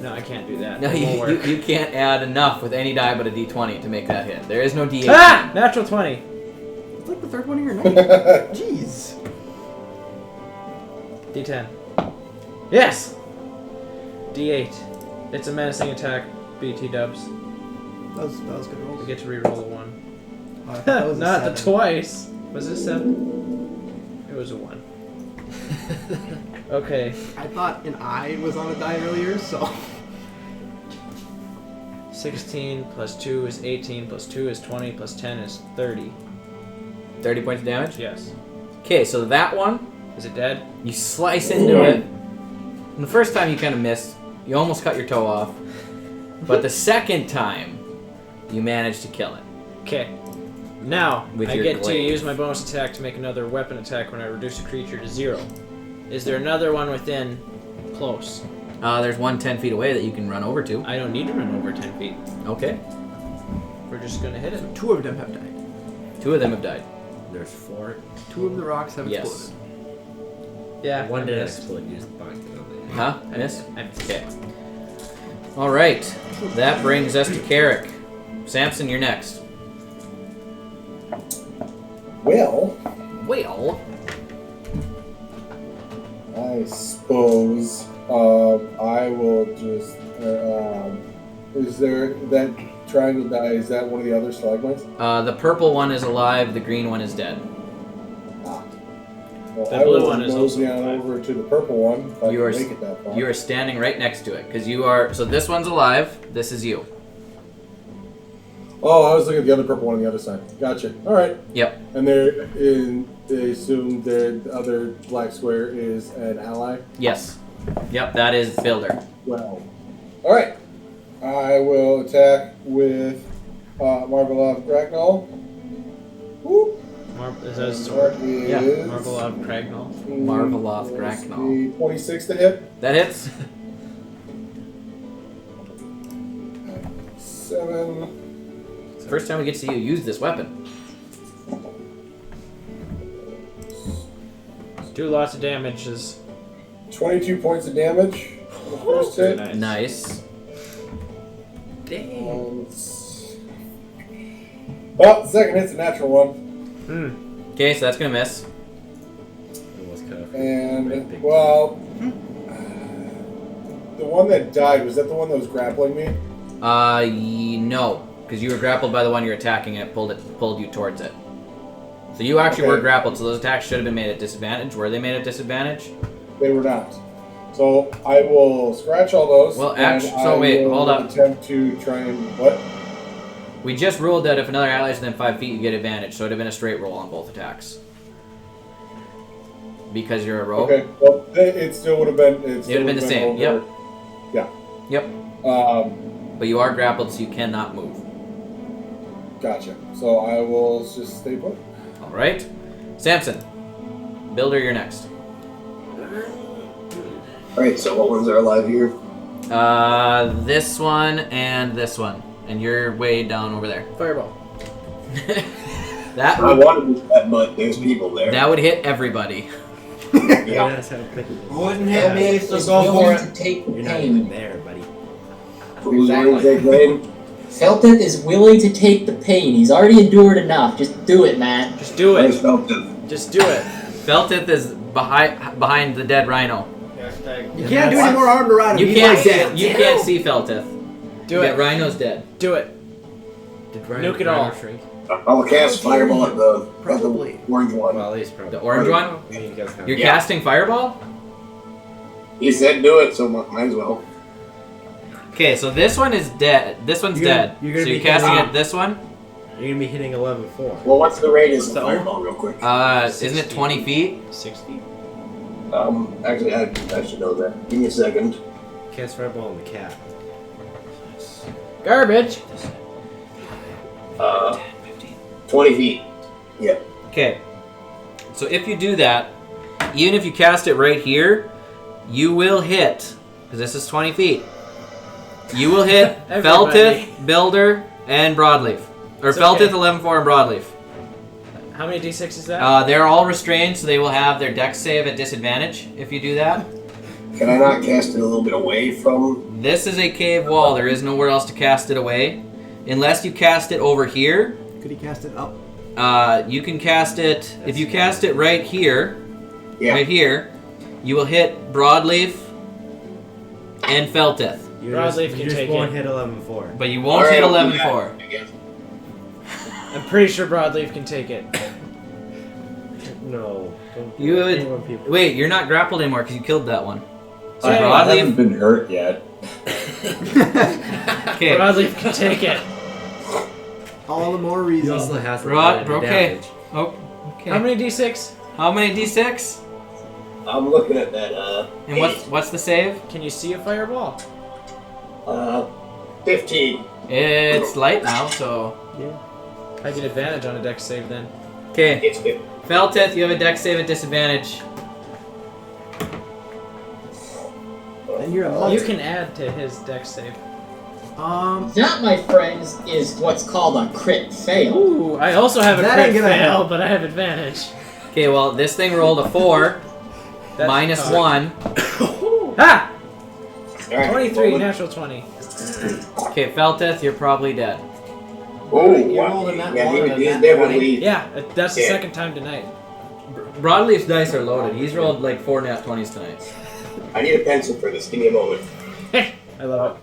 No, I can't do that. No, It won't work. you can't add enough with any die but a D20 to make that hit. There is no D8. Ah! Natural 20. It's like the third one of your night. Jeez. D10. Yes! D8. It's a menacing attack, BT dubs. That was good I rolls. get to reroll a 1. Oh, I thought that was a Not the 7. twice. Was it a 7? It was a 1. Okay. I thought an eye was on a die earlier, so. 16 plus 2 is 18, plus 2 is 20, plus 10 is 30. 30 points of damage? Yes. Okay, so that one, Is it dead? you slice into it. And the first time you kind of missed. You almost cut your toe off. But the second time, you managed to kill it. Okay. Now, With I your get to glaive. use my bonus attack to make another weapon attack when I reduce a creature to 0. Is there another one within close? There's one 10 feet away that you can run over to. I don't need to run over 10 feet. Okay. We're just going to hit it. 2 of them have died. 2 of them have died. There's 4. 2 of the rocks have Yes. exploded. Yeah. One I did missed. explode. You just bonked it over there. Huh? I missed? I missed. Okay. Alright. That brings us to Carrick. Samson, you're next. Well, Well. I suppose I will just. Is there that triangle die? Is that one of the other stalagmites? The purple one is alive, the green one is dead. Well, The I blue will one is mosey also on alive. over to the purple one. If I You are can make it that far. You are standing right next to it, because you are... So this one's alive, this is you. Oh, I was looking at the other purple one on the other side. Gotcha. All right. Yep. And they assume the other black square is an ally. Yes. Yep, that is Builder. Well, all right. I will attack with Marvelov Bracknell. Whoop. Is that a sword? That Yeah, is Marvelov Cragnall. Marveloth Bracknell. 26 to hit. That hits. 7. First time we get to see you use this weapon. Do lots of damages. 22 points of damage on the first hit. Nice. Nice. Well, the second hit's a natural one. Okay, so that's gonna miss. Almost cut off. And, well, the one that died, was that the one that was grappling me? No. Because you were grappled by the one you're attacking and it pulled you towards it. So you actually Okay. were grappled, so those attacks should have been made at disadvantage. Were they made at disadvantage? They were not. So I will scratch all those. Well, and actually- so I wait, will hold up. Attempt to try and what? We just ruled that if another ally is within 5 feet, you get advantage, so it would have been a straight roll on both attacks. Because you're a rogue? Okay. Well, it still would have been. It It would have been the same, over- yep. Yeah. Yep. But you are grappled, so you cannot move. Gotcha. So I will just stay put. Alright. Samson. Builder, you're next. Alright, so what ones are alive here? This one and this one. And you're way down over there. Fireball. I wanted to do that, but there's people there. That would hit everybody. Yeah. That's how quick it is. Wouldn't hit me, so go for it. To take You're not pain. even there, buddy. Who's willing to take pain? Felton is willing to take the pain. He's already endured enough. Just do it, man. Just do Where's it. Felton? Just do it. Feltith is behind the dead rhino. You can't do any more armed around him. You He's can't like see dead. you can't see Feltith. Do Yeah, it. Rhino's dead. Do it. Did Nuke it all. shrink? I'll cast Fireball at the Probably. orange one. Well, at least probably. The orange one? I mean, you guys have You're Yeah. casting Fireball? He said do it, so might as well. Okay, so this one is dead. This one's You're gonna- dead. you're gonna so you're be casting casting- at this one? You're gonna be hitting a level 4. Well, what's the radius of fireball, real quick? Isn't it 20 feet? 6 feet. Actually, I should know that. Give me a second. Cast fireball on the cat. Garbage. 20 feet. Yep. Okay. So if you do that, even if you cast it right here, you will hit, because this is 20 feet. You will hit Feltith, Builder, and Broadleaf. Or Feltith, 11-4, and Broadleaf. How many d6 is that? They're all restrained, so they will have their dex save at disadvantage if you do that. Can I not cast it a little bit away from? This is a cave wall. There is nowhere else to cast it away. Unless you cast it over here. Could he cast it up? You can cast it... If you cast it right here, right here, you will hit Broadleaf and Feltith. Broadleaf can take won't it. hit 11-4. But you won't hit 11-4. I'm pretty sure Broadleaf can take it. No. Don't You don't would... want people. Wait, you're not grappled anymore because you killed that one. So I haven't been hurt yet. Okay. Broadleaf can take it. All the more He reason. also has the Okay. damage. Oh, okay. How many d6? How many d6? I'm looking at that. And what's the save? Can you see a fireball? 15. It's light now, so... I get advantage on a dex save then. Okay. It's 15. Feltith, you have a dex save at disadvantage. And you're a You monk. can add to his dex save. That, my friends, is what's called a crit fail. Ooh, I also have a That crit ain't gonna fail, help. but I have advantage. Okay, well, this thing rolled a 4, That's minus fine. 1. Ah! All right, 23, roll it. natural 20. Okay, Feltith, you're probably dead. Oh, You wow. rolled a nat Yeah, one and a he's nat definitely. Yeah, that's the Yeah. second time tonight. Broadleaf's dice are loaded. He's rolled like 4 nat 20s tonight. I need a pencil for this. Give me a moment. I love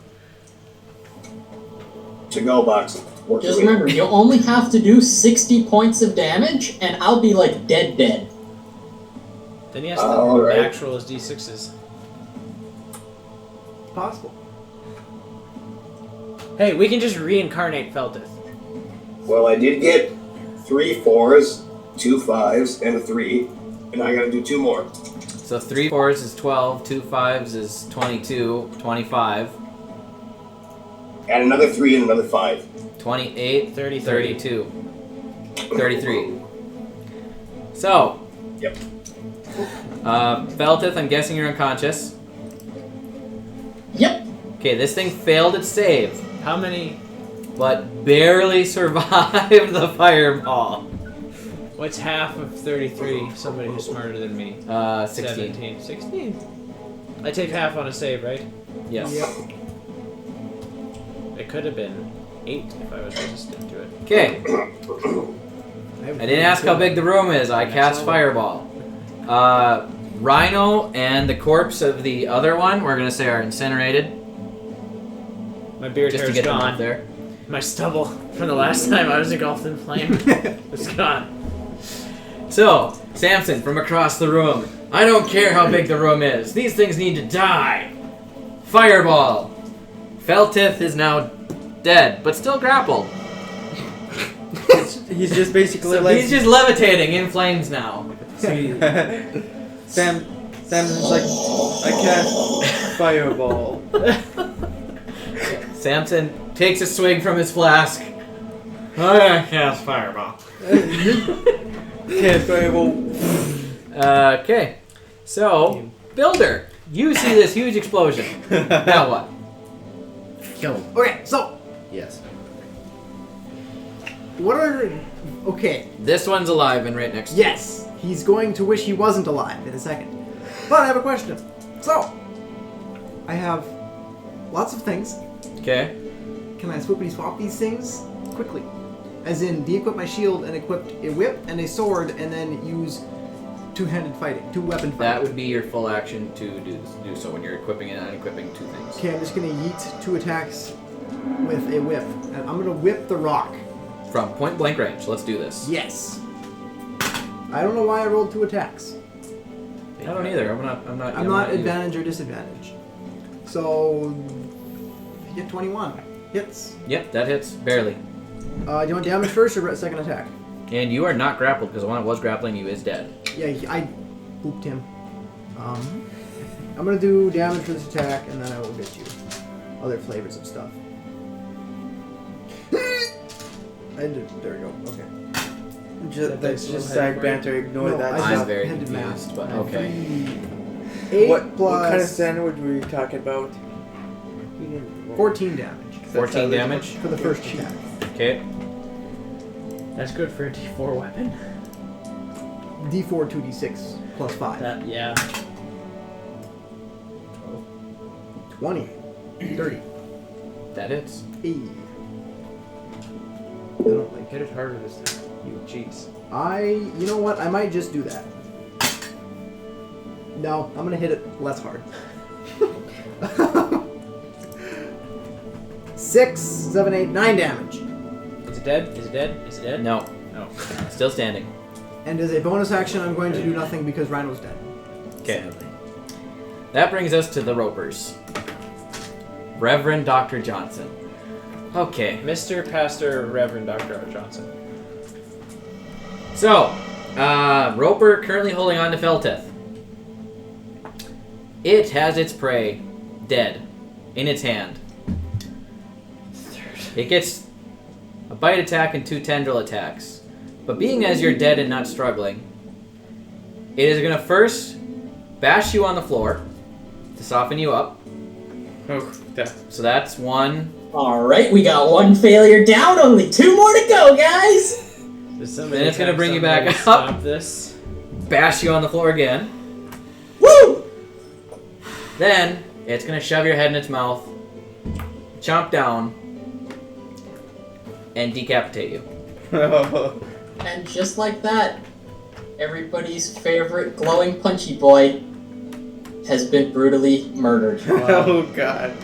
To go box. Work Just your way. remember, you'll only have to do 60 points of damage, and I'll be like dead. it. Then he has to Alright. actual his d6s. Possible. Hey, we can just reincarnate Feltith. Well, I did get 3 4s, 2 5s, and a 3, and I gotta do 2 more. So 3 4s is 12, 2 5s is 22, 25, Add another 3 and another 5. 28, 33. 32, 33. So, Yep. Feltith, I'm guessing you're unconscious. Yep. Okay, this thing failed its save, How many? but barely survived the fireball. What's half of 33? Somebody who's smarter than me. 16. 17. 16. I take half on a save, right? Yes. It could have been 8 if I was resistant to it. Okay, I didn't ask how big the room is. I cast fireball. Rhino and the corpse of the other one, we're gonna say, are incinerated. My beard Just hair to is get them gone. up there. My stubble from the last time I was engulfed in flame. It's gone. So, Samson from across the room. I don't care how big the room is. These things need to die. Fireball. Feltith is now dead, but still grappled. He's just basically So like he's just levitating in flames now. Samson's like, I cast fireball. Samson takes a swig from his flask. I cast fireball. Cast fireball. Okay, so Builder, you see this huge explosion. Now what? Kill him. Okay, so Yes. what are? Okay, This one's alive and right next to you. yes, he's going to wish he wasn't alive in a second. But I have a question. So, I have lots of things. Okay. Can I swoopity swap these things quickly? As in, de-equip my shield and equip a whip and a sword, and then use two-handed fighting, two-weapon fighting. That would be your full action to do so when you're equipping and unequipping 2 things. Okay, I'm just gonna yeet 2 attacks with a whip, and I'm gonna whip the rock. From point blank range, let's do this. Yes. I don't know why I rolled 2 attacks. I don't either. I'm not. I'm not advantage or disadvantage. So, hit 21. Hits. Yep, that hits barely. Do you want damage first or second attack? And you are not grappled because the one that was grappling you is dead. Yeah, I booped him. I'm gonna do damage for this attack, and then I will get you other flavors of stuff. There we go. Okay. Just side banter. Ignore No, that. I stuff. I'm very had to confused, math. but okay. 8 What plus kind of sandwich were you talking about? 14 damage 14 damage. for the first attack. Okay. That's good for a D4 weapon. D4 2d6 plus 5. That, yeah. 20. 30. That hits. Hey. I don't like Hit it harder this time. You jeez. you know what? I might just do that. No, I'm gonna hit it less hard. 6, 7, 8, 9 damage. Is it dead? Is it dead? Is it dead? No. No. Still standing. And as a bonus action, I'm going to do nothing because Rhino's dead. Okay. That brings us to the Ropers. Reverend Dr. Johnson. Okay. Mr. Pastor Reverend Dr. R. Johnson. So, Roper currently holding on to Felteth. It has its prey dead in its hand. It gets a bite attack and 2 tendril attacks. But being as you're dead and not struggling, it is going to first bash you on the floor to soften you up. Oh, So that's 1. Alright, we got 1 failure down, only 2 more to go, guys! Then it's going to bring you back up. Stop this. Bash you on the floor again. Woo! Then it's going to shove your head in its mouth, chomp down, and decapitate you. And just like that, everybody's favorite glowing punchy boy has been brutally murdered. Oh god.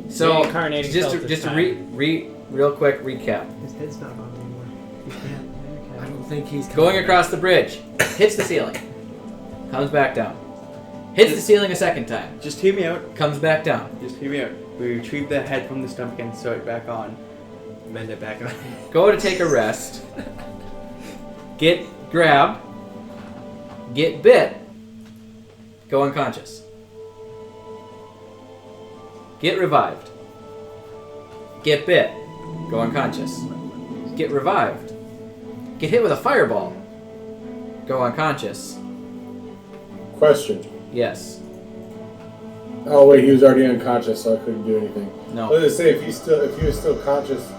So, Reincarnating just self to, this just to time. real quick recap. His head's not on anymore. You can't. I don't think he's Going across the bridge, hits the ceiling, comes back down. Hits the ceiling a second time, Just hear me out. comes back down. Just hear me out. We retrieve the head from the stomach and sew it back on. Mend it back on. Go to take a rest. Get grabbed. Get bit. Go unconscious. Get revived. Get bit. Go unconscious. Get revived. Get hit with a fireball. Go unconscious. Question. Yes. Oh wait, he was already unconscious, so I couldn't do anything. No. Let's just say if he was still conscious, it's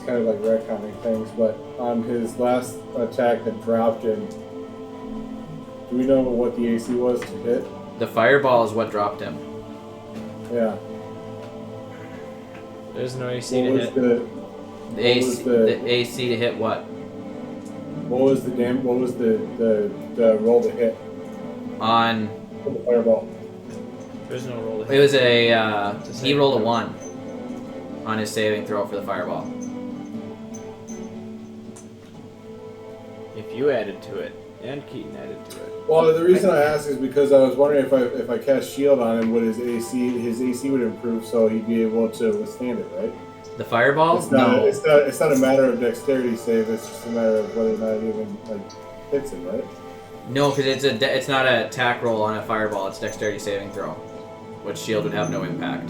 kind of like retconning things. But on his last attack that dropped him, do we know what the AC was to hit? The fireball is what dropped him. Yeah. There's no AC to What was hit. the The AC, was the- the AC to hit what? what was the roll to hit On. for the fireball? There's no roll to It hit. was a. It's a He saving rolled a throw. 1 on his saving throw for the fireball. If you added to it, and Keaton added to it. Well, the reason I asked is because I was wondering if I cast shield on him, would his AC would improve, so he'd be able to withstand it, right? The fireball? It's not. No. It's not a matter of dexterity save. It's just a matter of whether or not it even hits him, right? No, because it's not an attack roll on a fireball. It's dexterity saving throw, which shield would have no impact.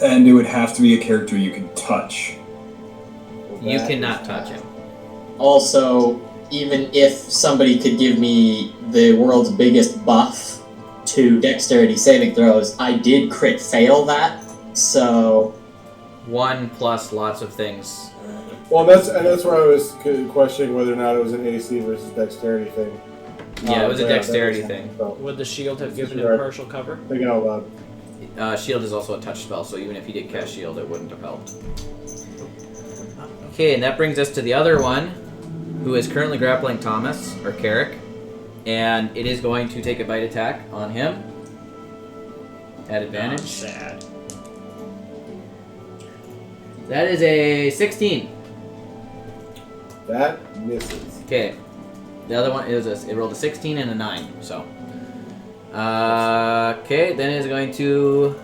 And it would have to be a character you can touch. You cannot touch him. Also, even if somebody could give me the world's biggest buff to dexterity saving throws, I did crit fail that, so... 1 plus lots of things. Well, that's where I was questioning whether or not it was an AC versus dexterity thing. Yeah, it was a that dexterity makes sense. thing. So, Would the shield have given Right. him partial cover? thinking out loud. Shield is also a touch spell, so even if he did cast shield, it wouldn't have helped. Okay, and that brings us to the other one, who is currently grappling Thomas, or Carrick, and it is going to take a bite attack on him. At advantage. Sad. That is a 16. That misses. Okay. The other one is it rolled a 16 and a 9, so. Okay, then it's going to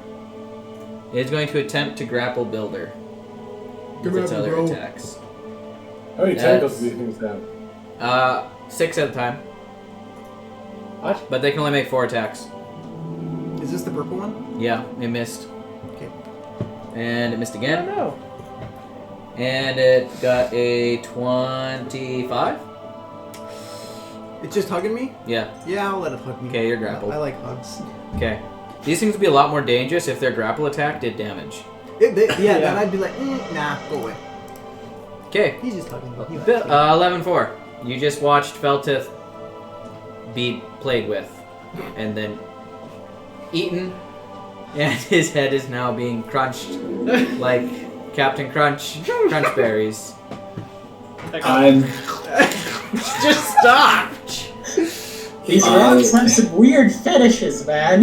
is going to attempt to grapple Builder with its other attacks. How many tentacles do these things have? 6 at a time. What? But they can only make 4 attacks. Is this the purple one? Yeah, it missed. Okay. And it missed again. Oh no. And it got a 25. It's just hugging me? Yeah. Yeah, I'll let it hug me. Okay, you're grappled. I like hugs. Okay. These things would be a lot more dangerous if their grapple attack did damage. Then I'd be like, nah, go away. Okay. He's just hugging me. He likes 11-4. You just watched Feltith be played with, and then eaten, and his head is now being crunched like Captain Crunch berries. I'm. Just stop! These rocks have some weird fetishes, man.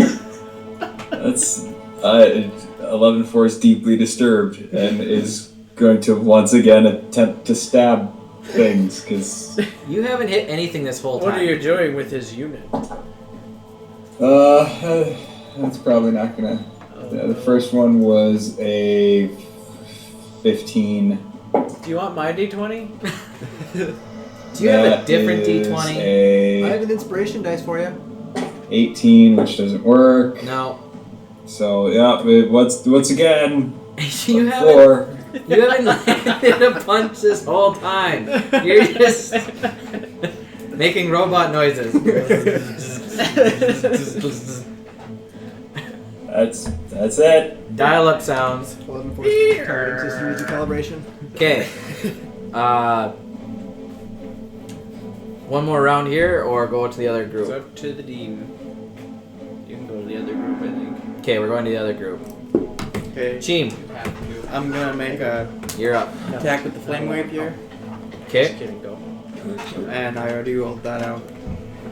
That's 11-4 is deeply disturbed and is going to once again attempt to stab things because. You haven't hit anything this whole time. What are you doing with his unit? That's probably not gonna. Yeah, the first one was a 15. Do you want my d20? Do you have a different D20? I have an inspiration dice for you. 18, which doesn't work. No. So yeah, once again. You haven't landed a punch this whole time. You're just making robot noises. That's it. Dial-up sounds. 11-4 system music calibration. Okay. One more round here, or go to the other group. It's up to the dean. You can go to the other group, I think. Okay, we're going to the other group. Okay. Cheem, I'm gonna make a you're up. attack with the flame wave here, Just Okay. kidding, go. and I already rolled that out.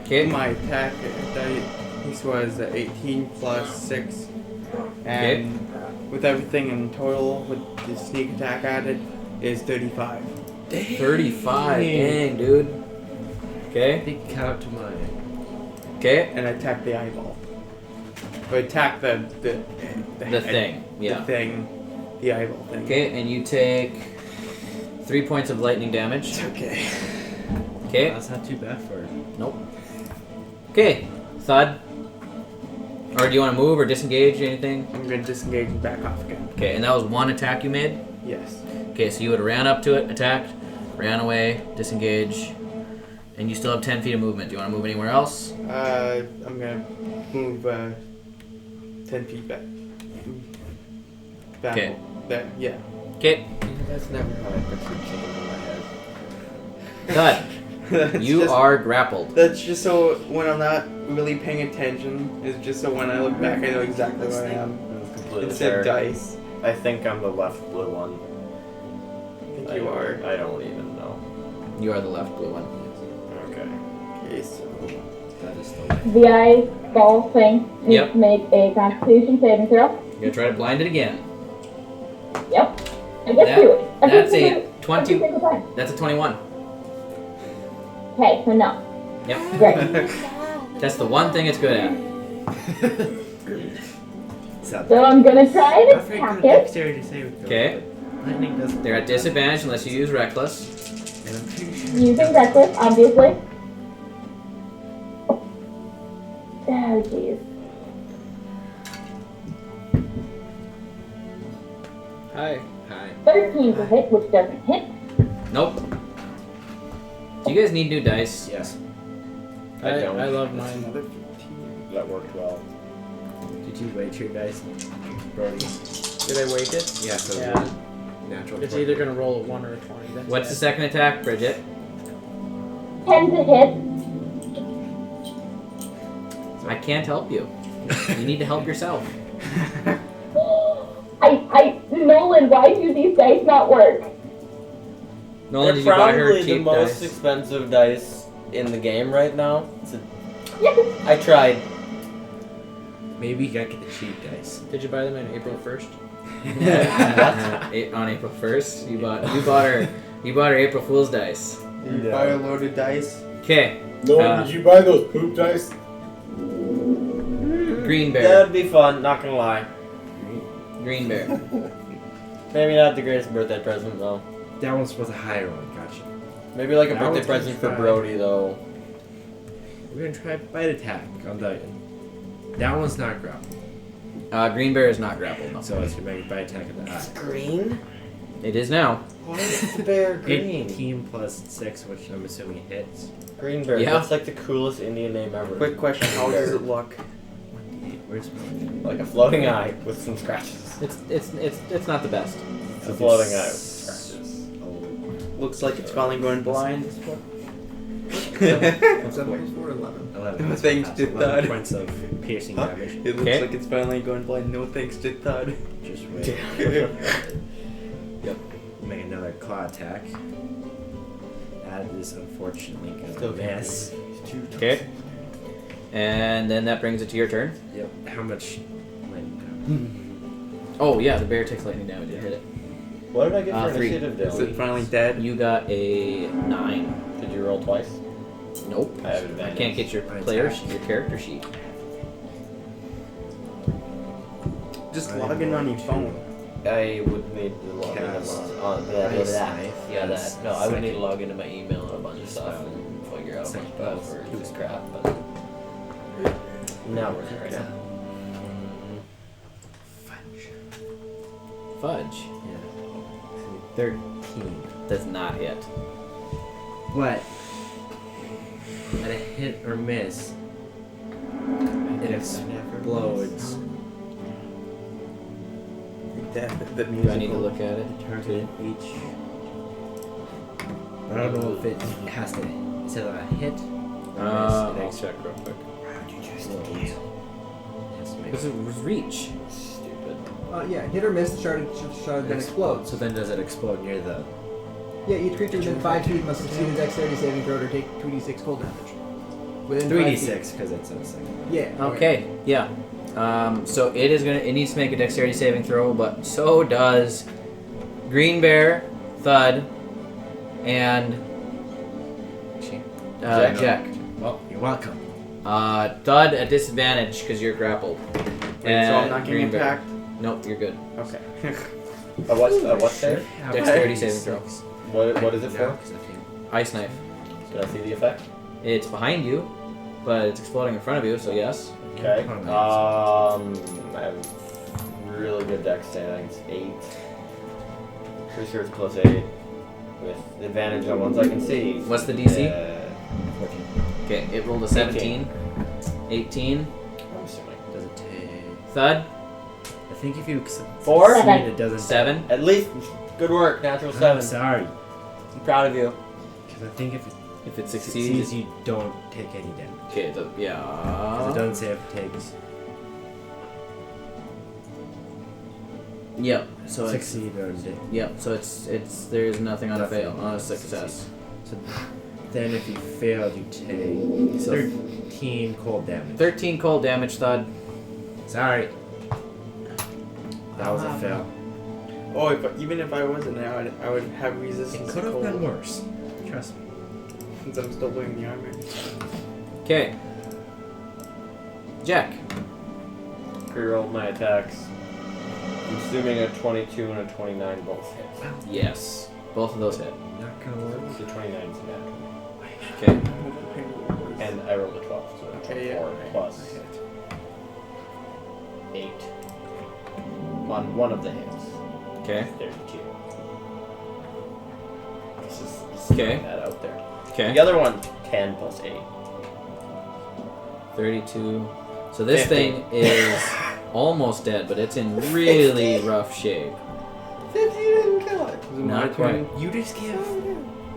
Okay. My attack this was 18 plus 6, and with everything in total, with the sneak attack added, is 35. 35. Dang, dude. Okay. I think count to mine. Okay. And I attack the eyeball. Or attack the The head. thing. Yeah. The thing. The eyeball thing. Okay, and you take 3 points of lightning damage. Okay. Okay. That's not too bad for it. Nope. Okay. Thud. Or do you want to move or disengage or anything? I'm gonna disengage and back off again. Okay, and that was one attack you made? Yes. Okay, so you would have ran up to it, attacked, ran away, disengage, and you still have 10 feet of movement. Do you want to move anywhere else? I'm gonna move 10 feet back. Back. Okay. There. Yeah. Okay. That's never how I pictured chicken in my head. Thud. That's You just- are grappled. That's just so when I'm not really paying attention. It's just so when I look back, I know exactly where I am. That's completely It's fair. a dice. I think I'm the left blue one. I think you are. I don't even know. You are the left blue one. Okay. Okay, so That is the way. The eyeball thing needs Yep. to make a Constitution saving throw. You're gonna try to blind it again. Yep. I get That- to it. that's a Every 20. single time. That's a 21. Okay, so no. Yep. Great. That's the one thing it's good at. So I'm gonna try I'm to afraid attack of it. dexterity saving throw. Okay. but Lightning doesn't. They're at disadvantage unless you use reckless. And I'm pretty sure. Using reckless, obviously. Oh, jeez. Hi. Hi. 13 to hit, which doesn't hit. Nope. Do you guys need new dice? Yes. I don't. love mine. another 15. That worked well. Did you wait your dice, Brody? Did I wake it? Yeah, so Yeah. the natural. It's 20. either gonna roll a 1 or a 20. That's What's the it. second attack, Bridget? 10 to hit. I can't help you. You need to help yourself. Nolan, why do these dice not work? Nolan, They're did you buy her probably the cheap most dice? expensive dice in the game right now. Yes. I tried. Maybe you gotta get the cheap dice. Did you buy them on April 1st? On April 1st, you bought her April Fool's dice. You Yeah. buy a loaded dice. Okay, No, Uh, did you buy those poop dice? Green Bear. That'd be fun. Not gonna lie. Green bear. Maybe not the greatest birthday present though. That one's supposed to higher one. Gotcha. Maybe like a That birthday one's gonna present for try. Brody though. We're gonna try bite attack on Dayton. That one's not grappled. Green bear is not grappled. No. So it's gonna make a bite attack in the eye. Green? It is now. Why is the bear green? 18 plus 6, which I'm assuming hits. Green bear. Yeah. That's like the coolest Indian name ever. Quick question: how does it look? Where's my... Like a floating eye with some scratches. It's not the best. It's a floating eye with scratches. Looks like it's finally going blind. What's that plus 4? 11. 11. No thanks to 11 Thud. points of piercing damage. It looks Okay. like it's finally going blind. No thanks to Thud. Just wait. Yep. Make another claw attack. That is unfortunately gonna Still can't miss. Okay. And then that brings it to your turn. Yep. How much lightning damage? Oh yeah, the bear takes lightning damage. You hit it. What did I get for 3. initiative, Is it Dylan? finally dead? You got a 9. Did you roll twice? Nope. I have I advantage. can't get your Mine's player, action. your character sheet. Just log in on your phone. I would need to log in Cast on Ice that. Knife Yeah, that. as No, I would need to second log into my email and a bunch of stuff spell. and figure out a bunch Second of spell. passwords and crap, but now we're there right now. Fudge. Yeah. 13. Does not hit. What? At a hit or miss, it explodes. The Do I need to musical. look at it? Target each. I don't know if it has to. Is it a hit? Or I'll miss? check real quick. Explodes. Has to make Because it was reach. Stupid. Yeah, hit or miss, sharded, then explodes. So then does it explode near the... Yeah, each creature within 5 feet must succeed a dexterity saving throw or take 2d6 cold damage. Within 5 feet. 3d6 because it's in a second. Yeah. Okay, yeah. So it needs to make a dexterity saving throw, but so does Green Bear, Thud, and Jack. Well, you're welcome. Thud at disadvantage because you're grappled. Wait, so I'm not getting Green Bear. attacked? Nope, you're good. Okay. What save? Dexterity saving throw. What is it for? Ice knife. Did I see the effect? It's behind you, but it's exploding in front of you, so yes. Okay. I have really good dex save. I think it's 8. Pretty sure it's plus 8. With advantage on ones I can see. What's the DC? 14. Okay, it rolled a 17. 18. I'm assuming. Does it take... Thud, I think if you 4? succeed, it doesn't... 7. At least. Good work. Natural I'm 7. sorry. I'm proud of you. Because I think if it If it succeeds, succeeds, you don't take any damage. okay, Because it yeah. doesn't say if it takes... Yep. So it's succeed or did. yep. So it's there's nothing on a Nothing fail, on a on success. So then if you fail, you take So 13 cold damage. 13 cold damage, Thud. Sorry. That was a fail. Oh, but even if I wasn't, I would have It resistance could to have cold. been worse. Trust me. Since I'm still wearing the armor. Okay. Jack. Pre-rolled my attacks. I'm assuming a 22 and a 29 both hit. Yes. Both of those hit. Not gonna work. The 29 is natural. Okay. And I rolled a 12, so that's Okay, yeah. 4 plus 8. On one of the hits. Okay. 32. Just Okay. throwing that out there. Okay. The other one, 10 plus 8. 32. So this 50. thing is almost dead, but it's in really rough shape. 50 didn't kill it. Not quite. You just can't.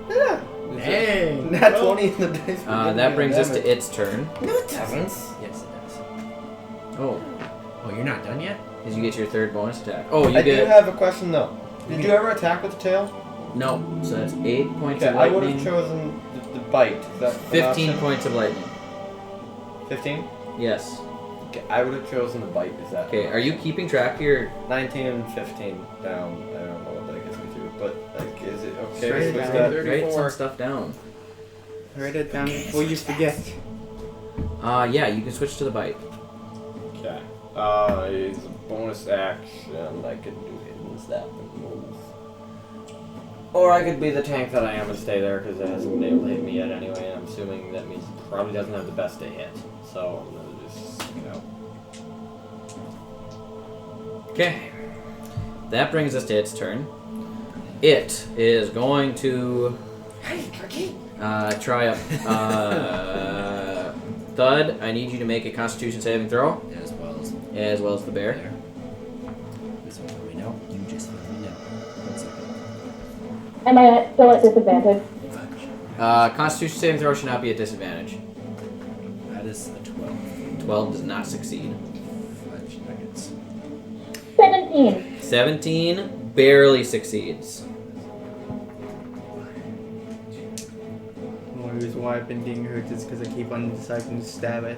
Yeah. Dang. Not 20 in the dice. for giving That me brings us to damage. its turn. No, it doesn't. Yes, it does. Oh, Oh, you're not done yet? did you get your third bonus attack? Oh, you I do get have a question though. Did you ever attack with the tail? no. So that's 8 points Okay, of I would have lightning. chosen the bite. Is that an 15 option? points of lightning. 15? Yes. Okay, I would have chosen the bite. Is that Okay. Are you keeping track of your? 19 and 15 down? I don't know what that gets me to, but like, is it okay? Straight to switch down. that? 34. Write some stuff down. Write it down before you forget. Yeah. You can switch to the bite. Okay. It's a bonus action. I could do hidden step and move. Or I could be the tank that I am and stay there because it hasn't been able to hit me yet anyway. And I'm assuming that means it probably doesn't have the best to hit. So I'm gonna just, Okay. That brings us to its turn. It is going to try a Thud. I need you to make a Constitution saving throw, as well as the bear. This one let me know. You just let me know. 1 second. Am I still at disadvantage? Constitution saving throw should not be a disadvantage. That is a 12. 12 does not succeed. Fudge nuggets. 17. 17 barely succeeds. The only reason why I've been getting hurt is because I keep on deciding to stab it.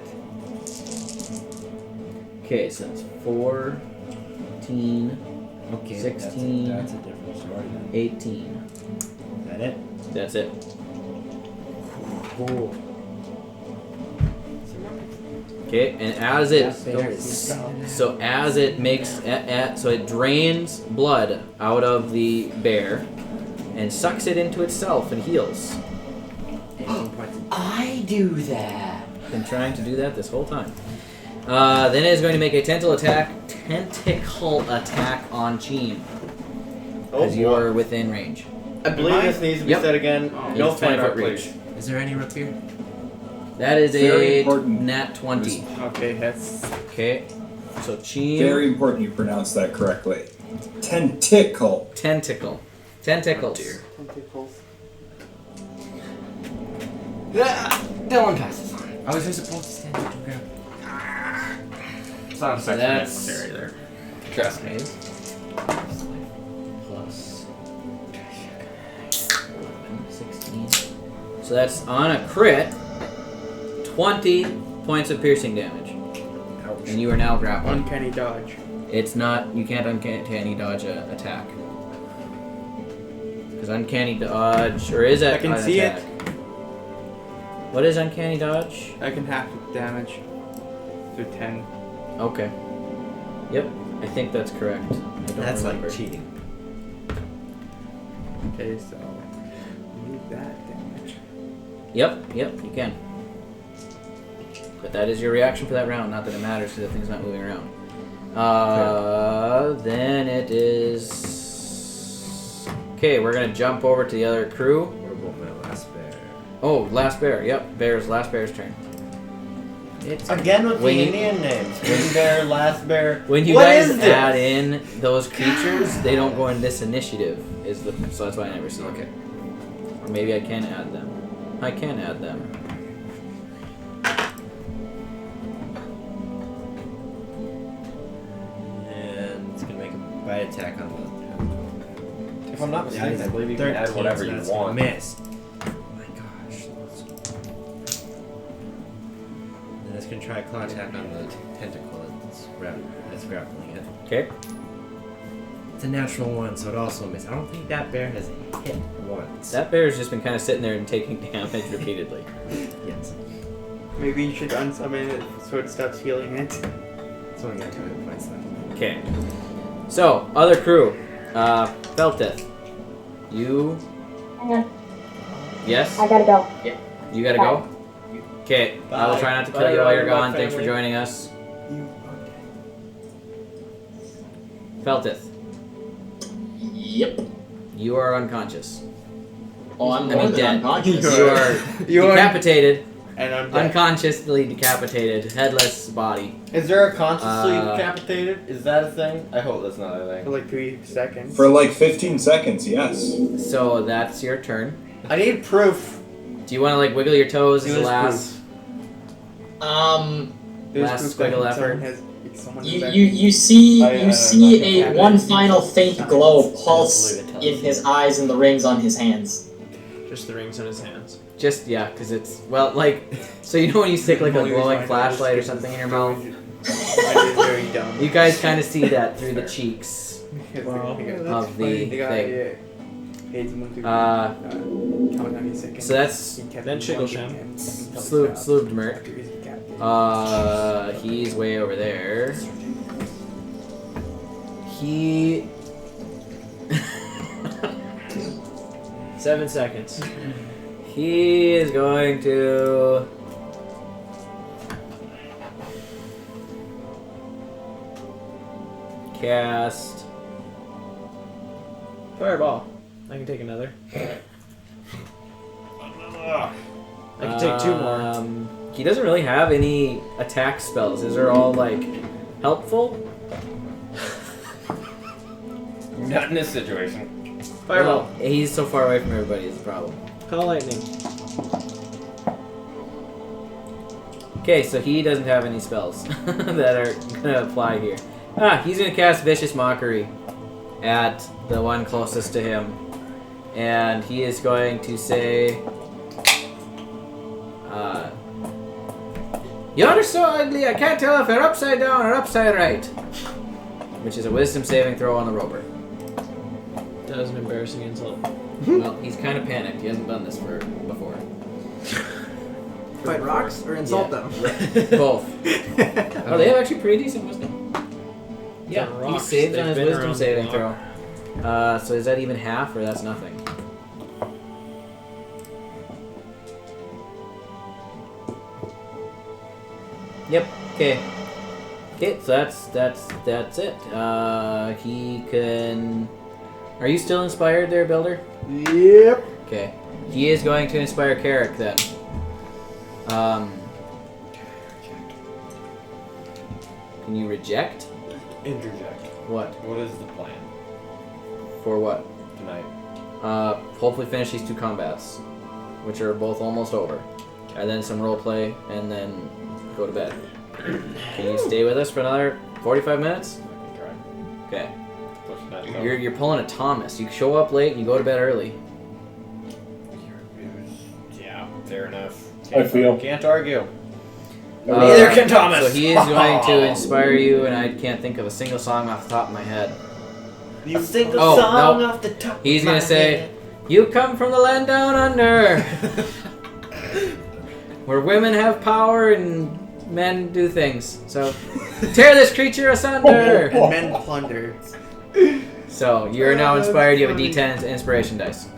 Okay, so that's 14, Okay, 16, that's a different story then. 18. Is that it? That's it. Cool. Okay, and as it Don't so as it makes so it drains blood out of the bear and sucks it into itself and heals. I do that. Been trying to do that this whole time. Then it is going to make a tentacle attack on Cheen. As you are within range. I believe this needs to be said again. No It's 20 fan art, foot reach. please. Is there any rapier? That is Very a important. nat 20. Okay, that's... Okay, so Cheen. Very important you pronounce that correctly. Tentacle. Tentacle. Tentacles. Tentacles. Dylan passes on. I was just supposed to stand up and grab. It's not So sexually that's necessary there. Trust me. Plus 11, 16. So that's on a crit. 20 points of piercing damage. Ouch. And you are now grappled. Uncanny dodge. It's not. You can't uncanny dodge a attack. Because uncanny dodge, or is that? I can an see attack? What is uncanny dodge? I can half the damage to 10. Okay. Yep, I think that's correct. I don't That's remember. like cheating. Okay, so move that damage. Yep, you can. But that is your reaction for that round. Not that it matters because the thing's not moving around. Then it is. Okay, we're gonna jump over to the other crew. What about my last bear? Oh, last bear. Yep, last bear's turn. It's Again with the When you- Indian names. Twin bear, last bear. When you What guys is this? add in those creatures, they don't go in this initiative. So that's why I never see them. okay. Or maybe I can add them. I can add them. And it's gonna make a bite attack on the. If I'm not mistaken, Yeah, I believe you can add 13, whatever so you that's want. gonna miss. Oh my gosh. Then it's gonna try a claw attack on the tentacle that's grappling it. Okay. It's a natural one, so it also missed. I don't think that bear has hit once. That bear's just been kind of sitting there and taking damage repeatedly. Yes. Maybe you should unsummon it so it stops healing it. It's only got 2 hit points left. Okay. So, other crew. Felteth. You. Hang on. Yes? I gotta go. You gotta go? Okay. I will try not to kill you while you're gone. Thanks for joining us. Felteth. Yep. You are unconscious. Oh, I'm I more mean than dead. unconscious. You are You are- decapitated. And I'm dead. Unconsciously decapitated. Headless body. Is there a consciously Uh, decapitated? Is that a thing? I hope that's not a For thing. like 3 seconds. For like 15 seconds, yes. So that's your turn. I need proof. Do you want to like wiggle your toes as a There's last? There's last proof that squiggle effort. someone You, has you, you see I- you see not a one decapitated. final faint glow pulse Absolute in intelligence. his eyes and the rings on his hands. Just the rings on his hands. Just yeah, because it's well like so you know when you stick like a glowing flashlight or something in your mouth. That is very dumb. You guys kind of see that through the cheeks Wow. of the thing. So that's Then Chigglesham. Sloobdmert. He's way over there. He... 7 seconds. He is going to... cast... Fireball. I can take another. I can take 2 more. He doesn't really have any attack spells. These are all, like, helpful. Not in this situation. Fireball. Well, he's so far away from everybody is the problem. Call lightning. Okay, so he doesn't have any spells that are gonna apply here. He's gonna cast Vicious Mockery at the one closest to him. And he is going to say... You're so ugly, I can't tell if you're upside down or upside right. Which is a wisdom saving throw on the roper. That was an embarrassing insult. Well, he's kind of panicked. He hasn't done this before. Fight rocks or insult them? Both. Oh, they have actually pretty decent wisdom. Yeah, he rocks, saves they've on his been wisdom around the saving block. throw. So is that even half or that's nothing? Yep. Okay. Okay, so that's it. He can. Are you still inspired there, Builder? Yep. Okay. He is going to inspire Carrick then. Can you reject? Interject. What? What is the plan For what? tonight? Hopefully finish these 2 combats, which are both almost over. And then some roleplay, and then go to bed. Can you stay with us for another 45 minutes? I can try. Okay. Push that down. You're pulling a Thomas. You show up late and you go to bed early. Yeah, fair enough. I feel. Can't argue. Neither can Thomas. So he is going to inspire you, and I can't think of a single song off the top of my head. You sing a Oh, song no. off the top. He's of my gonna say, head. "You come from the land down under, where women have power and men do things. So tear this creature asunder." And men plunder. So you're now inspired. You have a D10 inspiration dice.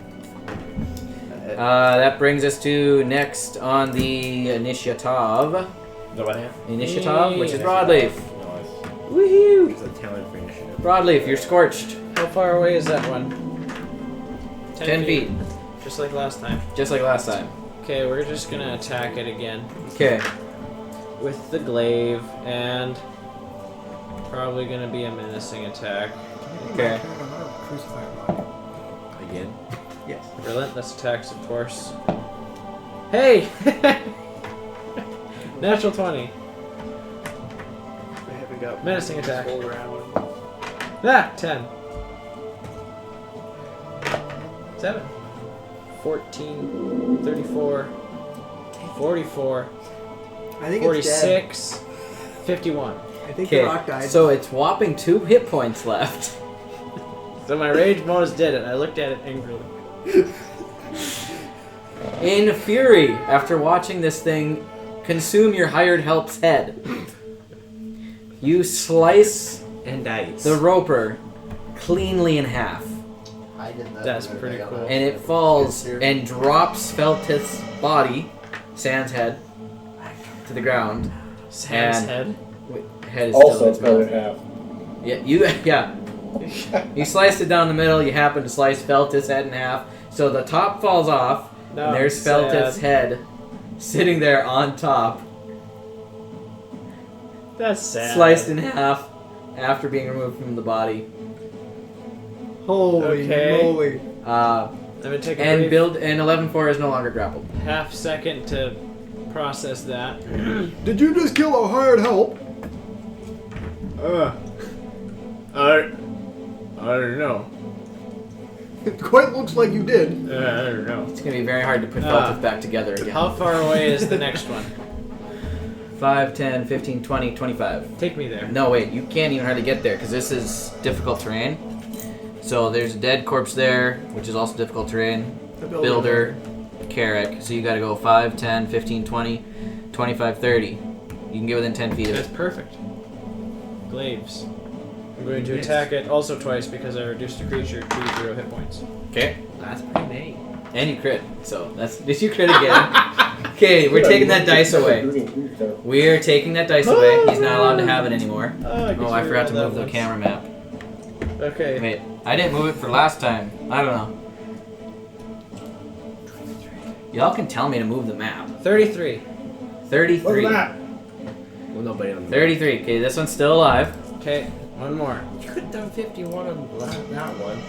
That brings us to next on the initiative. The what now? Initiative, which is Broadleaf. Nice. Woohoo! There's a talent for initiative. Broadleaf, you're scorched. How far away is that one? 10 feet. Just like last time. Just like last time. Okay, we're just gonna attack it again. Okay. With the glaive, and probably gonna be a menacing attack. Okay. Again? Yes. Relentless attacks, of course. Hey! Natural 20. We haven't got Menacing attack. full round. 10. 7. 14. 34. 44. I think it's dead. 46. 51. I think the rock died. So it's whopping 2 hit points left. So my rage bonus did it. I looked at it angrily. In fury, after watching this thing consume your hired help's head, you slice And dice. the roper cleanly in half. I did that. That's the other pretty day on cool. that. And it falls Here. and drops Feltith's body, Sans head, to the ground. Sam's And- head. Wait, head is still in Also its cut mouth. in half. Yeah. You sliced it down the middle. You happen to slice Feltith's head in half. So the top falls off, No, and there's Feltith's head sitting there on top, That's sad. sliced in half after being removed from the body. Holy Okay. moly. I'm gonna take a And brief build and 11-4 is no longer grappled. half second to process that. Did you just kill our hired help? I don't know. It quite looks like you did. I don't know. It's gonna be very hard to put Feltith back together again. How far away is the next one? 5, 10, 15, 20, 25. Take me there. No, wait, you can't even hardly get there because this is difficult terrain. So there's a dead corpse there, which is also difficult terrain. The Builder, Carrick. So you gotta go 5, 10, 15, 20, 25, 30. You can get within 10 feet of That's it. perfect. Glaives. I'm going to attack it also twice because I reduced the creature to 0 hit points. Okay. That's pretty neat. And you crit. So that's. Did you crit again? Okay, we're taking that dice away. We are taking that dice away. He's not allowed to have it anymore. Oh, I forgot to move the camera map. Okay. Wait, I didn't move it for last time. I don't know. Y'all can tell me to move the map. 33. 33. Well, nobody on the 33. Okay, this one's still alive. Okay, one more. You could have done 51 on that one.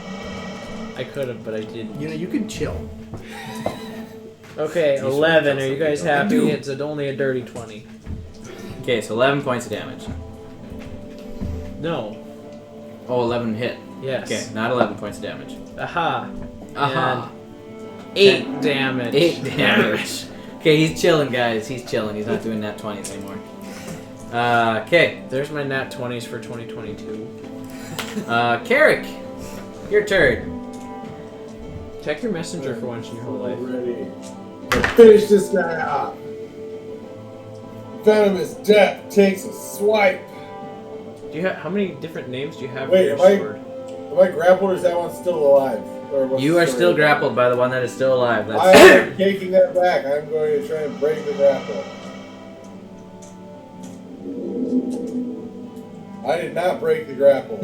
I could have, but I didn't. You know, you can chill. Okay, 11. Are you guys happy? It's only a dirty 20. Okay, so 11 points of damage. No. Oh, 11 hit. Yes. Okay, not 11 points of damage. Aha. Aha. And 8 damage. 8 damage. Okay, he's chilling, guys. He's chilling. He's not doing nat 20s anymore. Okay. There's my nat 20s for 2022. Carrick, your turn. Check your messenger for once in your whole life. Ready. Finish this guy off. Venomous Death takes a swipe. Do you have how many different names do you have Wait, for your sword? am I grappled or is that one still alive? Or what's You the are story still about? grappled by the one that is still alive. I That's am taking that back. I'm going to try and break the grapple. I did not break the grapple.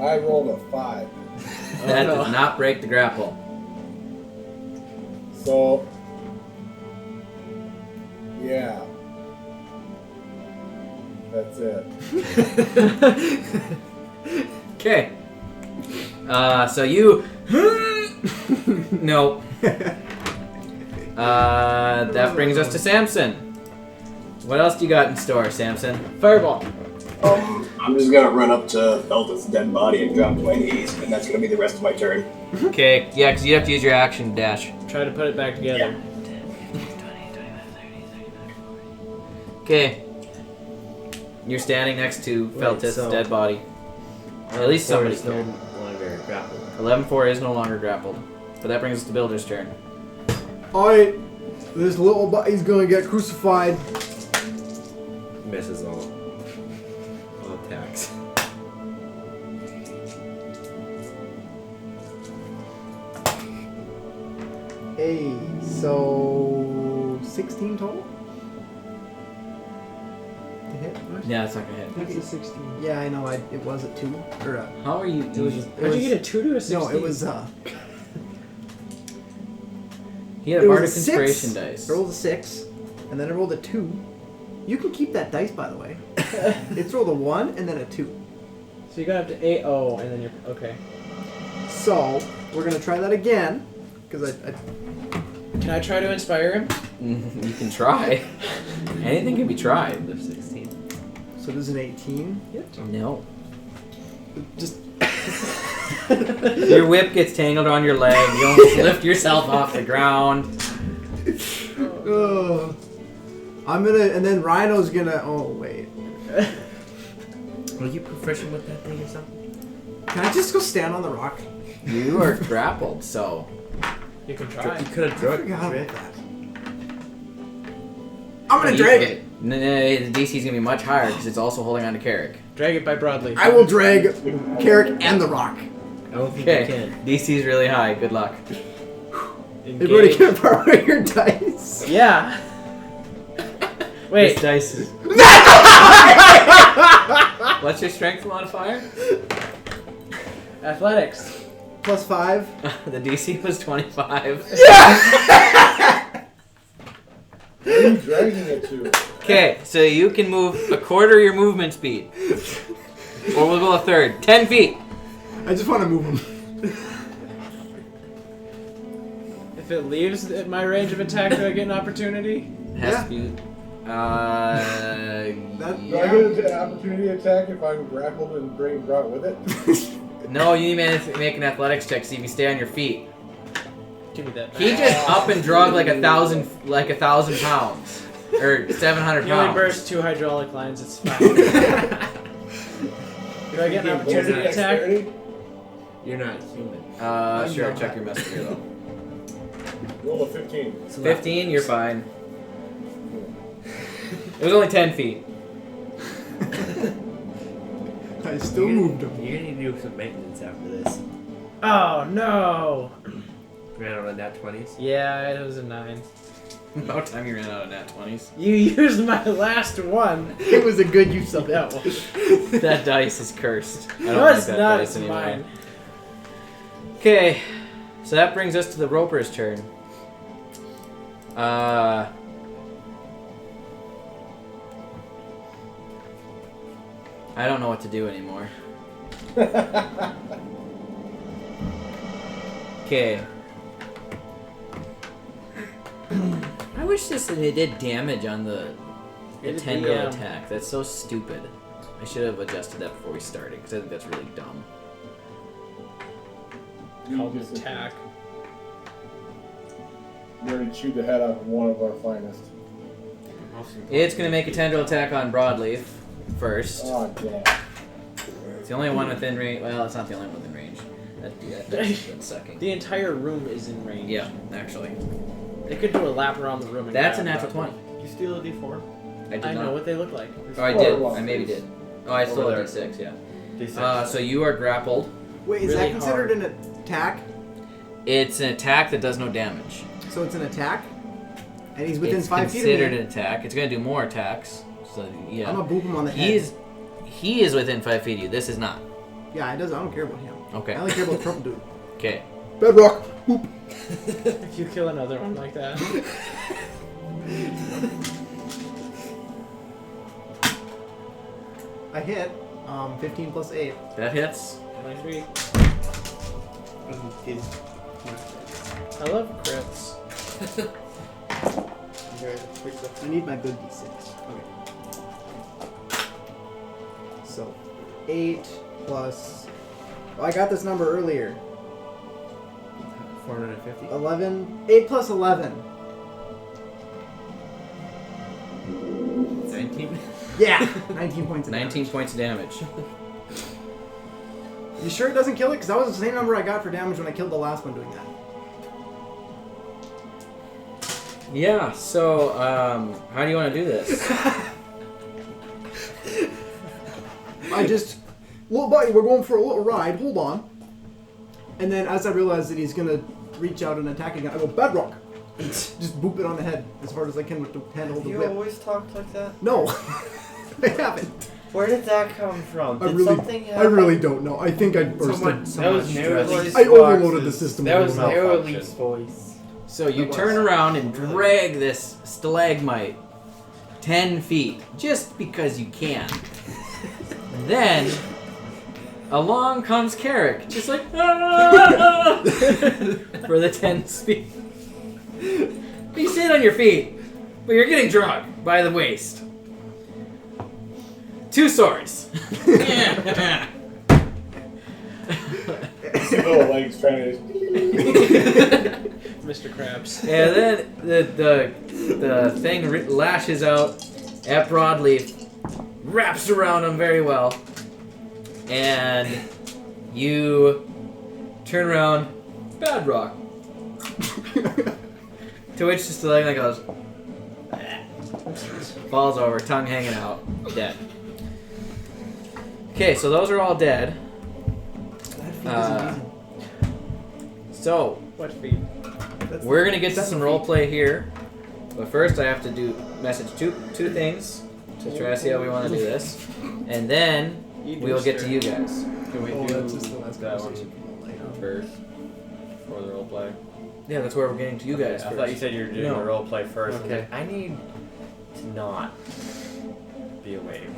I rolled a 5. that does not break the grapple. So, yeah. That's it. Okay. So you. No. That brings us to Samson. What else do you got in store, Samson? Fireball. I'm just gonna run up to Felda's dead body and drop to my knees, and that's gonna be the rest of my turn. Okay, yeah, because you have to use your action dash. Try to put it back together. Okay. You're standing next to Feltis' so- dead body. At least somebody's is no there. longer grappled. 11-4 is no longer grappled. But that brings us to Builder's turn. Alright, this little buddy's gonna get crucified. Misses all attacks. Hey, so 16 total? To hit? Yeah, it's not gonna hit. That's a 16. Yeah, I know. It was a 2 or a. How are you? It was. How'd you get a 2 to a 16? No, it was. He had It a was Bardic a 6. Inspiration dice. I rolled a 6, and then I rolled a 2. You can keep that dice, by the way. It's rolled a 1 and then a 2. So you got up to 8. Oh, and then you're okay. So we're gonna try that again, because I Can I try to inspire him? You can try. Anything can be tried. There's 16. so there's an 18 hit. No. Just Your whip gets tangled on your leg. You almost lift yourself off the ground. I'm gonna, and then Rhino's gonna. Oh wait, Are you proficient with that thing or something? can I just go stand on the rock? You are grappled, so. You can try. You could have I drugged forgot it. about that. I'm gonna drag it. The DC's gonna be much higher because it's also holding on to Carrick. Drag it by broadleaf. I will drag Carrick and the rock. I don't think you Okay. can. DC's really high. Good luck. Everybody can borrow your dice. Yeah. Wait. This dice is. What's your strength modifier? Athletics. +5. The DC was 25. What are you dragging it to? Okay, so you can move a quarter your movement speed. Or we'll go a third. 10 feet. I just want to move him. If it leaves at my range of attack, do I get an opportunity? Has to be. Do I get an opportunity attack if I'm grappled and brought with it? No, you need to make an athletics check to see if you stay on your feet. Give me that. He just up and drug like 1,000 pounds. Or 700 You only pounds. burst 2 hydraulic lines, it's fine. Do I get an opportunity attack? You're not human. Sure, check your messenger though. Roll a 15. 15, you're fine. It was only 10 feet. I still moved him. You're gonna need to do some maintenance after this. Oh no! Ran out on nat 20s. Yeah, it was a 9. About time you ran out of nat 20s. You used my last one. It was a good use of that one. That dice is cursed. I don't No, like it's that not. dice It's anymore. mine. Okay, so that brings us to the Roper's turn. I don't know what to do anymore. Okay. I wish it did damage on the tendril attack. That's so stupid. I should have adjusted that before we started because I think that's really dumb. Called attack. We already chewed the head off of one of our finest. It's going to make a tendril attack on Broadleaf first. Oh, damn. It's the only one within range. Well, it's not the only one within range. That's sucking. The entire room is in range. Yeah, actually. They could do a lap around the room. And That's a grab natural 20. You steal a D4? I know what they look like. Oh, I did. I maybe did. Oh, I stole a D6, yeah. D6. So you are grappled. Wait, is Really that considered hard. an attack? It's an attack that does no damage. So it's an attack? And he's within It's 5 feet of considered me. an attack. It's going to do more attacks. So, yeah. I'm gonna boop him on the head. He is within 5 feet of you. This is not. Yeah, I don't care about him. Okay. I only care about the purple dude. Okay. Bedrock! Boop! If you kill another one like that. I hit 15 plus 8. That hits. 23. I love crits. I need my good d6. Okay. So, 8 plus... Oh, I got this number earlier. 450. 11. 8 plus 11. 19? Yeah! 19 points of 19 points of damage. You sure it doesn't kill it? Because that was the same number I got for damage when I killed the last one doing that. Yeah, so, how do you want to do this? I just... Little buddy, we're going for a little ride. Hold on. And then as I realize that he's going to reach out and attack again, I go, Bedrock! Just boop it on the head as hard as I can with the handle of the You whip. always talk like that? No. I haven't. Where did that come from? Did I something really don't know. I think I burst That was Neuralink. I overloaded the system. That with was my mouth. Neuralink's voice. So you turn around and drag this stalagmite 10 feet, just because you can. Then, along comes Carrick, just like, "Ah!" for the 10 feet. You sit on your feet, but you're getting drugged by the waist. 2 swords. Oh, legs trying to... Mr. Krabs. And then the thing lashes out at Broadleaf, wraps around him very well, and you turn around, Bedrock. To which just like goes, falls over, tongue hanging out, dead. Okay, so those are all dead. So What feet? we're gonna get to some role play here, but first I have to message two things to try to see how we want to do this, and then we'll get to you guys. Can we Oh, do that's just the last that conversation. one first? For the roleplay? Yeah, that's where we're getting to you guys I first. thought you said you were doing No. the roleplay first. Okay. I need to not be awake.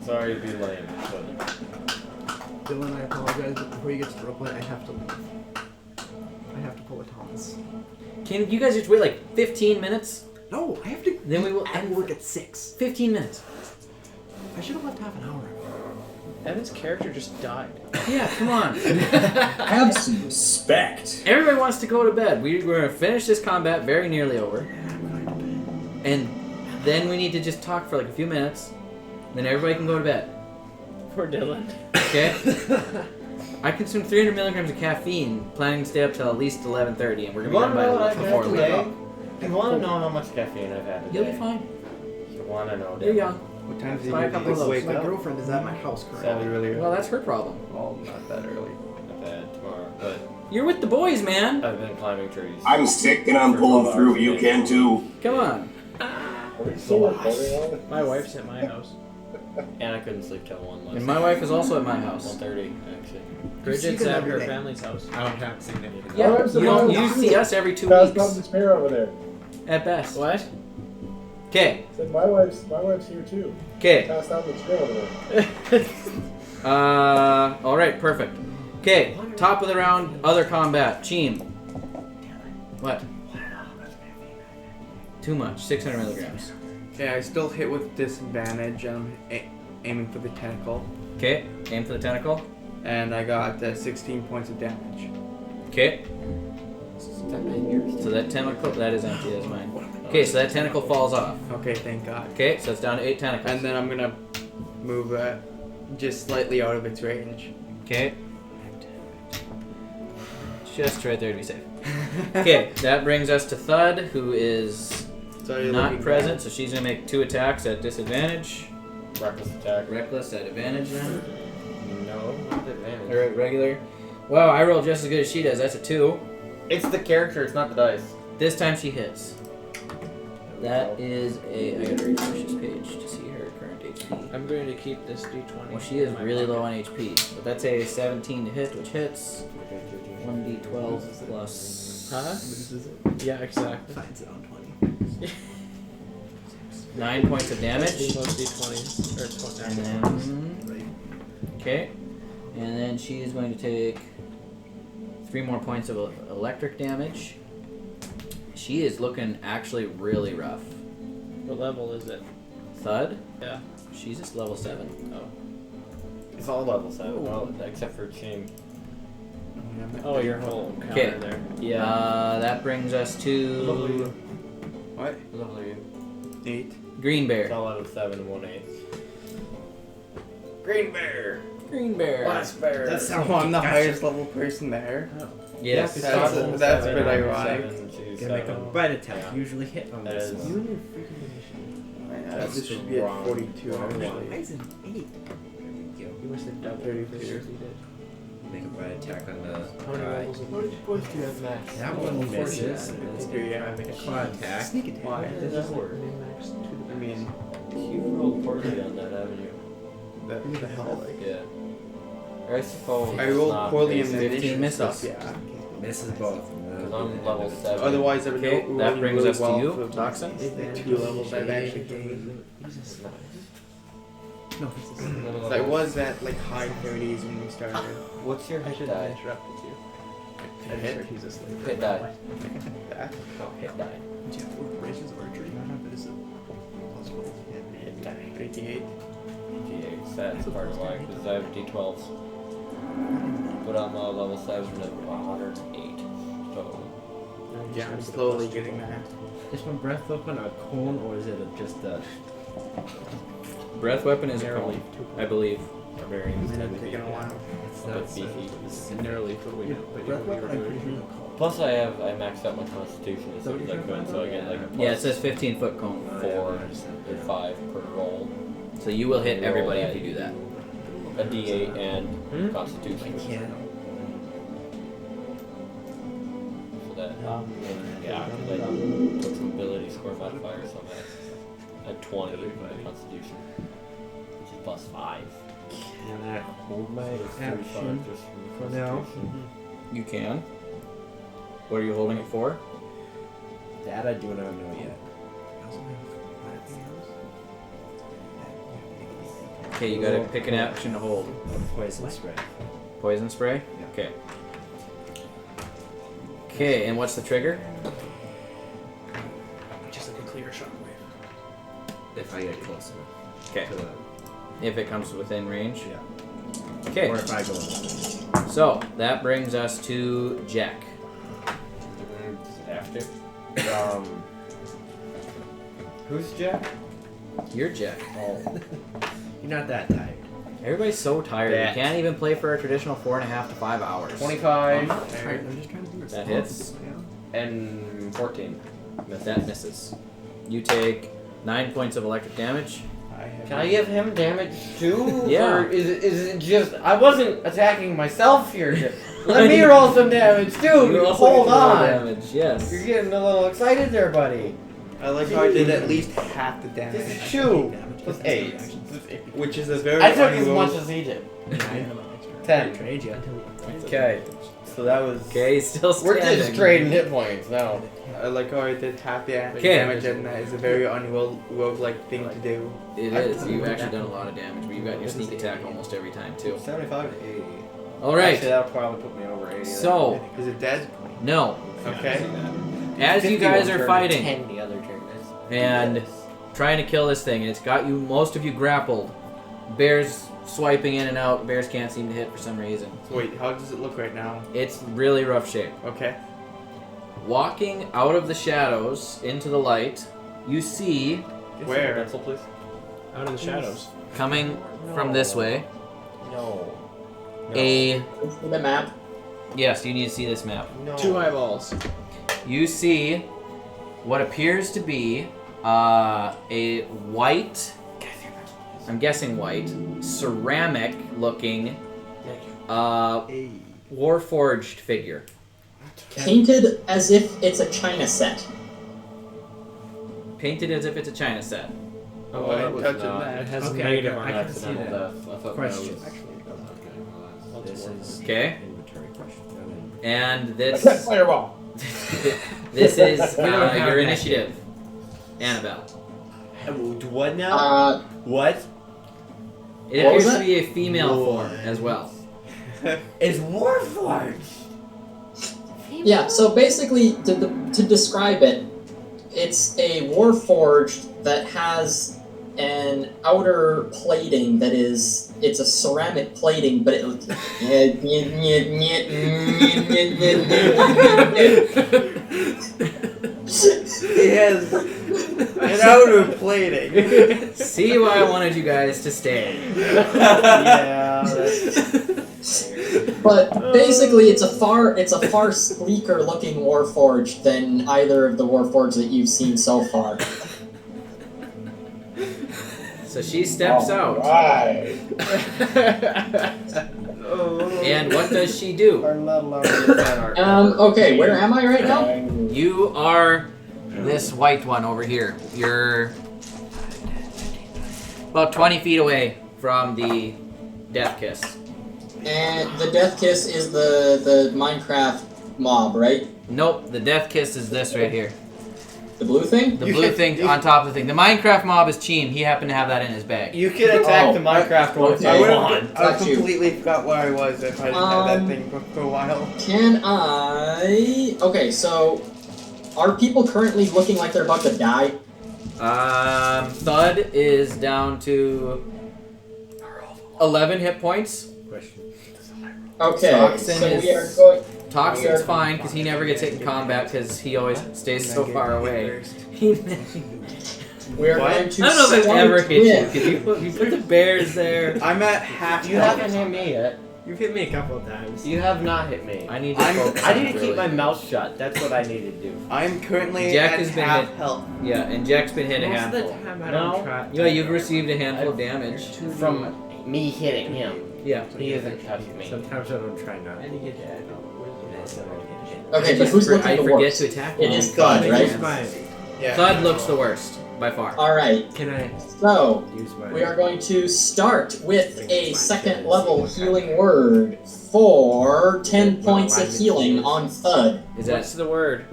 Sorry to be lame, but Dylan, I apologize, but before you get to the roleplay, I have to leave. I have to pull a Thomas. Can you guys just wait like 15 minutes? No, I have to. Then we will I have to work at 6. 15 minutes. I should have left half an hour ago. Evan's character just died. Yeah, come on. Have some respect. Everybody wants to go to bed. We're going to finish this combat very nearly over. And then we need to just talk for like a few minutes. Then everybody can go to bed. Poor Dylan. Okay? I consumed 300 milligrams of caffeine, planning to stay up till at least 11:30, and we're going to be done by before 11. You want to know how much caffeine I've had today? You'll be fine. You want to know? You're Dylan? young. What time did Buy a you couple of those. wake My up? girlfriend is at my house Probably currently. really early. Well, that's her problem. Well, not that early. I've had tomorrow, but You're with the boys, man. I've been climbing trees. I'm sick and I'm pulling through. You can too. Come on. Are we still recording on it? My wife's at my house. And I couldn't sleep till 1 last And my wife is also at my house. 1:30 actually. Bridget's them at every her day. family's house. I don't have significant. Yeah, Alright, so you don't. now- You see us every 2 That's not weeks the spare over there. at best. What? Okay. Said my wife's here too. Okay. Passed out the spare over there. All right. Perfect. Okay. Top of the round. Other combat. Cheem. What? Too much. 600 milligrams. Okay, I still hit with disadvantage. I'm aiming for the tentacle. Okay. Aim for the tentacle. And I got 16 points of damage. Okay. So that tentacle, that is empty, that's mine. Okay, so that tentacle falls off. Okay, thank God. Okay, so it's down to 8 tentacles. And then I'm gonna move just slightly out of its range. Okay. Just right there to be safe. Okay, that brings us to Thud, who is So you're not looking present, so she's gonna make 2 attacks at disadvantage. Reckless attack. Reckless at advantage then. No, not advantage. Or regular. Wow, I rolled just as good as she does. That's a 2. It's the character, it's not the dice. This time she hits. That is a. I gotta refresh this page to see her current HP. I'm going to keep this D20. Well, she is in my really pocket. low on HP. But that's a 17 to hit, which hits. 1d12 plus. Huh? Yeah, exactly. Finds it on 20. 9 points of damage. Most D20s. Or And then. Okay. And then she is going to take 3 more points of electric damage. She is looking actually really rough. what level is it? Thud? Yeah. She's just level 7. Oh. It's all level 7, well, except for Cheem. Oh, your whole Okay. counter there. Yeah. That brings us to What? Level are you? 8. Green It's Bear. all out of 7 and 1/8. Green Bear! Green Bear. Bear! That's how I'm the highest level person there. Yes. It's That's- level that's a 7, bit I'm ironic. 7, she's Gonna make a 7. bite attack. Yeah. Usually hit on That this is- one. You and your freaking initiative. This That's should be at wrong. 42 Wrong actually. one. Why is it 8? You must have doubled 32. this as he did. Make a bite attack on the How many guy. levels of What did you boys do as Max. That one misses. Yeah. Quad attack. Sneak attack. Why? Does that work? I mean, You rolled poorly on that, haven't you? what the hell? Yeah. Or I suppose I it's rolled not poorly in based- the 15 initial misses. stuff, yeah. Misses both. Because I'm level 7. Otherwise, I would Okay, roll that brings really us to well you, for Toxin. the 2 levels I've actually gained. No, this is. So I was at like high 30s when we started. What's your I hit should have die? interrupted you. A hit? He's asleep. Hit die. That. No, hit die. Do you have operations or a dream? But is it possible? Hit die. 88. D8. That's part of why, because I have D12s. But I'm level 7 at 108 total. Yeah, I'm slowly getting there. Is my breath weapon a cone or is it just a? Breath weapon is a Narrow cone, leaf, I believe. Barbarians And tend it's to be taking a while. It's a not bit beefy. It's narrowly what we know, but Breath you weapon, were I'm pretty doing. sure they'll call. Plus I maxed out my constitution as soon as I could, so I get like a plus Yeah, it says 15-foot cone. 4 or 5 per roll. So you will hit everybody if you do that. A D8 and Hmm? constitution. Can't. So that, yeah, because I took some ability score modifier, so I'm at 20 in my constitution. Which is plus 5. Can I hold my So it's 35 action just from for now? constitution. You can. What are you holding it for? That I do not know yet. Okay, you gotta pick an action to hold. Poison spray. Poison spray? Yeah. Okay. Okay, and what's the trigger? Just like a clear shockwave. If I get close enough. Okay. To the, If it comes within range. yeah. Okay, Or if I go in. so that brings us to Jack. Does it have to? Who's Jack? You're Jack. Oh. You're not that tired. Everybody's so tired. That- We can't even play for a traditional 4.5 to 5 hours. 25 I'm just trying to do it. That hits. and 14. But that misses. You take 9 points of electric damage. Can I give him damage too? Yeah. Or is it just I wasn't attacking myself here? Let me roll some damage too. You also Hold get to roll on. damage, yes. You're getting a little excited there, buddy. I like how I did at least half the damage. This is 2 plus 8. Which is a very I took as unusual- much as he did. 10. Trade you. Okay. So that was. Okay, he's still We're standing. just trading hit points now. I like how I did half the Okay. damage, and that is a very roguelike thing to do. It is. You've actually done a lot of damage, but you've got your sneak attack almost every time, too. 75 to 80. Alright. Actually, that'll probably put me over 80. So, Is it dead? no. Okay. As you guys are fighting 10 the other turn. and trying to kill this thing, and it's got you, most of you grappled. Bear's swiping in and out. Bears can't seem to hit for some reason. So wait, how does it look right now? It's really rough shape. Okay. Walking out of the shadows into the light, you see Where? Pencil, please. Out in the shadows. coming from this way No. a... The map. Yes, you need to see this map. No. 2 eyeballs. You see what appears to be a white, I'm guessing white, ceramic looking warforged figure. Painted as if it's a China set. Painted as if it's a China set. Oh, I I was touched not. that. It has Okay, negative I on can it. see Accidental that. death. I thought Question. that was... This is Okay. inventory question. And this Fireball. this is We don't have your that initiative. Annabelle. What now? What? It What was appears to it? be a female form as well. It's Warforged! Yeah, so basically, to describe it, it's a warforged that has an outer plating that is, it's a ceramic plating, but It has an outer plating. See why I wanted you guys to stay. Yeah, But basically, it's a far sleeker looking warforged than either of the warforged that you've seen so far. So she steps out. Right. And what does she do? I'm not allowed to use that art. Okay, where am I right now? You are this white one over here. You're about 20 feet away from the Death Kiss. And the Death Kiss is the Minecraft mob, right? Nope, the Death Kiss is this right here. The blue thing? The blue thing on top of the thing. The Minecraft mob is Cheen. He happened to have that in his bag. You can attack the Minecraft one if okay. you I want. I Got you. completely forgot where I was if I didn't have that thing for a while. Can I... Okay, so... Are people currently looking like they're about to die? Thud is down to 11 hit points. Okay, Toxin so is- we are going... Toxin's fine because he never gets hit in combat because he always stays so far away. We are What? going to I don't know if I've start ever hit with- you because you put the bears there. I'm at half You haven't hit me yet. You've hit me a couple of times. You have not hit me. I need to focus. I need to really. keep my mouth shut. That's what I need to do. I'm currently Jack at has been half hit. health. Yeah, and Jack's been hit a Most of the handful. time I No. don't try. Yeah, you've received a handful of damage. From me hitting him. Yeah. He hasn't touched me. Sometimes I don't try not. Okay, but who's looking I the forget worst? to attack It him. is Thud, Use right? my. Yeah. Thud looks the worst by far. Alright, Can I so... use my? We are going to start with a second level healing word for 10 points of healing on Thud. Is that What's the word?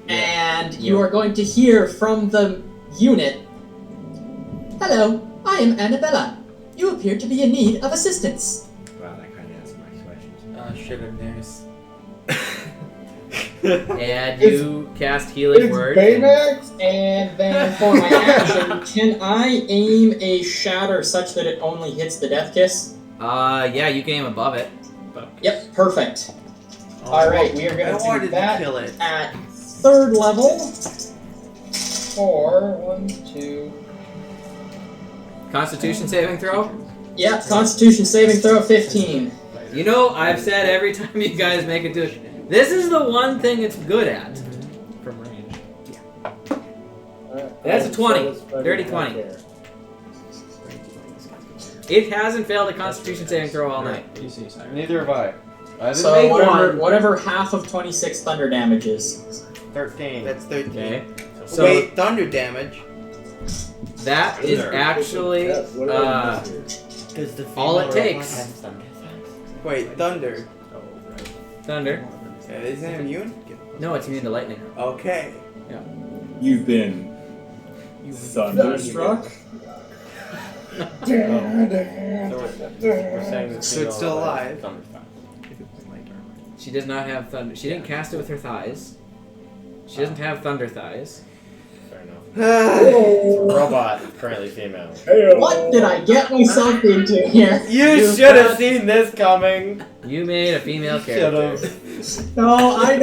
And you are going to hear from the unit. Hello, I am Annabella. You appear to be in need of assistance. Wow, that kind of answered my questions. Sugar nurse. and you cast healing It's word. Baymax? And then for my action, can I aim a shatter such that it only hits the Death Kiss? Yeah, you can aim above it. Yep, perfect. Alright, we are I going to wanted do to that kill it. at 3rd level. For 1, 2... Constitution saving throw? Yeah, Constitution saving throw 15. You know, I've said every time you guys make it to it, this is the one thing it's good at. From range. That's a 20. Dirty 20. It hasn't failed a Constitution saving throw all night. Neither have I. I didn't So make whatever, one. whatever half of 26 thunder damage is. 13. That's 13. Okay. So Wait, thunder damage. that is actually all it takes. Wait, thunder. Thunder. Isn't it immune? No, it's immune to lightning. Okay. You've been thunderstruck. We're saying that So it's still alive. She does not have thunder. She didn't cast it with her thighs. She doesn't have thunder thighs. Fair enough. Robot, currently female. What did I get myself into here? You should have seen this coming. You made a female character. No, I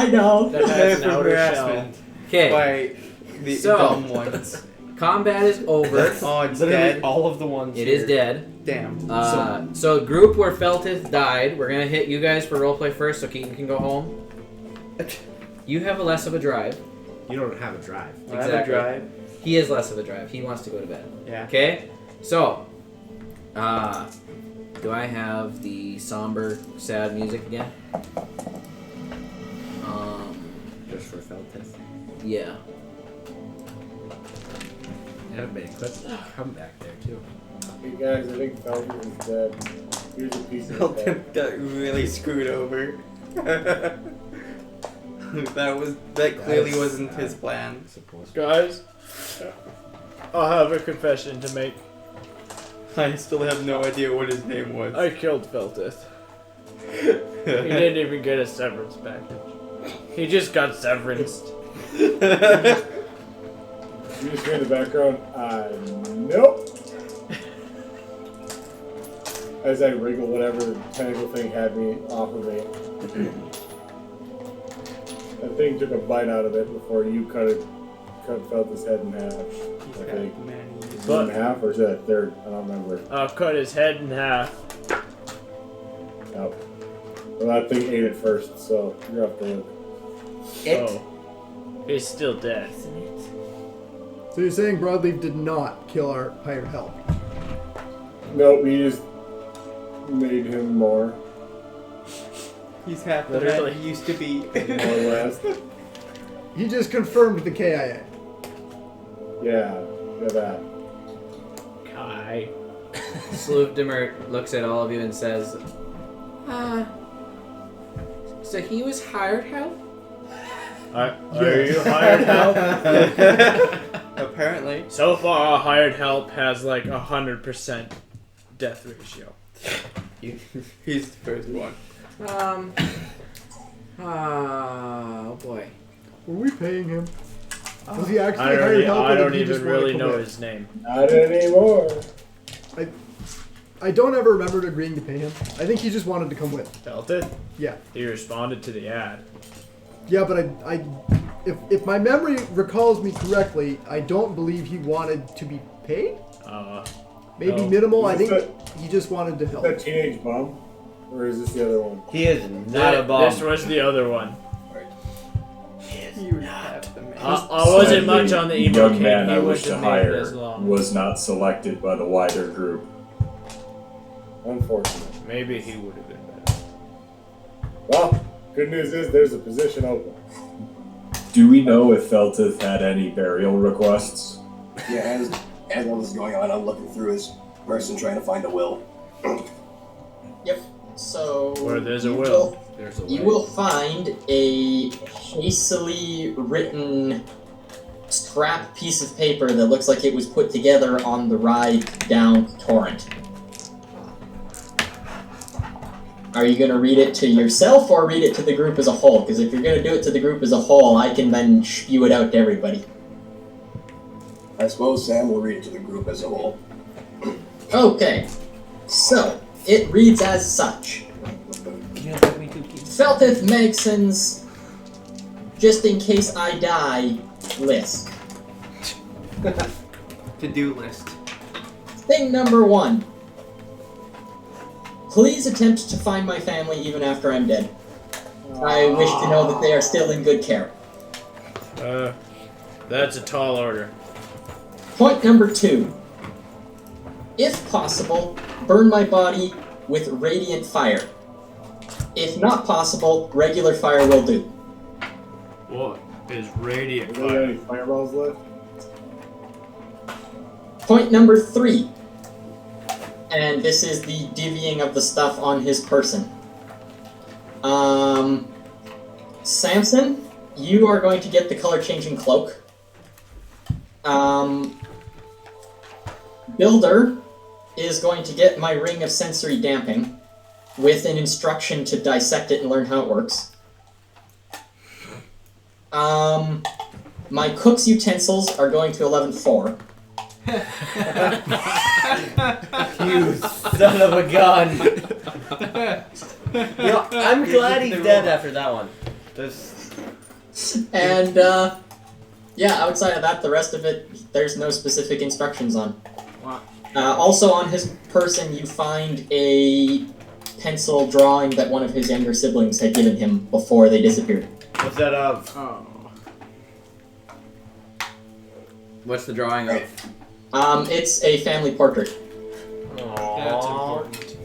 know. That has an outer shell. Harassment Okay. by the So- dumb ones. Combat is over. Oh, it's Literally dead. all of the ones. It here. is dead. Damn. So group where Feltith died, we're gonna hit you guys for roleplay first, so Keaton can go home. You have a less of a drive. You don't have a drive. I have a drive. He is less of a drive. He wants to go to bed. Yeah. Okay. So, do I have the somber, sad music again? Just for Feltith. Yeah. I haven't made a quick comeback there, too. Hey guys, I think Falcon is dead. Here's a piece of his head. Got really screwed over. that clearly wasn't his plan. Guys, I'll have a confession to make. I still have no idea what his name was. I killed Feltith. He didn't even get a severance package. He just got severanced. You just hear in the background, nope. As I wriggle whatever tentacle thing had me off of me. That thing took a bite out of it before you felt his head in half. I think. In half, or is that a third? I don't remember. I'll cut his head in half. Nope. Well, that thing ate it first, so you're up to look. Oh. He's still dead. So you're saying Broadleaf did not kill our hired help? Nope, we just made him more. He's half the man he used to be. More or less. He just confirmed the KIA. Yeah, that. Kai. Sloopdemert looks at all of you and says, so he was hired help? Are you hired help? Apparently. So far, our hired help has like 100% death ratio. He's the first one. Oh boy. Were we paying him? Was he actually hired help? I or don't did he even just wanna really know quit? his name. Not anymore. I don't ever remember agreeing to pay him. I think he just wanted to come with. Felt it? Yeah. He responded to the ad. Yeah, but if my memory recalls me correctly, I don't believe he wanted to be paid. Maybe no. minimal. I Is think he just wanted to Is help. that teenage bum? Or is this the other one? He is not a bomb. This was the other one. You have the man. I wasn't much on the emo young kid. man He I wouldn't wish to have made it as hire long. was not selected by the wider group. Unfortunate. Maybe he would have been better. Well, good news is there's a position open. Do we know if Feltith had any burial requests? Yeah, as all this is going on, I'm looking through his person trying to find a will. Yep. So Where there's a you will, there's a You way. will find a hastily written scrap piece of paper that looks like it was put together on the ride down Torrent. Are you going to read it to yourself or read it to the group as a whole? Because if you're going to do it to the group as a whole, I can then spew it out to everybody. I suppose Sam will read it to the group as a whole. Okay, so it reads as such. Feltith Megson's just in case I die list. To-do list. Thing number 1. Please attempt to find my family even after I'm dead. I wish to know that they are still in good care. That's a tall order. Point number 2. If possible, burn my body with radiant fire. If not possible, regular fire will do. What is radiant Is there any fireballs left? Point number 3. And this is the divvying of the stuff on his person. Samson, you are going to get the color-changing cloak. Builder is going to get my ring of sensory damping with an instruction to dissect it and learn how it works. My cook's utensils are going to 11-4. You son of a gun. You know, I'm glad he's dead after that one. And, yeah, outside of that, the rest of it, there's no specific instructions on. Wow. Also on his person, you find a pencil drawing that one of his younger siblings had given him before they disappeared. What's that of? Oh. What's the drawing of? It's a family portrait. That's important.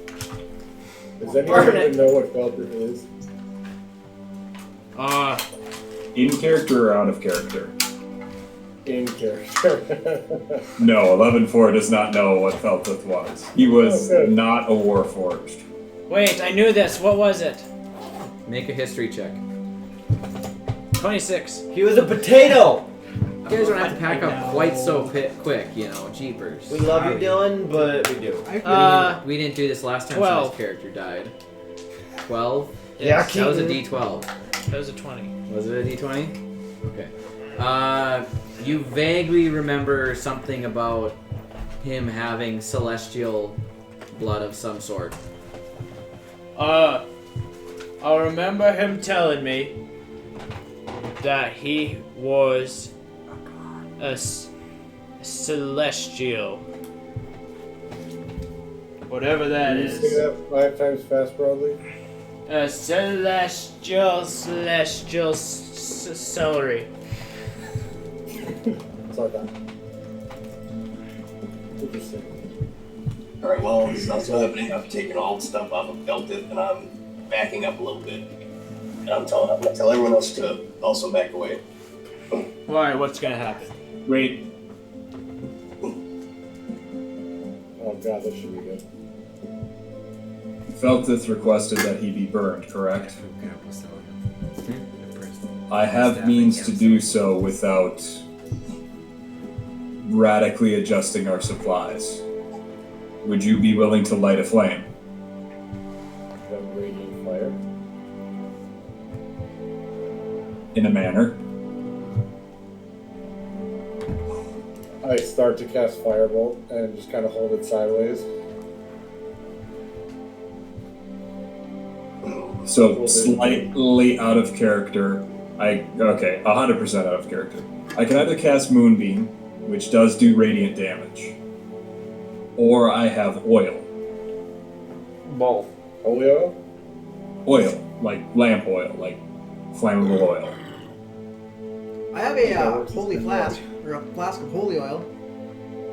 Does anyone even know what Felder is? In character or out of character? In character. No, 11-4 does not know what Feltith was. He was not a Warforged. Wait, I knew this. What was it? Make a history check. 26. He was a potato! You guys don't have to pack up quite so quick, you know, jeepers. We love you, Dylan, but we do. We didn't do this last time 12. His character died. 12? Yeah, that was a D12. That was a 20. Was it a D20? Okay. You vaguely remember something about him having celestial blood of some sort. I remember him telling me that he was a celestial. Whatever that Can you is. say that 5 times fast, Broadly? A celestial celery. It's like that. Interesting. Alright, well, this is also happening. I've taken all the stuff off of Beltith and I'm backing up a little bit. And I'm going to tell everyone else to also back away. Why? What's gonna happen? Wait, Oh god, this should be good. Feltith requested that he be burned, correct? I have means to do so without radically adjusting our supplies. Would you be willing to light a flame? That radiant fire. In a manner? I start to cast Firebolt and just kind of hold it sideways. So slightly out of character. Okay, 100% out of character. I can either cast Moonbeam, which does do radiant damage, or I have oil. Both. Holy oil? Oil, like lamp oil, like flammable oil. I have a holy flask, or a flask of holy oil.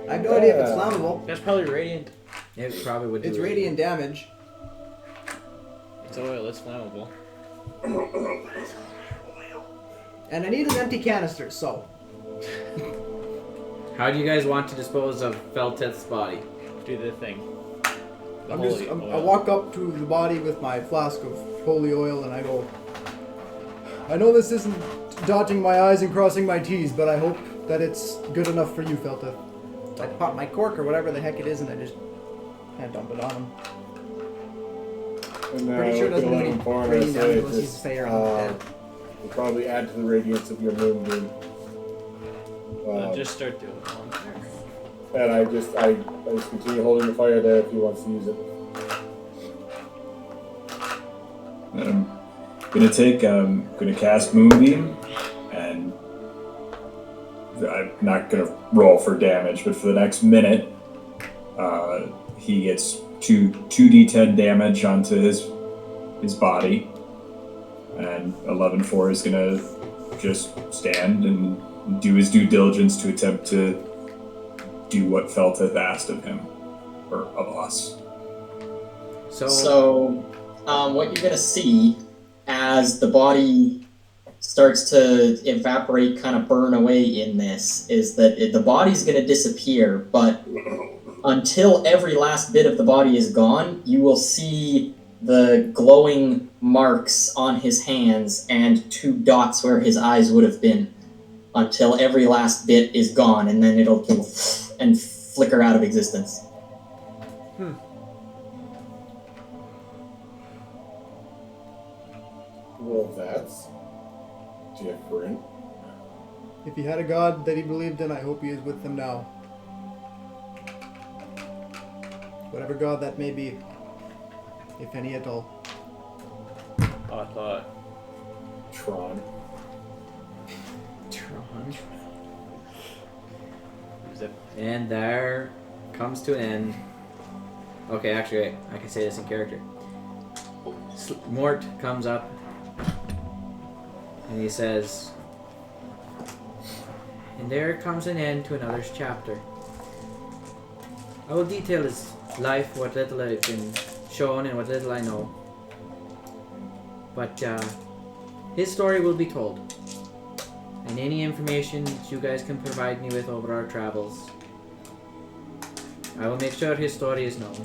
I have no idea if it's flammable. That's probably radiant. It probably would do It's radiant damage. It's oil. It's flammable. And I need an empty canister, so. How do you guys want to dispose of Feltith's body? Do the thing. I walk up to the body with my flask of holy oil and I go, I know this isn't dotting my I's and crossing my T's, but I hope that it's good enough for you, Feltith. I pop my cork or whatever the heck it is and I just kind of dump it on him. And now Pretty sure it doesn't do any 11 4 and I radiant say damage unless he's just, fair. will probably add to the radiance of your Moonbeam. Just start doing it. And I just continue holding the fire there if he wants to use it. I'm gonna cast Moonbeam, and I'm not gonna roll for damage, but for the next minute, he gets 2d10 damage onto his body, and 11-4 is gonna just stand and do his due diligence to attempt to do what Felteth asked of him, or of us. So, what you're gonna see as the body starts to evaporate, kind of burn away in this, is that the body's gonna disappear, but until every last bit of the body is gone, you will see the glowing marks on his hands and 2 dots where his eyes would have been, until every last bit is gone, and then it'll and flicker out of existence. Well, that's different. If he had a god that he believed in, I hope he is with them now. Whatever god that may be, if any at all. I thought. Tron. And there comes to an end. Okay, actually, wait, I can say this in character. Mort comes up and he says, and there comes an end to another chapter. I will detail his life, what little I've been shown and what little I know. But his story will be told. And any information that you guys can provide me with over our travels, I will make sure his story is known.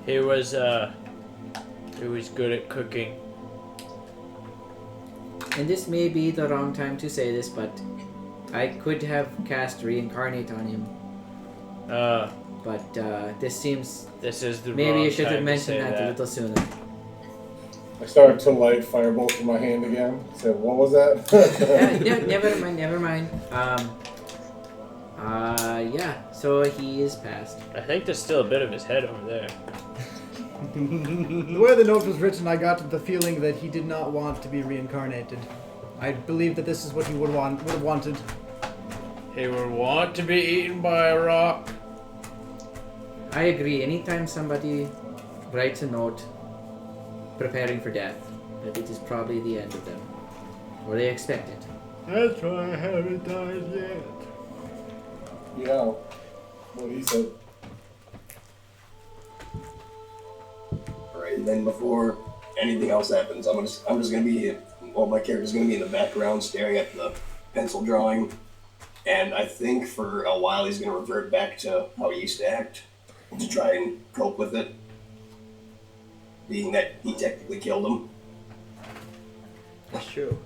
He was good at cooking. And this may be the wrong time to say this, but I could have cast reincarnate on him. But this seems... This is the maybe wrong you should have time to mentioned say that a that. little sooner. I started to light firebolts in my hand again. Said, what was that? Yeah, never mind. Yeah, so he is passed. I think there's still a bit of his head over there. The way the note was written, I got the feeling that he did not want to be reincarnated. I believe that this is what he would have wanted. He would want to be eaten by a rock. I agree. Anytime somebody writes a note preparing for death, that it is probably the end of them. Or they expect it. That's why I haven't died yet. Yeah, what he said. Alright, and then before anything else happens, I'm just gonna be, my character's gonna be in the background staring at the pencil drawing, and I think for a while he's gonna revert back to how he used to act to try and cope with it, being that he technically killed him. That's true.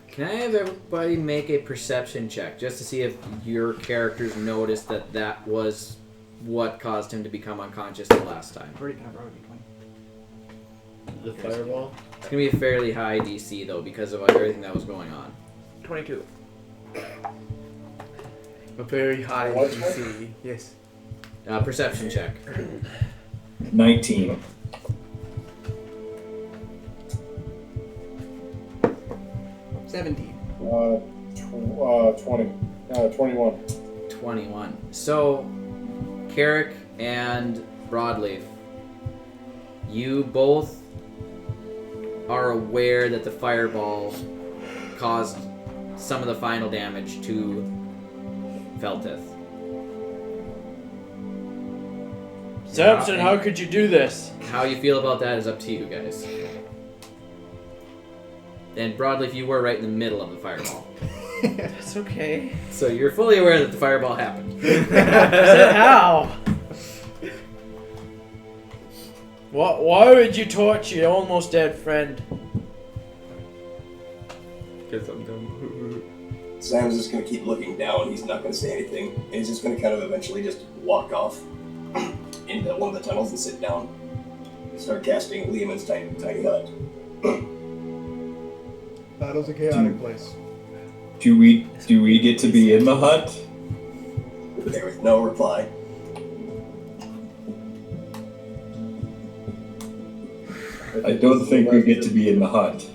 Can I have everybody make a perception check just to see if your characters noticed that that was what caused him to become unconscious the last time? The fireball? It's going to be a fairly high DC though because of everything that was going on. 22. A very high DC. Yes. Perception check. 19. 17. 20. 21. 21. So, Carrick and Broadleaf, you both are aware that the fireball caused some of the final damage to Felteth. Samson, how could you do this? How you feel about that is up to you guys. And Broadleaf, you were right in the middle of the fireball. That's okay. So you're fully aware that the fireball happened. How? Why would you torch your almost dead friend? Because I'm dumb. Sam's just gonna keep looking down, he's not gonna say anything, and he's just gonna kind of eventually just walk off into one of the tunnels and sit down and start casting Lehman's tiny hut. Battle's a chaotic place. Do we get to be in the hut? There was no reply. I don't think we get to be in the hut.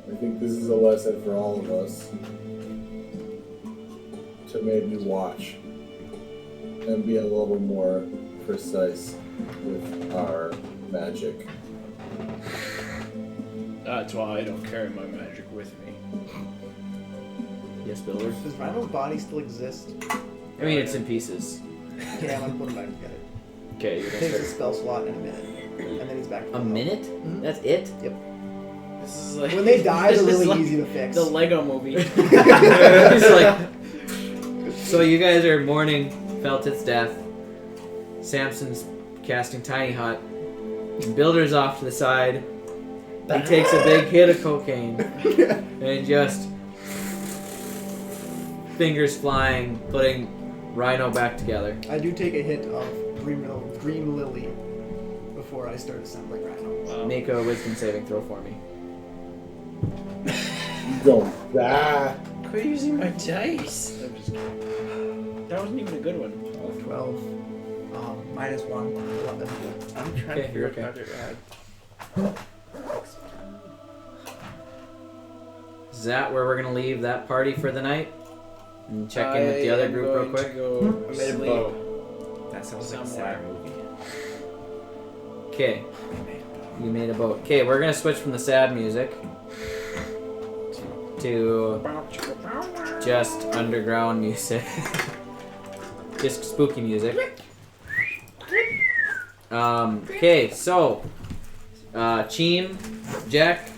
I think this is a lesson for all of us to maybe watch and be a little more precise with our magic. That's why I don't carry my magic with me. guess, Builder. Does Rhino's body still exist? I mean, it's in pieces. Okay, I'm gonna put him back together. Okay, you're Takes a gonna spell slot in a minute, and then he's back. A minute? That's it? Yep. This is like When they die, they're this is really like easy to fix. The Lego movie. It's like, so you guys are mourning Feltit's death. Samson's casting Tiny Hut. Builder's off to the side. He takes a big hit of cocaine and just fingers flying, putting Rhino back together. I do take a hit of green lily before I start assembling Rhino. Make a wisdom saving throw for me. Go back. Quit using my dice. I'm just kidding. That wasn't even a good one. 12. Minus 1. 11. I'm trying Okay, to figure you're out okay. how to add. Is that where we're gonna leave that party for the night? And check in with the other group real quick? I made a boat. That sounds like a sad movie. Okay. You made a boat. Okay, we're gonna switch from the sad music to just underground music. Just spooky music. Okay, so Cheem, Jack,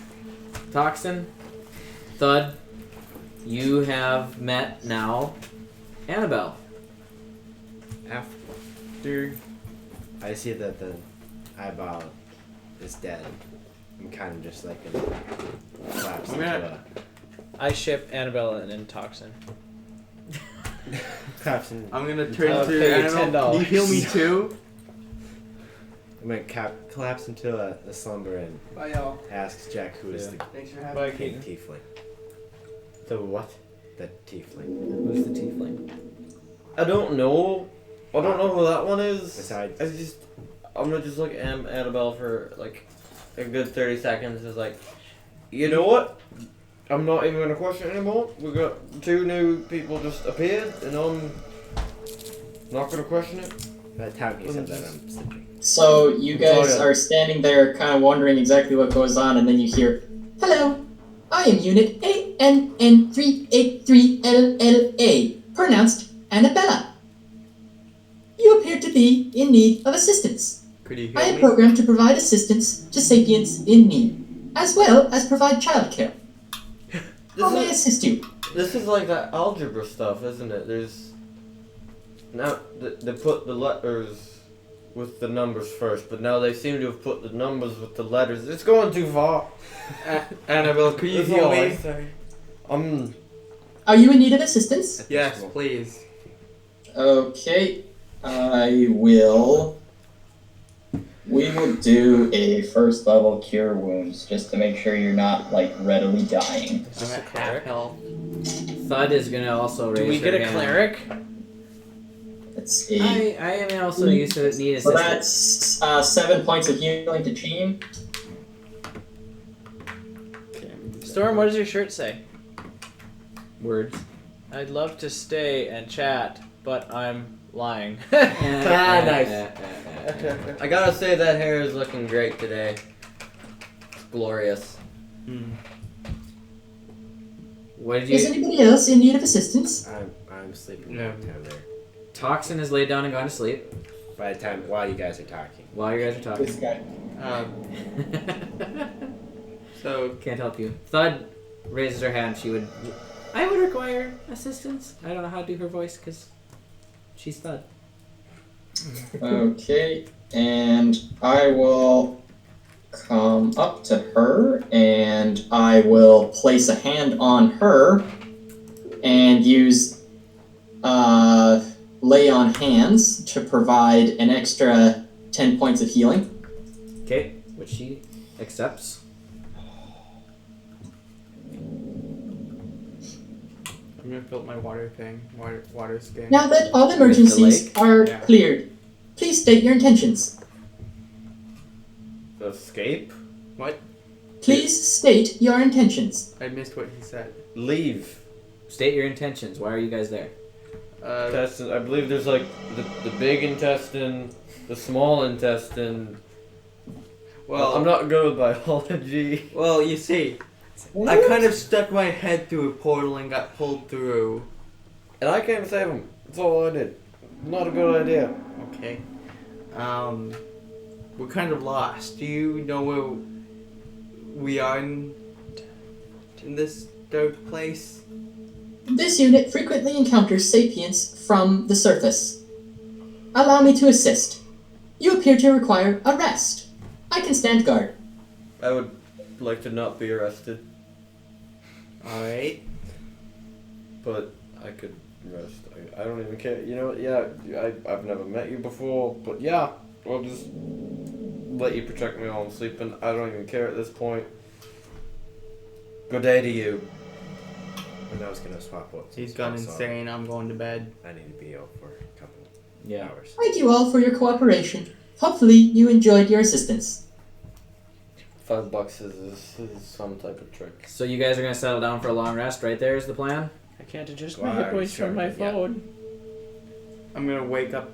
Toxin, Thud, you have met now Annabelle. After I see that the eyeball is dead, I'm kind of just like gonna collapse I'm into gonna- I ship Annabelle and Toxin. collapse in. I'm gonna I'll turn to pay you Annabelle. Can you heal me too? I'm gonna collapse into a slumber and Bye, y'all. asks Jack who is the Thanks for having Bye, me. pink tiefling. The what? The tiefling. Who's the tiefling? I don't know. I don't know who that one is. Besides, I'm gonna just look at Annabelle for like a good 30 seconds. It's like, you know what? I'm not even gonna question it anymore. We got 2 new people just appeared, and I'm not gonna question it. by the time he said that, I'm sleeping. So you guys Sorry. are standing there kind of wondering exactly what goes on, and then you hear, "Hello, I am Unit ANN383LLA, pronounced Annabella. You appear to be in need of assistance. Could you I heal am me? programmed to provide assistance to sapients in need, as well as provide childcare. How may I assist you?" This is like that algebra stuff, isn't it? There's now they put the letters with the numbers first, but now they seem to have put the numbers with the letters. It's going too far. Annabelle, could you It's heal me? alright. Sorry. Are you in need of assistance? Yes, please. Okay, I will. We will do a first level cure wounds just to make sure you're not like readily dying. I'm at half health. Thud is gonna also raise Do we her get a hand. cleric? Let's see. I am also used to need So assistance. that's 7 points of healing to Cheem. Storm, what does your shirt say? Words. I'd love to stay and chat, but I'm lying. Nice. I gotta say that hair is looking great today. It's glorious. What did Is you? anybody else in need of assistance? I'm sleeping No. by the time there. Toxin is laid down and gone to sleep By the time while you guys are talking. while you guys are talking. This guy. So Can't help you. Thud raises her hand. I would require assistance. I don't know how to do her voice because she's Thud. Okay, and I will come up to her and I will place a hand on her and use lay on hands to provide an extra 10 points of healing. Okay, which she accepts. I'm gonna fill up my water thing. Water skin. Now that all emergencies lake? are Yeah. cleared, please state your intentions. Escape? What? Please state your intentions. I missed what he said. Leave. State your intentions. Why are you guys there? Intestine. I believe there's like the big intestine, the small intestine. Well, I'm not good with biology. Well, you see, I kind of stuck my head through a portal and got pulled through. And I came to save him. That's all I did. Not a good idea. Okay. We're kind of lost. Do you know where we are in this dark place? This unit frequently encounters sapients from the surface. Allow me to assist. You appear to require a rest. I can stand guard. I would like to not be arrested, Alright. but I could rest. I don't even care. You know what? Yeah, I've never met you before, but yeah, I'll just let you protect me while I'm sleeping. I don't even care at this point. Good day to you. And I was gonna swap out. He's gone insane. I'm going to bed. I need to be out for a couple hours. Thank you all for your cooperation. Hopefully you enjoyed your assistance. $5 is some type of trick. So you guys are gonna settle down for a long rest. Right there is the plan. I can't adjust my hit points from my phone. I'm gonna wake up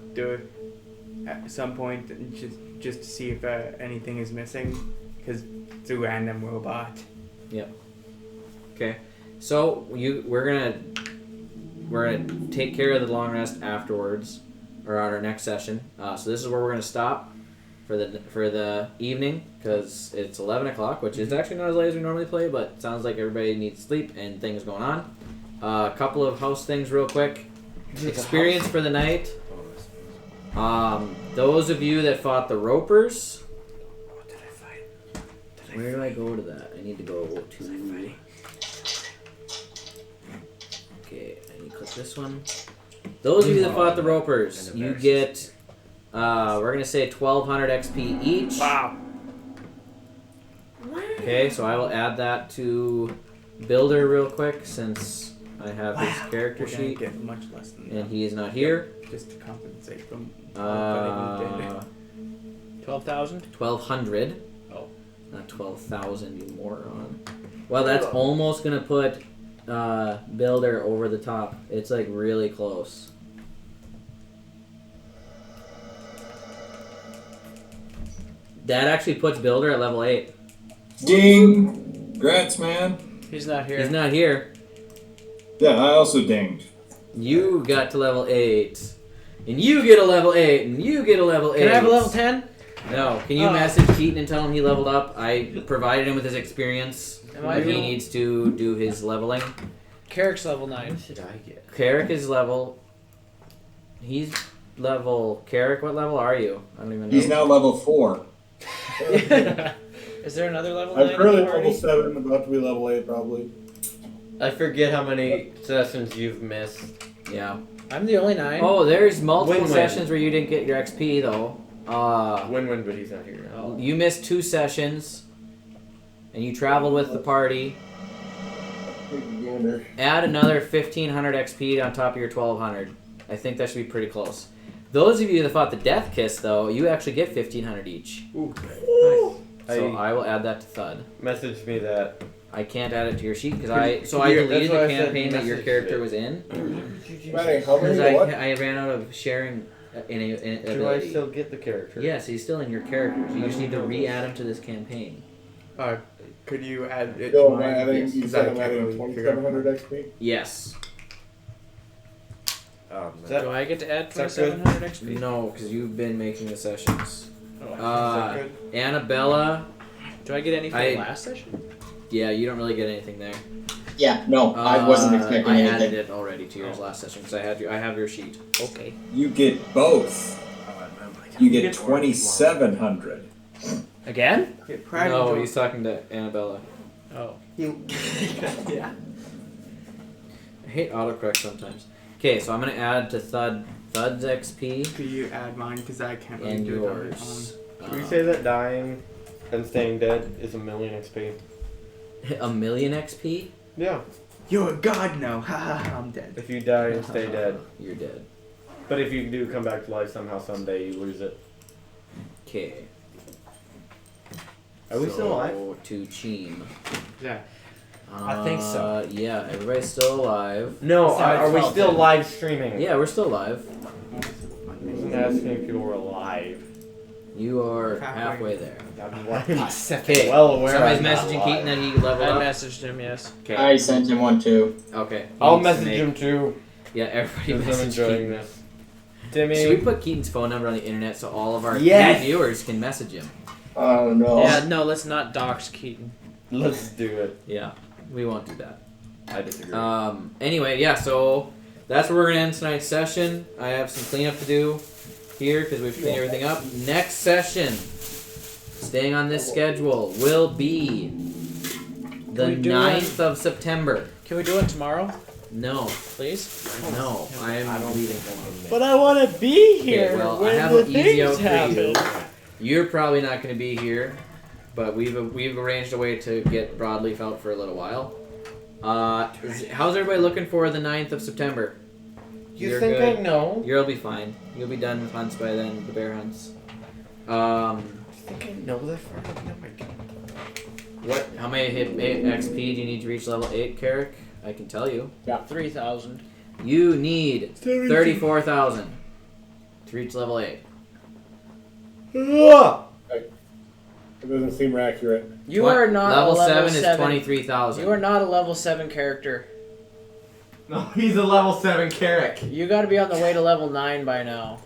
at some point and just to see if anything is missing, because it's a random robot. Yep. Okay. So we're gonna take care of the long rest afterwards, or on our next session. So this is where we're gonna stop for the evening, because it's 11 o'clock, which is actually not as late as we normally play, but it sounds like everybody needs sleep and things going on. A couple of house things real quick. Experience for the night. Those of you that fought the Ropers. What did I fight? Where do I go to that? I need to go to. Okay, I need to click this one. Those of you that fought the Ropers, you get, we're gonna say 1,200 XP each. Wow. Okay, so I will add that to Builder real quick, since I have his character We're gonna sheet, get much less than and that. he is not here. Just to compensate from 12,000? 1,200. Oh. Not 12,000, you moron. Well, that's almost gonna put Builder over the top. It's like really close. That actually puts Builder at level 8. Ding! Congrats, man. He's not here. He's not here. Yeah, I also dinged. You got to level 8. And you get a level 8. And you get a level 8. Can I have a level 10? No. Can you message Keaton and tell him he leveled up? I provided him with his experience. But he needs to do his leveling. Carrick's level 9. What should I get? Carrick is level... He's level... Carrick, what level are you? I don't even know. He's now level 4. Is there another level 9? I'm currently level 7, about to be level 8 probably. I forget how many sessions you've missed. Yeah. I'm the only 9. Oh, there's multiple Win-win. sessions where you didn't get your XP, though. Win-win, but he's not here. Oh. You missed 2 sessions. And you traveled with the party. Add another 1,500 XP on top of your 1,200. I think that should be pretty close. Those of you that fought the Death Kiss, though, you actually get 1,500 each. Ooh. Nice. So I will add that to Thud. Message me that. I can't add it to your sheet because I deleted the campaign that your character was in. Manny, how many Because what? I ran out of sharing in a Do I ability. still get the character? Yes, he's still in your characters. You just need to re-add him to this campaign. Could you add it Yo, to am I mine? adding, Yes, you 'cause said I I'm can't adding really figure out 2,700 XP? Yes. Oh, That- Do I get to add Is that good? 2,700 XP? No, because you've been making the sessions. Oh, Is that good? Annabella. do I get any for the last session? Yeah, you don't really get anything there. Yeah, no, I wasn't expecting I anything. added it already to yours last session because I have your sheet. Okay. You get both. You get 2,700. Again? Get pride No, into he's talking to Annabella. Oh. yeah. I hate autocorrect sometimes. Okay, so I'm gonna add to Thud's XP Could you add mine? Because I can't really and do yours. Can we say that dying and staying dead is 1,000,000 XP? 1,000,000 XP? Yeah. You're a god now. Haha, I'm dead. If you die and stay dead. You're dead. But if you do come back to life somehow someday, you lose it. Okay. Are we still alive? To Cheem. Yeah. I think so. Yeah, everybody's still alive. No, That's how are it we felt still then. live streaming? Yeah, we're still alive. I wasn't asking if you were alive. You are Halfway. halfway there. Okay. well aware Somebody's I'm not messaging lying. Keaton that he leveled I up. messaged him, yes. Okay. I sent him one too. Okay. He I'll needs to message make- him too. Yeah, everybody Because I'm message enjoying Keaton. this. Timmy. Should we put Keaton's phone number on the internet so all of our Yes! viewers can message him? Oh no. Yeah, no, let's not dox Keaton. Let's do it. Yeah, we won't do that. I disagree. Anyway, yeah, so that's where we're going to end tonight's session. I have some cleanup to do here because we've cleaned everything up. Next session, staying on this schedule, will be the we do 9th of September. Can we do it tomorrow, No, please? no, I am leaving. But I want to be here Okay, well, I when have the an easy out things for you. happen. You're probably not going to be here, but we've arranged a way to get Broadleaf out for a little while. How's everybody looking for the 9th of September? You You're think good. I know? You'll be fine. You'll be done with hunts by then, the bear hunts. You think I know that far? No, I don't. What? How many XP do you need to reach level 8, Carrick? I can tell you. 3,000. You need 34,000 to reach level 8. It doesn't seem accurate. You are not level a level 7 is 23,000. You are not a level 7 character. No, he's a level 7 Carrick. You got to be on the way to level 9 by now.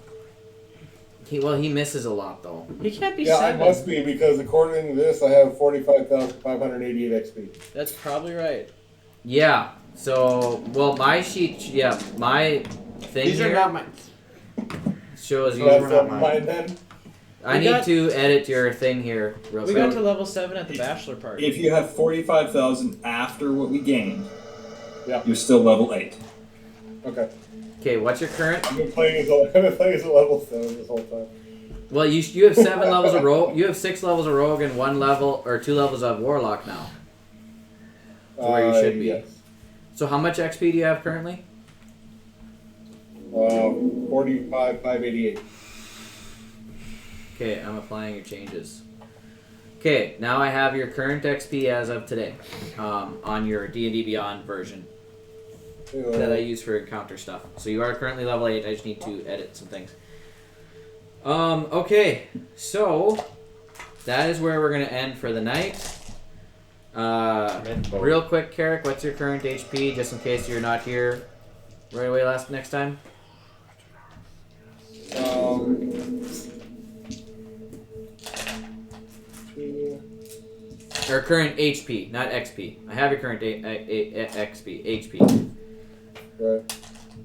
He misses a lot though. He can't be Yeah, 7. I must be because according to this, I have 45,588 XP. That's probably right. Yeah. So, well, my sheet, yeah, my thing These here are not mine. shows you. So that's not mine then. I need to edit your thing here real We quick. got to level 7 at the bachelor party. If you have 45,000 after what we gained, yeah, you're still level 8. Okay. Okay, what's your current? I've been playing as a level 7 this whole time. Well, you have 7 levels of rogue. You have 6 levels of rogue and 1 level or 2 levels of warlock now. That's where you should be. Yes. So how much XP do you have currently? 45,588. Okay, I'm applying your changes. Okay, now I have your current XP as of today, on your D&D Beyond version that I use for encounter stuff. So you are currently level 8. I just need to edit some things. Okay, so that is where we're gonna end for the night. Real quick, Carrick, what's your current HP, just in case you're not here right away next time? Or current HP, not XP. I have your current HP. Right.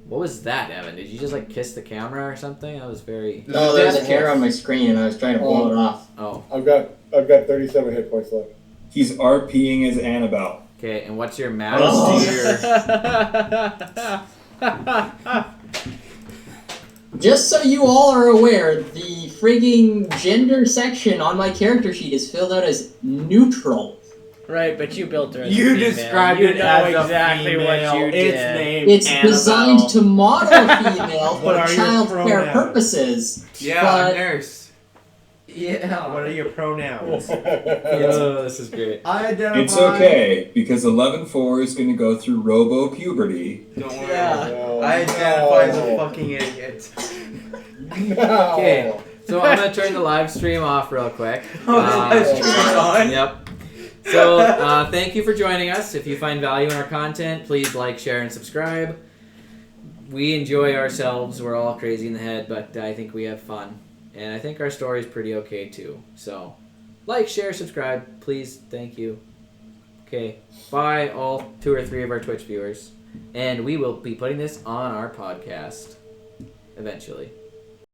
What was that, Evan? Did you just like kiss the camera or something? That was very. No, there's a hair on my screen and I was trying to blow it off. Oh. I've got 37 hit points left. He's RPing as Annabelle. Okay, and what's your max? Just so you all are aware, the frigging gender section on my character sheet is filled out as neutral. Right, but you built her as You a female. described you it know as a exactly female. what you It's did. named It's Annabelle. designed to model a female What for are your child care pronouns? purposes. Yeah, but nurse. Yeah. What are your pronouns? Oh, this is great. I identify. It's okay, because 11-4 is going to go through robo-puberty. Don't worry. No, I identify as a no. fucking idiot. No. Okay, so I'm gonna turn the live stream off real quick. Oh, the live stream is on? Yep. So thank you for joining us. If you find value in our content, please like, share, and subscribe. We enjoy ourselves. We're all crazy in the head, but I think we have fun. And I think our story is pretty okay too. So like, share, subscribe, please. Thank you. Okay, bye all 2 or 3 of our Twitch viewers. And we will be putting this on our podcast eventually.